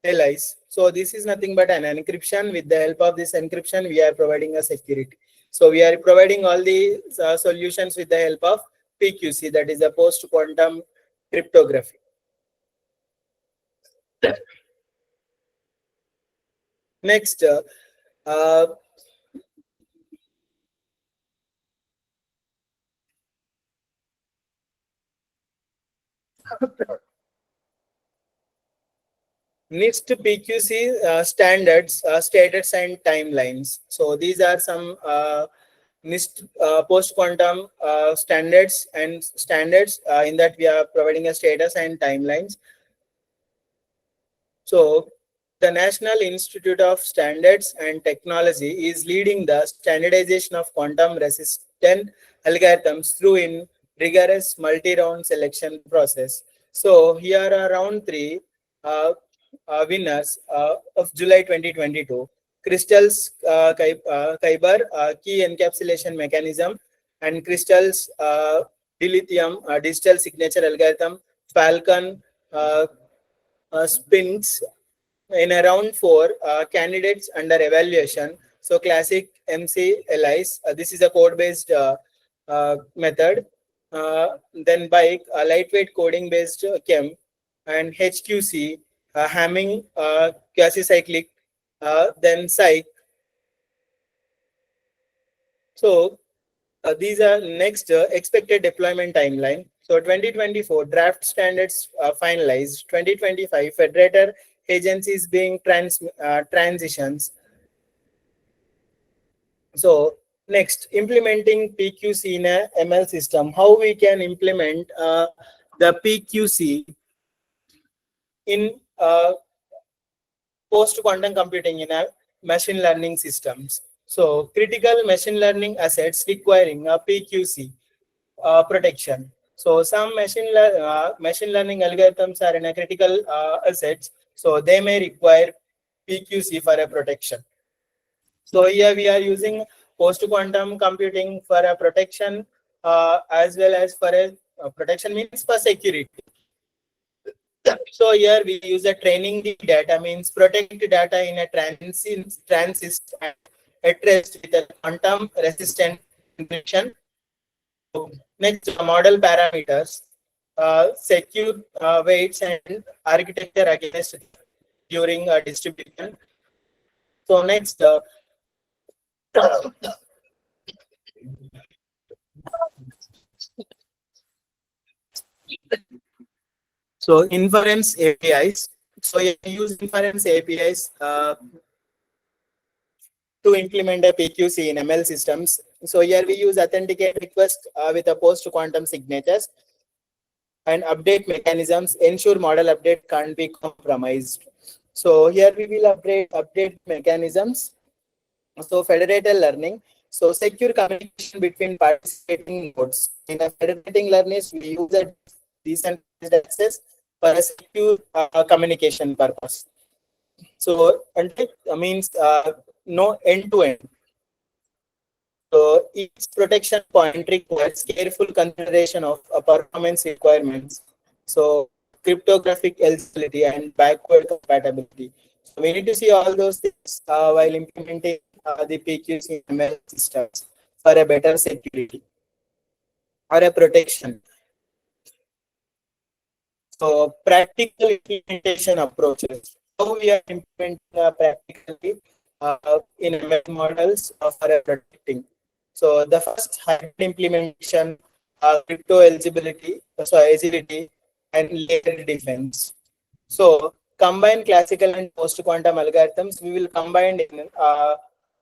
LIs. So this is nothing but an encryption. With the help of this encryption, we are providing a security. So we are providing all the solutions with the help of PQC, that is a post quantum cryptography. Next, NIST PQC standards, status and timelines. So these are some NIST post-quantum standards in that we are providing a status and timelines. So the National Institute of Standards and Technology is leading the standardization of quantum resistant algorithms through in rigorous multi-round selection process. So here are round 3 winners of July 2022. Crystals Kyber key encapsulation mechanism, and crystals dilithium digital signature algorithm, Falcon Spinks. In a round 4, candidates under evaluation. So classic MCLIs, this is a code-based method. Then bike, lightweight coding-based chem, and HQC, Hamming quasi-cyclic, then psych. So these are next expected deployment timeline. So 2024 draft standards finalized. 2025 federator agencies being transitions. So next, implementing PQC in a ML system. How we can implement the PQC in post-quantum computing in a machine learning systems. So critical machine learning assets requiring a PQC protection. So some machine learning algorithms are in a critical assets So they may require PQC for a protection. So here we are using post-quantum computing for a protection as well as for a protection means for security. So here we use a training the data means protect data in a transist and at rest with a quantum resistant encryption. Next, model parameters, secure weights and architecture against during distribution. So next, so inference APIs. So you use inference APIs to implement a PQC in ML systems. So here we use authenticate request with a post-quantum signatures and update mechanisms, ensure model update can't be compromised. So here we will update mechanisms. So federated learning. So secure communication between participating nodes. In a federating learning, we use a decentralized access for a secure communication purpose. So means no end-to-end. So each protection point requires careful consideration of performance requirements. So cryptographic eligibility and backward compatibility. So we need to see all those things while implementing the PQC ML systems for a better security or a protection. So practical implementation approaches. How we are implementing practically in ML models for a protecting. So the first hybrid implementation, crypto eligibility, so agility and layered defense. So combine classical and post-quantum algorithms. We will combine in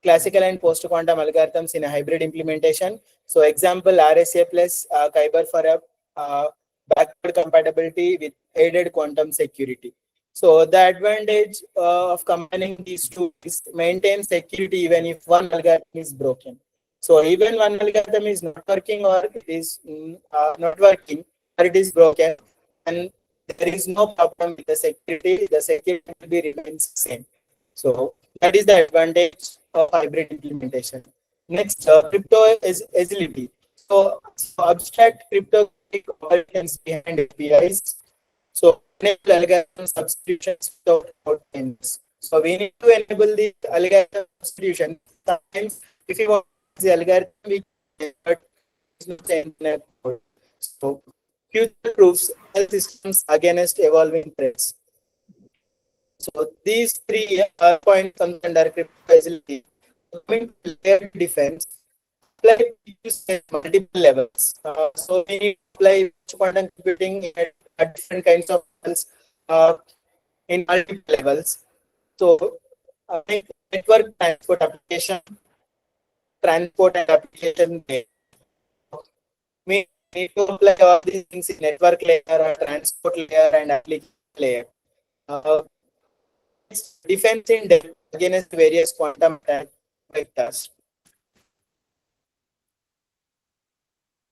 classical and post-quantum algorithms in a hybrid implementation. So example RSA plus Kyber for a backward compatibility with aided quantum security. So the advantage of combining these two is maintain security even if one algorithm is broken. So even one algorithm is not working or it is not working or it is broken, and there is no problem with the security will be remains same. So that is the advantage of hybrid implementation. Next, crypto is agility. So abstract cryptographic operations behind APIs. So enable algorithm substitutions without outcomes. So we need to enable the algorithm substitution. Sometimes if you want the algorithm, we can, but it's not change in a code. So future proofs health systems against evolving threats. So these three points come under crypto agility. Coming to layer defense, apply use at multiple levels. So we need to apply quantum computing at different kinds of levels in multiple levels. So network transport and application layer. We need to apply all these things in network layer, transport layer, and application layer. Defense in depth against various quantum attack vectors.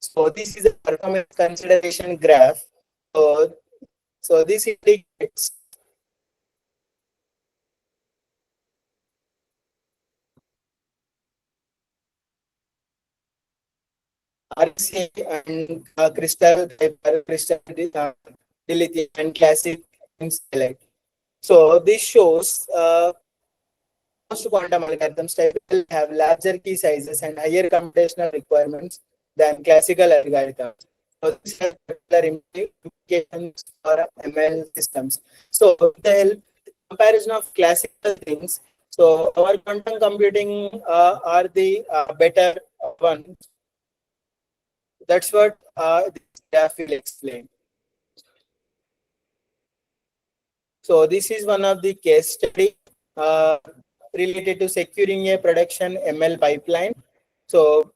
So this is a performance consideration graph. So this indicates RC and crystal dilithium and classic select. So this shows most quantum algorithms will have larger key sizes and higher computational requirements than classical algorithms. So this has particular implications for ML systems. So with the help comparison of classical things, so our quantum computing are the better ones. That's what this graph will explain. So this is one of the case study related to securing a production ML pipeline. So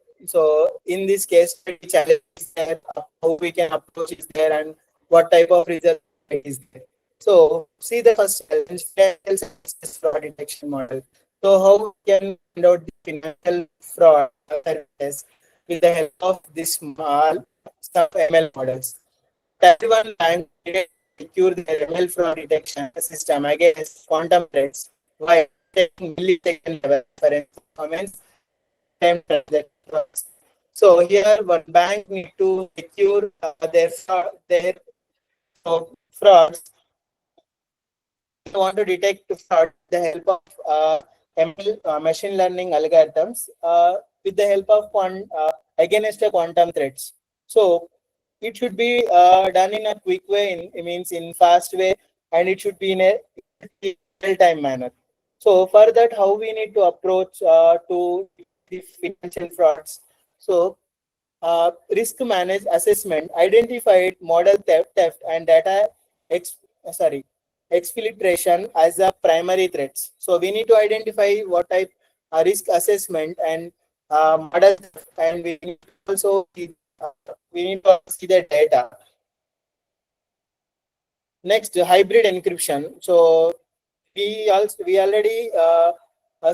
in this case study, challenge is there, how we can approach is there, and what type of result is there. So see the first challenge, financial services fraud detection model. So how we can find out the financial fraud services with the help of this small ML models. Everyone bank secure the ML fraud detection system against quantum threats while taking millisecond level performance time transactions. So here one bank need to secure their frauds. They want to detect fraud with the help of ML machine learning algorithms with the help of against the quantum threats. So it should be done in a quick way, in fast way, and it should be in a real-time manner. So for that, how we need to approach to the financial frauds. So risk manage assessment identified model theft and data exfiltration as a primary threats. So we need to identify what type risk assessment and model theft, and we need to also we need to see the data. Next, hybrid encryption. So we already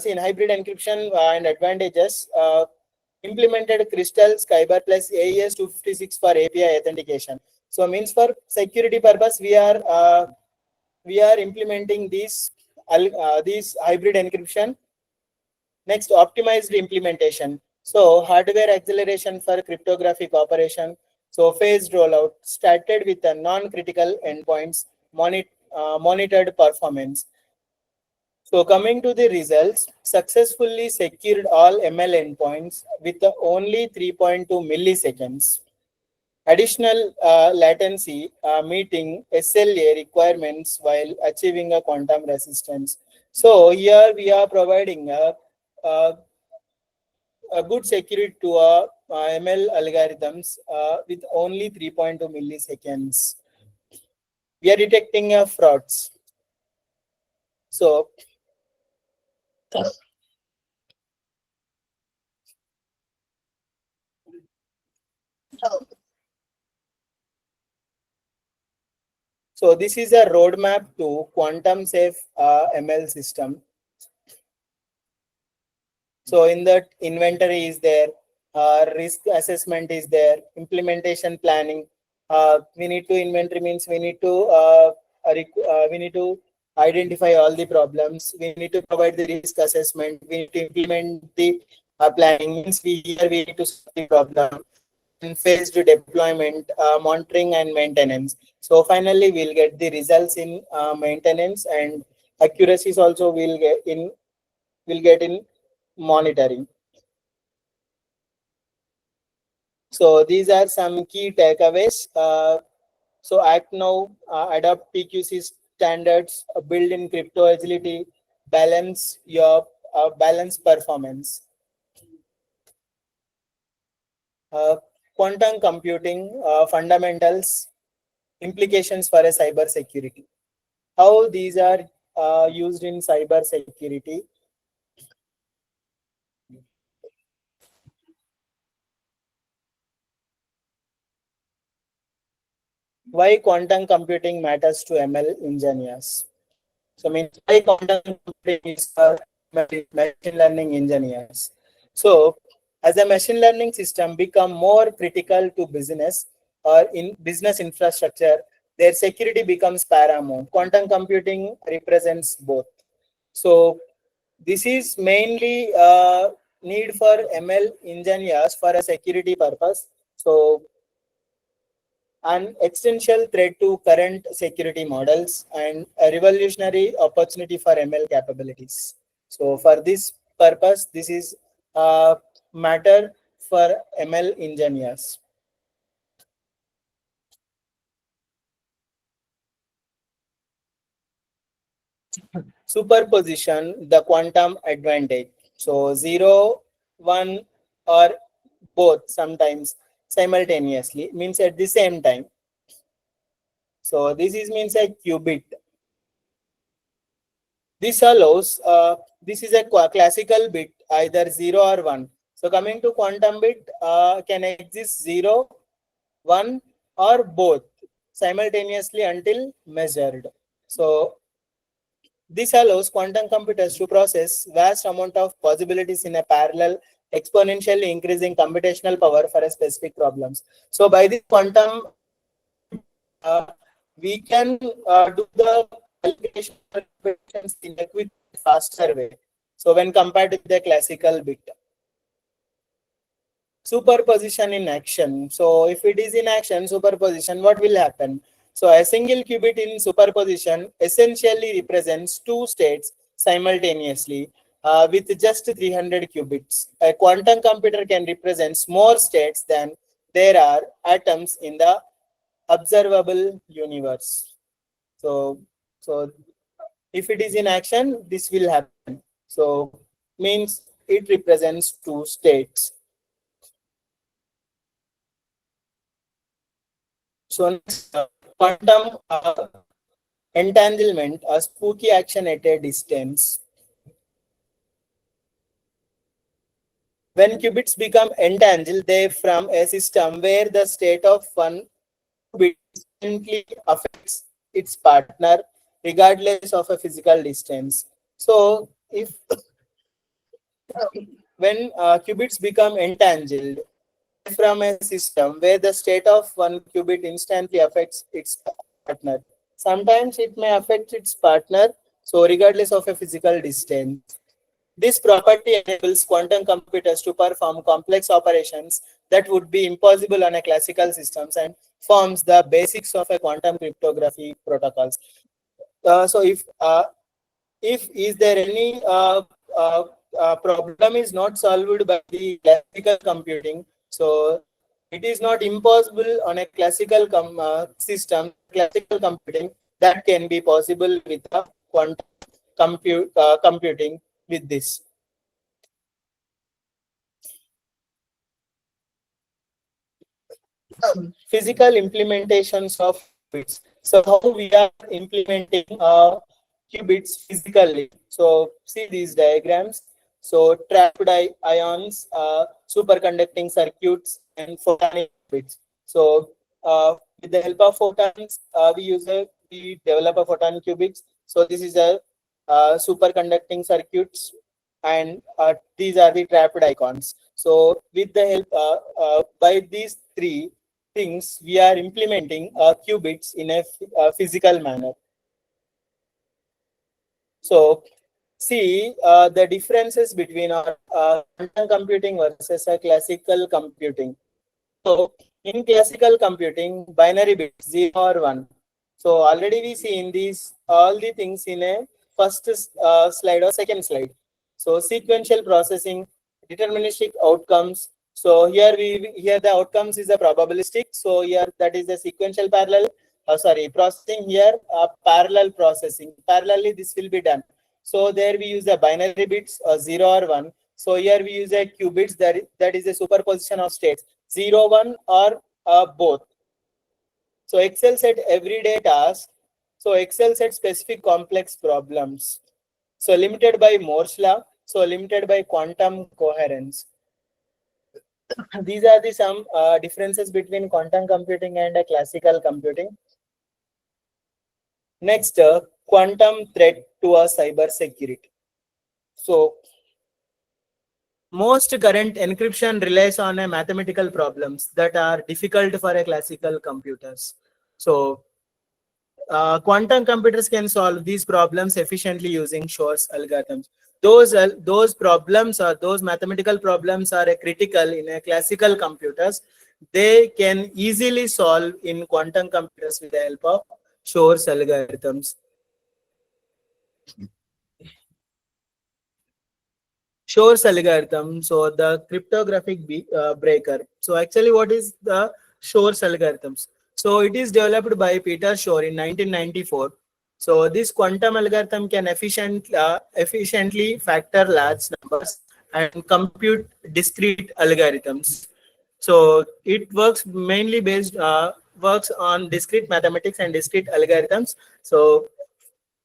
seen hybrid encryption and advantages. Implemented Crystal Kyber plus AES 256 for API authentication. So means for security purpose, we are implementing these hybrid encryption. Next, optimized implementation. So hardware acceleration for cryptographic operation. So phased rollout started with the non-critical endpoints, monitored performance. So coming to the results, successfully secured all ML endpoints with only 3.2 milliseconds. Additional latency meeting SLA requirements while achieving a quantum resistance. So here we are providing a good security to ML algorithms with only 3.2 milliseconds. We are detecting frauds. So So this is a roadmap to quantum safe ML system. So in that, inventory is there, risk assessment is there, implementation planning. We need to inventory means we need to identify all the problems. We need to provide the risk assessment. We need to implement the planning means we need to solve the problem. In phased deployment, monitoring and maintenance. So finally, we'll get the results in maintenance, and accuracies also will get in monitoring. So these are some key takeaways. So act now, adopt PQC standards, build in crypto agility, balance your balance performance. Quantum computing fundamentals, implications for a cyber security. How these are used in cyber security. Why quantum computing matters to ML engineers. So means why quantum computing is for machine learning engineers. So as a machine learning system become more critical to business or in business infrastructure, their security becomes paramount. Quantum computing represents both. So this is mainly need for ML engineers for a security purpose. So an existential threat to current security models and a revolutionary opportunity for ML capabilities. So for this purpose, this is a matter for ML engineers. Superposition, the quantum advantage. So 0, 1 or both sometimes simultaneously means at the same time. So this is means a qubit. This allows, this is a classical bit, either 0 or 1. So coming to quantum bit, can exist 0, 1 or both simultaneously until measured. So this allows quantum computers to process vast amount of possibilities in a parallel, exponentially increasing computational power for a specific problems. So by this quantum, we can do the calculation in a quick, faster way. So when compared to the classical bit. Superposition in action. So if it is in action, superposition, what will happen? So a single qubit in superposition essentially represents two states simultaneously with just 300 qubits. A quantum computer can represent more states than there are atoms in the observable universe. So if it is in action, this will happen. So means it represents two states. So next, quantum entanglement, a spooky action at a distance. When qubits become entangled, they form a system where the state of one qubit instantly affects its partner, regardless of a physical distance. So, if when qubits become entangled from a system where the state of one qubit instantly affects its partner, sometimes it may affect its partner, so regardless of a physical distance. This property enables quantum computers to perform complex operations that would be impossible on a classical systems and forms the basics of a quantum cryptography protocols. So if is there any problem is not solved by the classical computing, so it is not impossible on a classical system, classical computing, that can be possible with a quantum computing with this. Physical implementations of qubits. So how we are implementing qubits physically. So see these diagrams. So trapped ions, superconducting circuits, and photonic qubits. So with the help of photons, we develop a photon qubits. So this is a superconducting circuits, and these are the trapped icons. So with the help by these three things, we are implementing qubits in a physical manner. So see the differences between our quantum computing versus a classical computing. So in classical computing, binary bits 0 or 1. So already we see in these all the things in a first slide or second slide. So sequential processing, deterministic outcomes. So here the outcomes is a probabilistic. So here that is the sequential parallel. Processing here parallel processing. Parallelly this will be done. So there we use the binary bits 0 or 1. So here we use a qubits, that is a superposition of states 0, 1 or both. So excels at everyday tasks. So excels at specific complex problems. So limited by Moore's law. So limited by quantum coherence. These are the some differences between quantum computing and classical computing. Next, quantum threat to a cyber security. So most current encryption relies on a mathematical problems that are difficult for a classical computers. So quantum computers can solve these problems efficiently using Shor's algorithms. Those problems or those mathematical problems are critical in a classical computers. They can easily solve in quantum computers with the help of Shor's algorithms. Shor's algorithm, so the cryptographic breaker. So actually what is the Shor's algorithms? So it is developed by Peter Shor in 1994. So this quantum algorithm can efficiently factor large numbers and compute discrete algorithms. So it works mainly works on discrete mathematics and discrete algorithms. So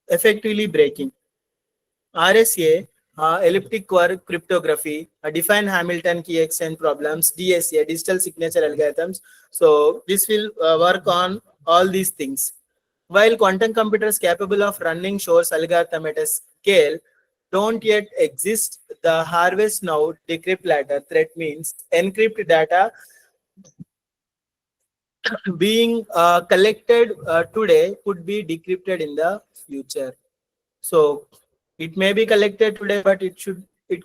effectively breaking. RSA, elliptic curve cryptography, defined Hamilton key exchange problems, DSA, digital signature algorithms. So this will work on all these things. While quantum computers capable of running Shor's algorithm at a scale don't yet exist, the harvest now, decrypt later threat means encrypt data being collected today could be decrypted in the future. So it may be collected today, but it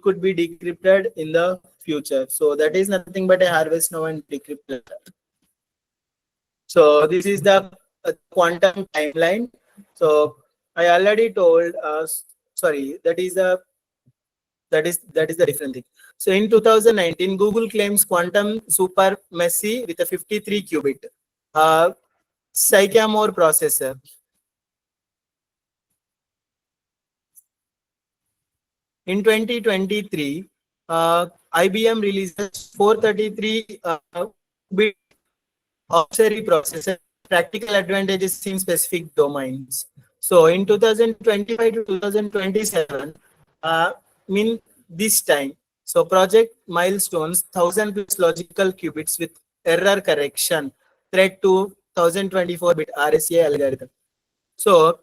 could be decrypted in the future. So that is nothing but a harvest now and decrypt later. So this is the quantum timeline. So I already told sorry, that is the different thing. So in 2019, Google claims quantum supremacy with a 53 qubit Sycamore processor. In 2023, IBM releases 433 bit Vaageswari processor, practical advantages in specific domains. So in 2025 to 2027, mean this time. So project milestones, 1000 plus logical qubits with error correction, thread to 1024-bit RSA algorithm. So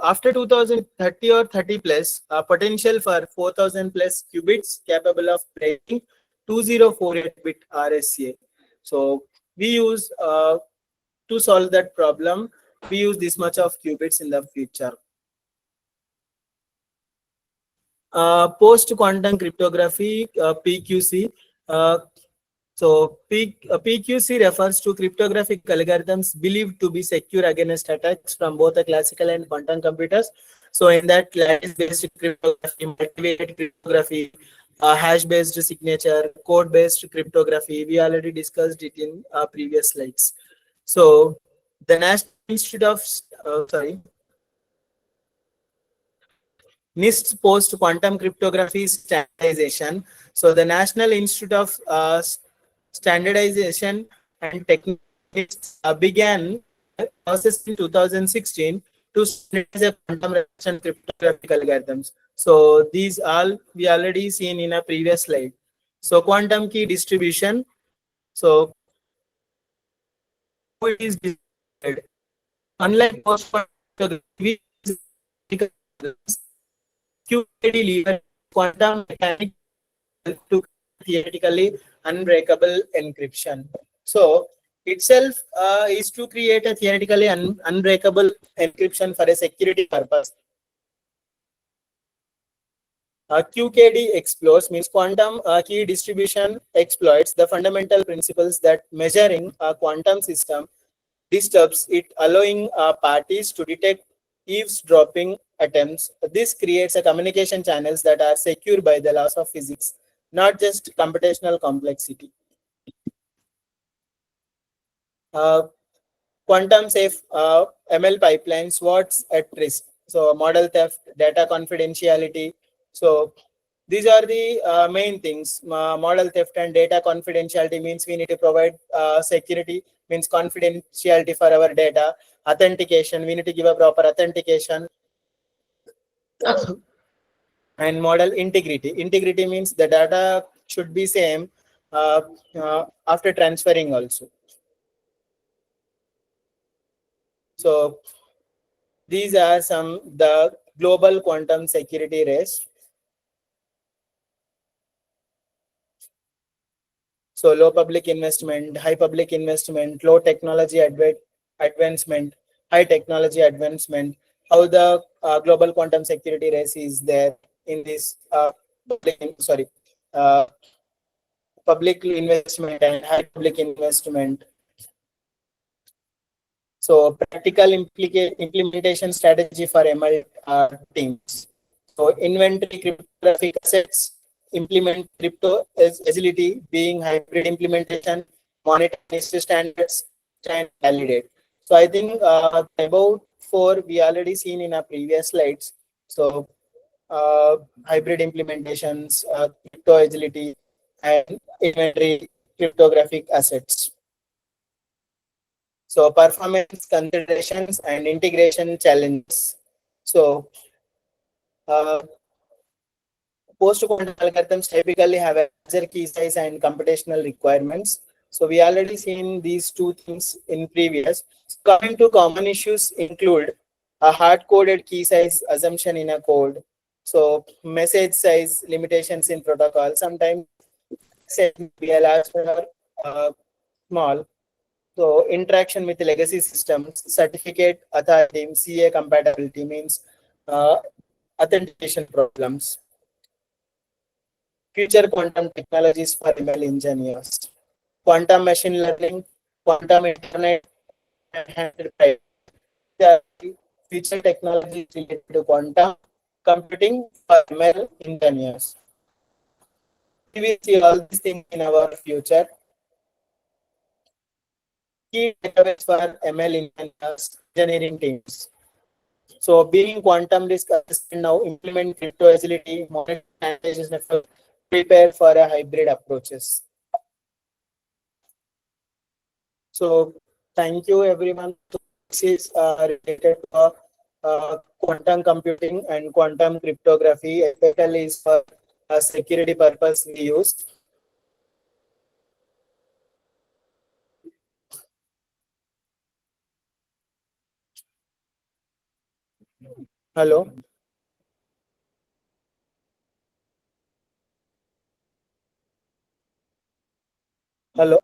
after 2030 or 30 plus, potential for 4000 plus qubits capable of breaking 2048-bit RSA. So we use to solve that problem, we use this much of qubits in the future. Post quantum cryptography, PQC. So PQC refers to cryptographic algorithms believed to be secure against attacks from both the classical and quantum computers. So in that, lattice-based cryptography, multivariate cryptography, hash-based signature, code-based cryptography, we already discussed it in previous slides. So the National Institute of NIST post quantum cryptography standardization. So the National Institute of Standardization and Techniques began a process in 2016 to standardize quantum reduction cryptographic algorithms. So these all we already seen in a previous slide. So quantum key distribution. So it is distributed. Unlike post quantum cryptography, QKD lever quantum mechanics to theoretically unbreakable encryption. So itself is to create a theoretically unbreakable encryption for a security purpose. QKD exploits means quantum key distribution exploits the fundamental principles that measuring a quantum system disturbs it, allowing parties to detect eavesdropping attempts. This creates a communication channels that are secure by the laws of physics, not just computational complexity. Quantum safe ML pipelines, what's at risk? So model theft, data confidentiality. So these are the main things. Model theft and data confidentiality means we need to provide security, means confidentiality for our data. Authentication, we need to give a proper authentication. And model integrity. Integrity means the data should be same after transferring also. So these are the global quantum security risk. So low public investment, high public investment, low technology advancement, high technology advancement. How the global quantum security race is there in this public investment and high public investment. So practical implementation strategy for ML teams. So inventory cryptographic assets, implement crypto agility, being hybrid implementation, monitor standards, and validate. So I think about 4 we already seen in our previous slides. So hybrid implementations, crypto agility, and inventory cryptographic assets. So performance considerations and integration challenges. So post-quantum algorithms typically have a larger key size and computational requirements. So we already seen these two things in previous. Coming to common issues include a hard-coded key size assumption in a code. So message size limitations in protocol. Sometimes be a large or small. So interaction with legacy systems, certificate authority, CA compatibility means authentication problems. Future quantum technologies for ML engineers, quantum machine learning, quantum internet, enhanced privacy. The future technologies related to quantum computing for ML engineers. We will see all these things in our future. Key database for ML engineers, engineering teams. So being quantum risk assessment now, implement crypto agility, monitor analysis network, prepare for a hybrid approaches. So thank you everyone. This is related to quantum computing and quantum cryptography, especially is for security purpose we use. Hello. Hello.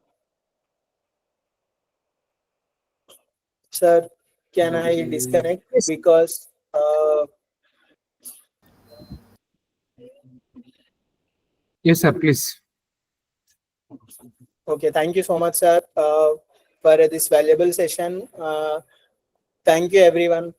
Sir, can I disconnect because Yes, sir, please. okay, thank you so much, sir, for this valuable session. Thank you, everyone.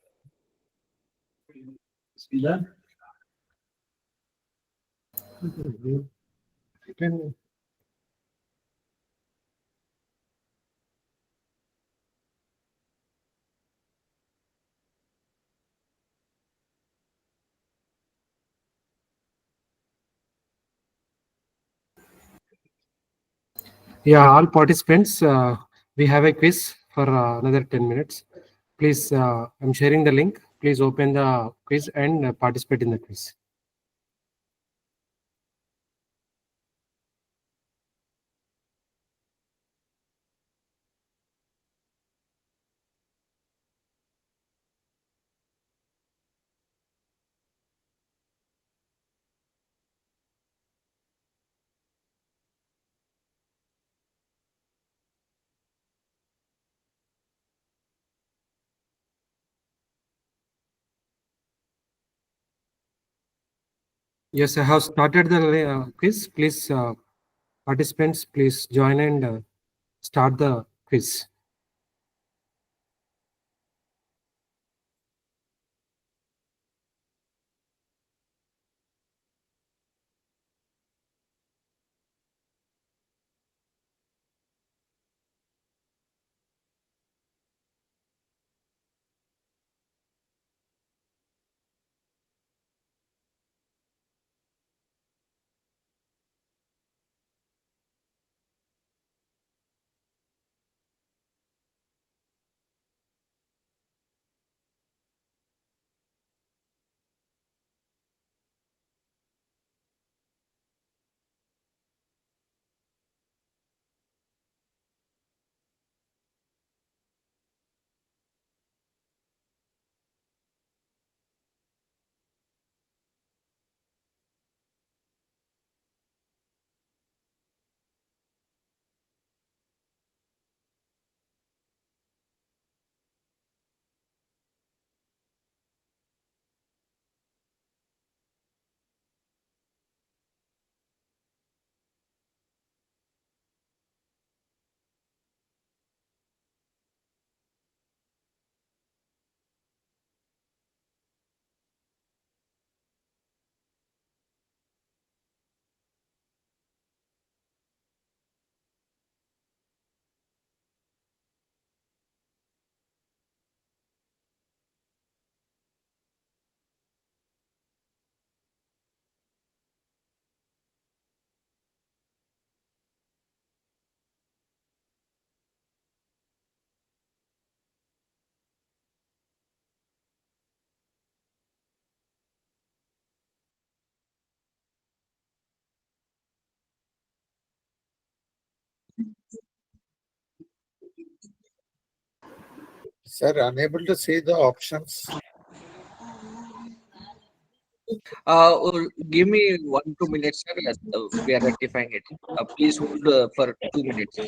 Yeah, all participants, we have a quiz for another 10 minutes. Please, I'm sharing the link. Please open the quiz and participate in the quiz. Yes, I have started the quiz. Please, participants, please join and start the quiz. Sir, unable to see the options. Give me 1-2 minutes, sir. We are rectifying it. Please hold for 2 minutes.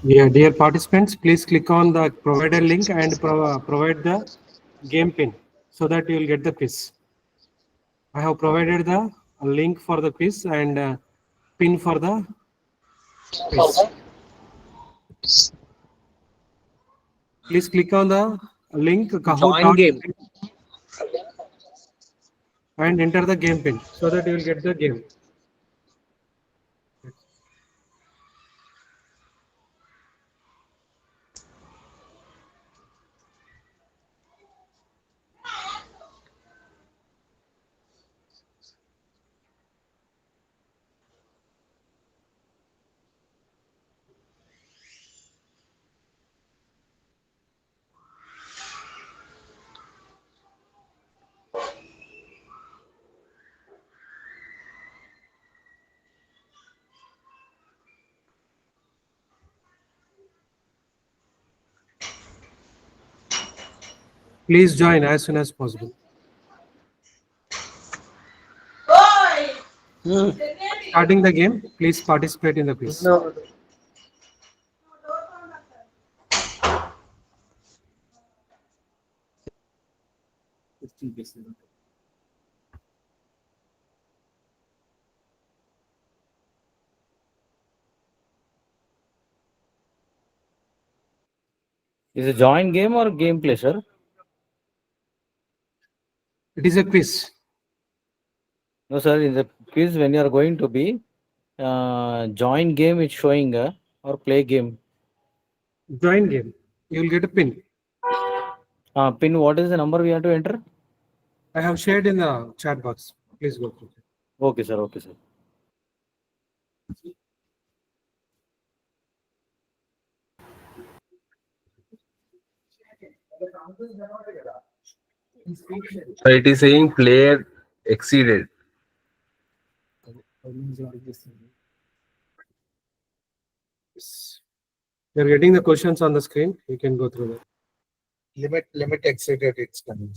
Yeah, dear participants, please click on the provided link and provide the game pin so that you will get the quiz. I have provided the link for the quiz and pin for the quiz. Please click on the link Kahoot game. and enter the game pin so that you will get the game. Please join as soon as possible. Starting the game, please participate in the quiz. Is it joint game or gameplay, sir? It is a quiz. No, sir. In the quiz, when you are going to be joint game, it's showing or play game. Join game. You will get a pin. Pin. What is the number we have to enter? I have shared in the chat box. Please go through. Okay, sir. Okay, sir. So it is saying player exceeded. You are getting the questions on the screen. You can go through that. Limit exceeded, it's coming.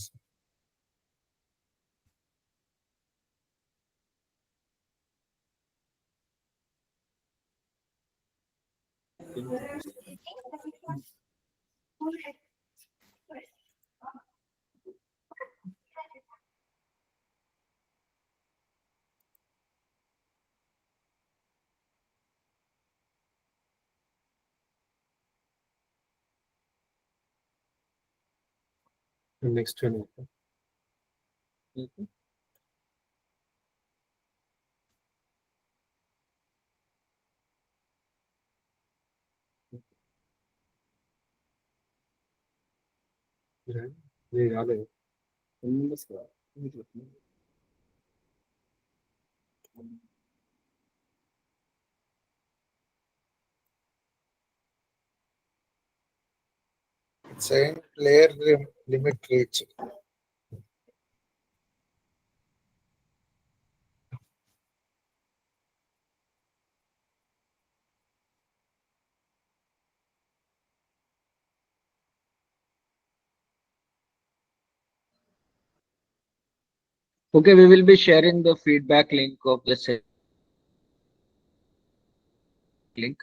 The next one. It's saying player limit reached. Okay, we will be sharing the feedback link of the link.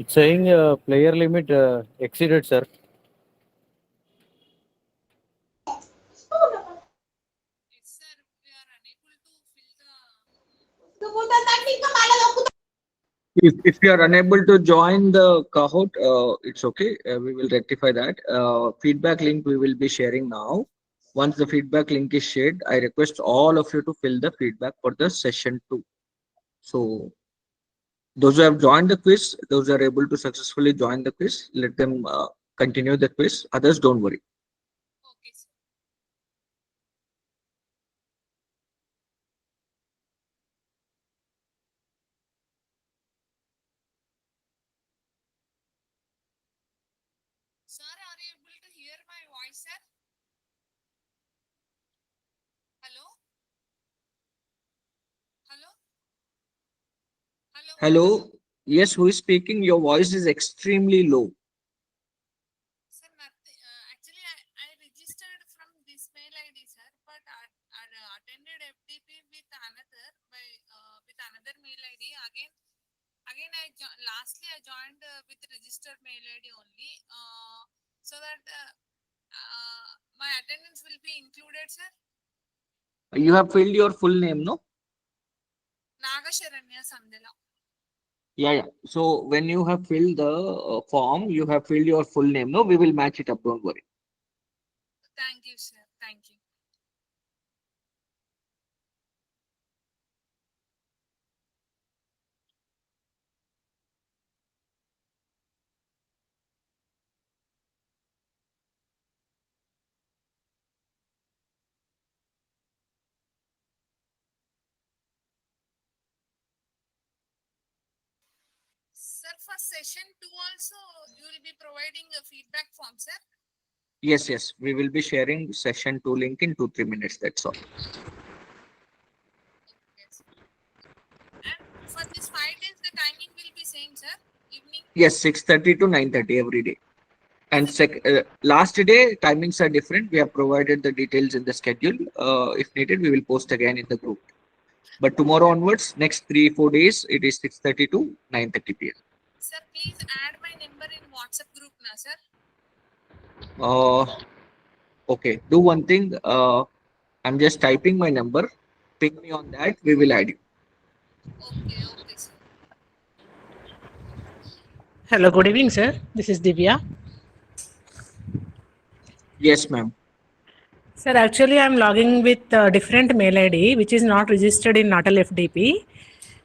It's saying player limit exceeded, sir. If you are unable to join the Kahoot, it's okay. We will rectify that. Feedback link we will be sharing now. Once the feedback link is shared, I request all of you to fill the feedback for the session 2. So those who have joined the quiz, those who are able to successfully join the quiz, let them continue the quiz. Others, don't worry. Sir, are you able to hear my voice, sir? Hello? Hello? Hello? Hello. Yes, who is speaking? Your voice is extremely low. Sir, nothing. Actually, I registered from this mail ID, sir, but I attended FTP with another mail ID. Again, lastly I joined with registered mail ID only, so that my attendance will be included, sir. You have filled your full name, no? Nagasharanya Sandela. Yeah. So when you have filled the form, you have filled your full name. No, we will match it up. Don't worry. Thank you, sir. Thank you. Sir, for session 2 also, you will be providing a feedback form, sir. Yes, yes. We will be sharing session 2 link in 2-3 minutes. That's all. Yes. And for this 5 days, the timing will be same, sir? Evening? Yes, 6:30 to 9:30 every day. And last day timings are different. We have provided the details in the schedule. If needed, we will post again in the group. But tomorrow onwards, next 3-4 days, it is 6:30 to 9:30 p.m. Sir, please add my number in WhatsApp group now, sir. Okay. Do one thing. I'm just typing my number. Ping me on that. We will add you. Okay, okay, sir. Hello, good evening, sir. This is Divya. Yes, ma'am. Sir, actually, I'm logging with a different mail ID, which is not registered in Atal FDP.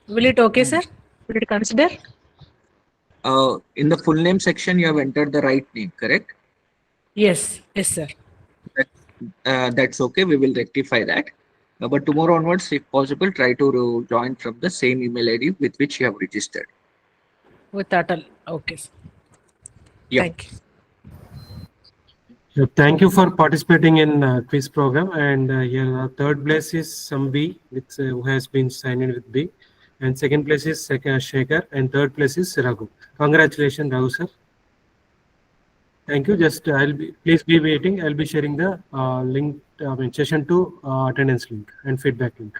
Will it okay, sir? Will it consider? In the full name section, you have entered the right name, correct? Yes, yes, sir. That's okay. We will rectify that. But tomorrow onwards, if possible, try to join from the same email ID with which you have registered. With Atal. Okay, sir. Yeah. Thank you. Thank you for participating in quiz program. And here third place is Sambi, with, who has been signed in with B. And second place is Shekhar. And third place is Raghu. Congratulations, Raghu, sir. Thank you. Just please be waiting. I'll be sharing the link, session 2 attendance link and feedback link.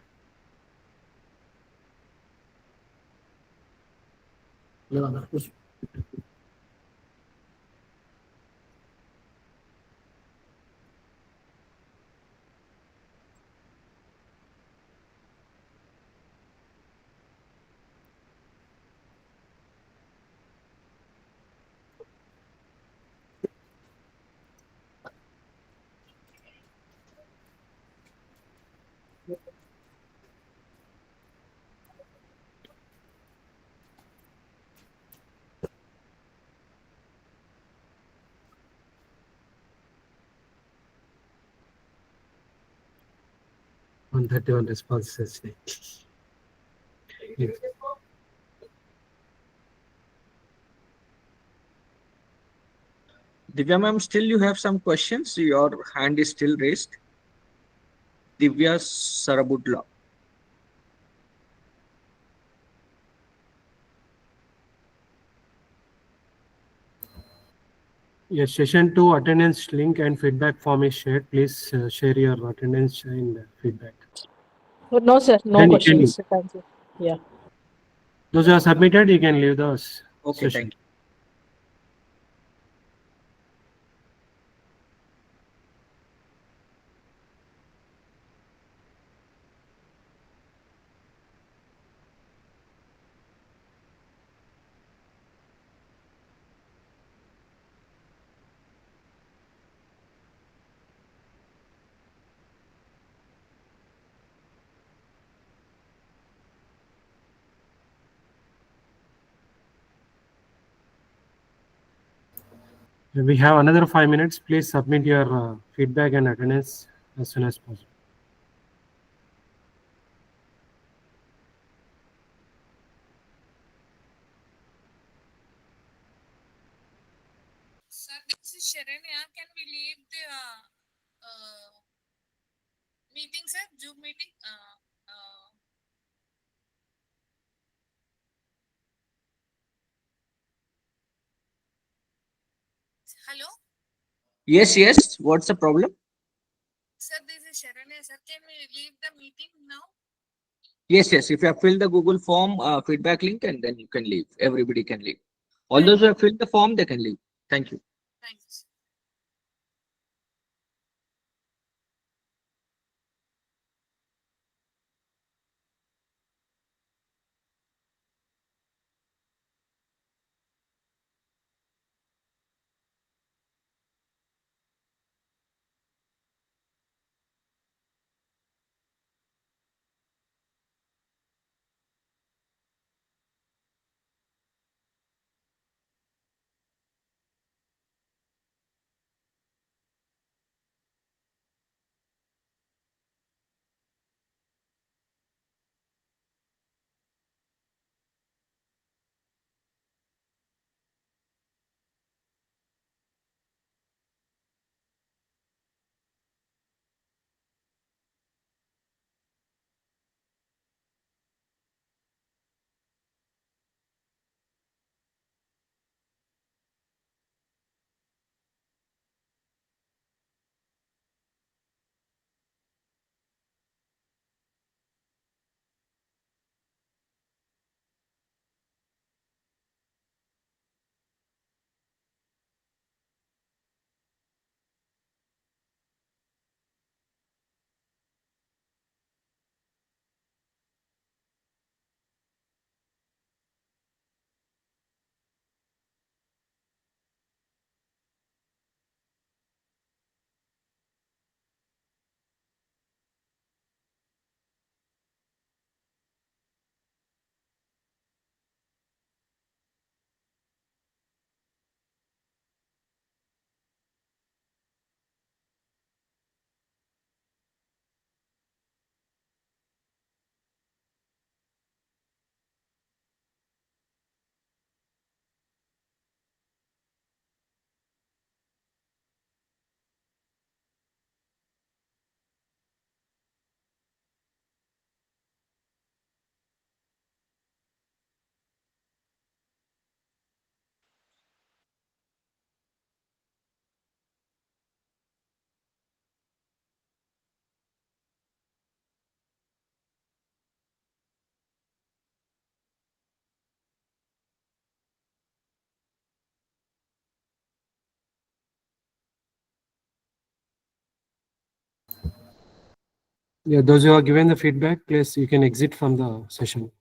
On 31 responses. Yes. Divya ma'am, still you have some questions? Your hand is still raised. Divya Sarabudla. Yes, session 2 attendance link and feedback form is shared. Please share your attendance and feedback. Oh, no, sir. No Then you can leave. questions. Thank you. Yeah. Those are submitted, you can leave those. Okay, session. thank you. We have another 5 minutes. Please submit your feedback and attendance as soon as possible. Sir, this is Sharanya. Can we leave the meeting, sir? Zoom meeting? Hello? Yes, yes. What's the problem? Sir, this is Sharanya. Sir, can we leave the meeting now? Yes, yes. If you have filled the Google form feedback link, and then you can leave. Everybody can leave. All those who have filled the form, they can leave. Thank you. Thank you, sir. Yeah, those who are given the feedback, please you can exit from the session.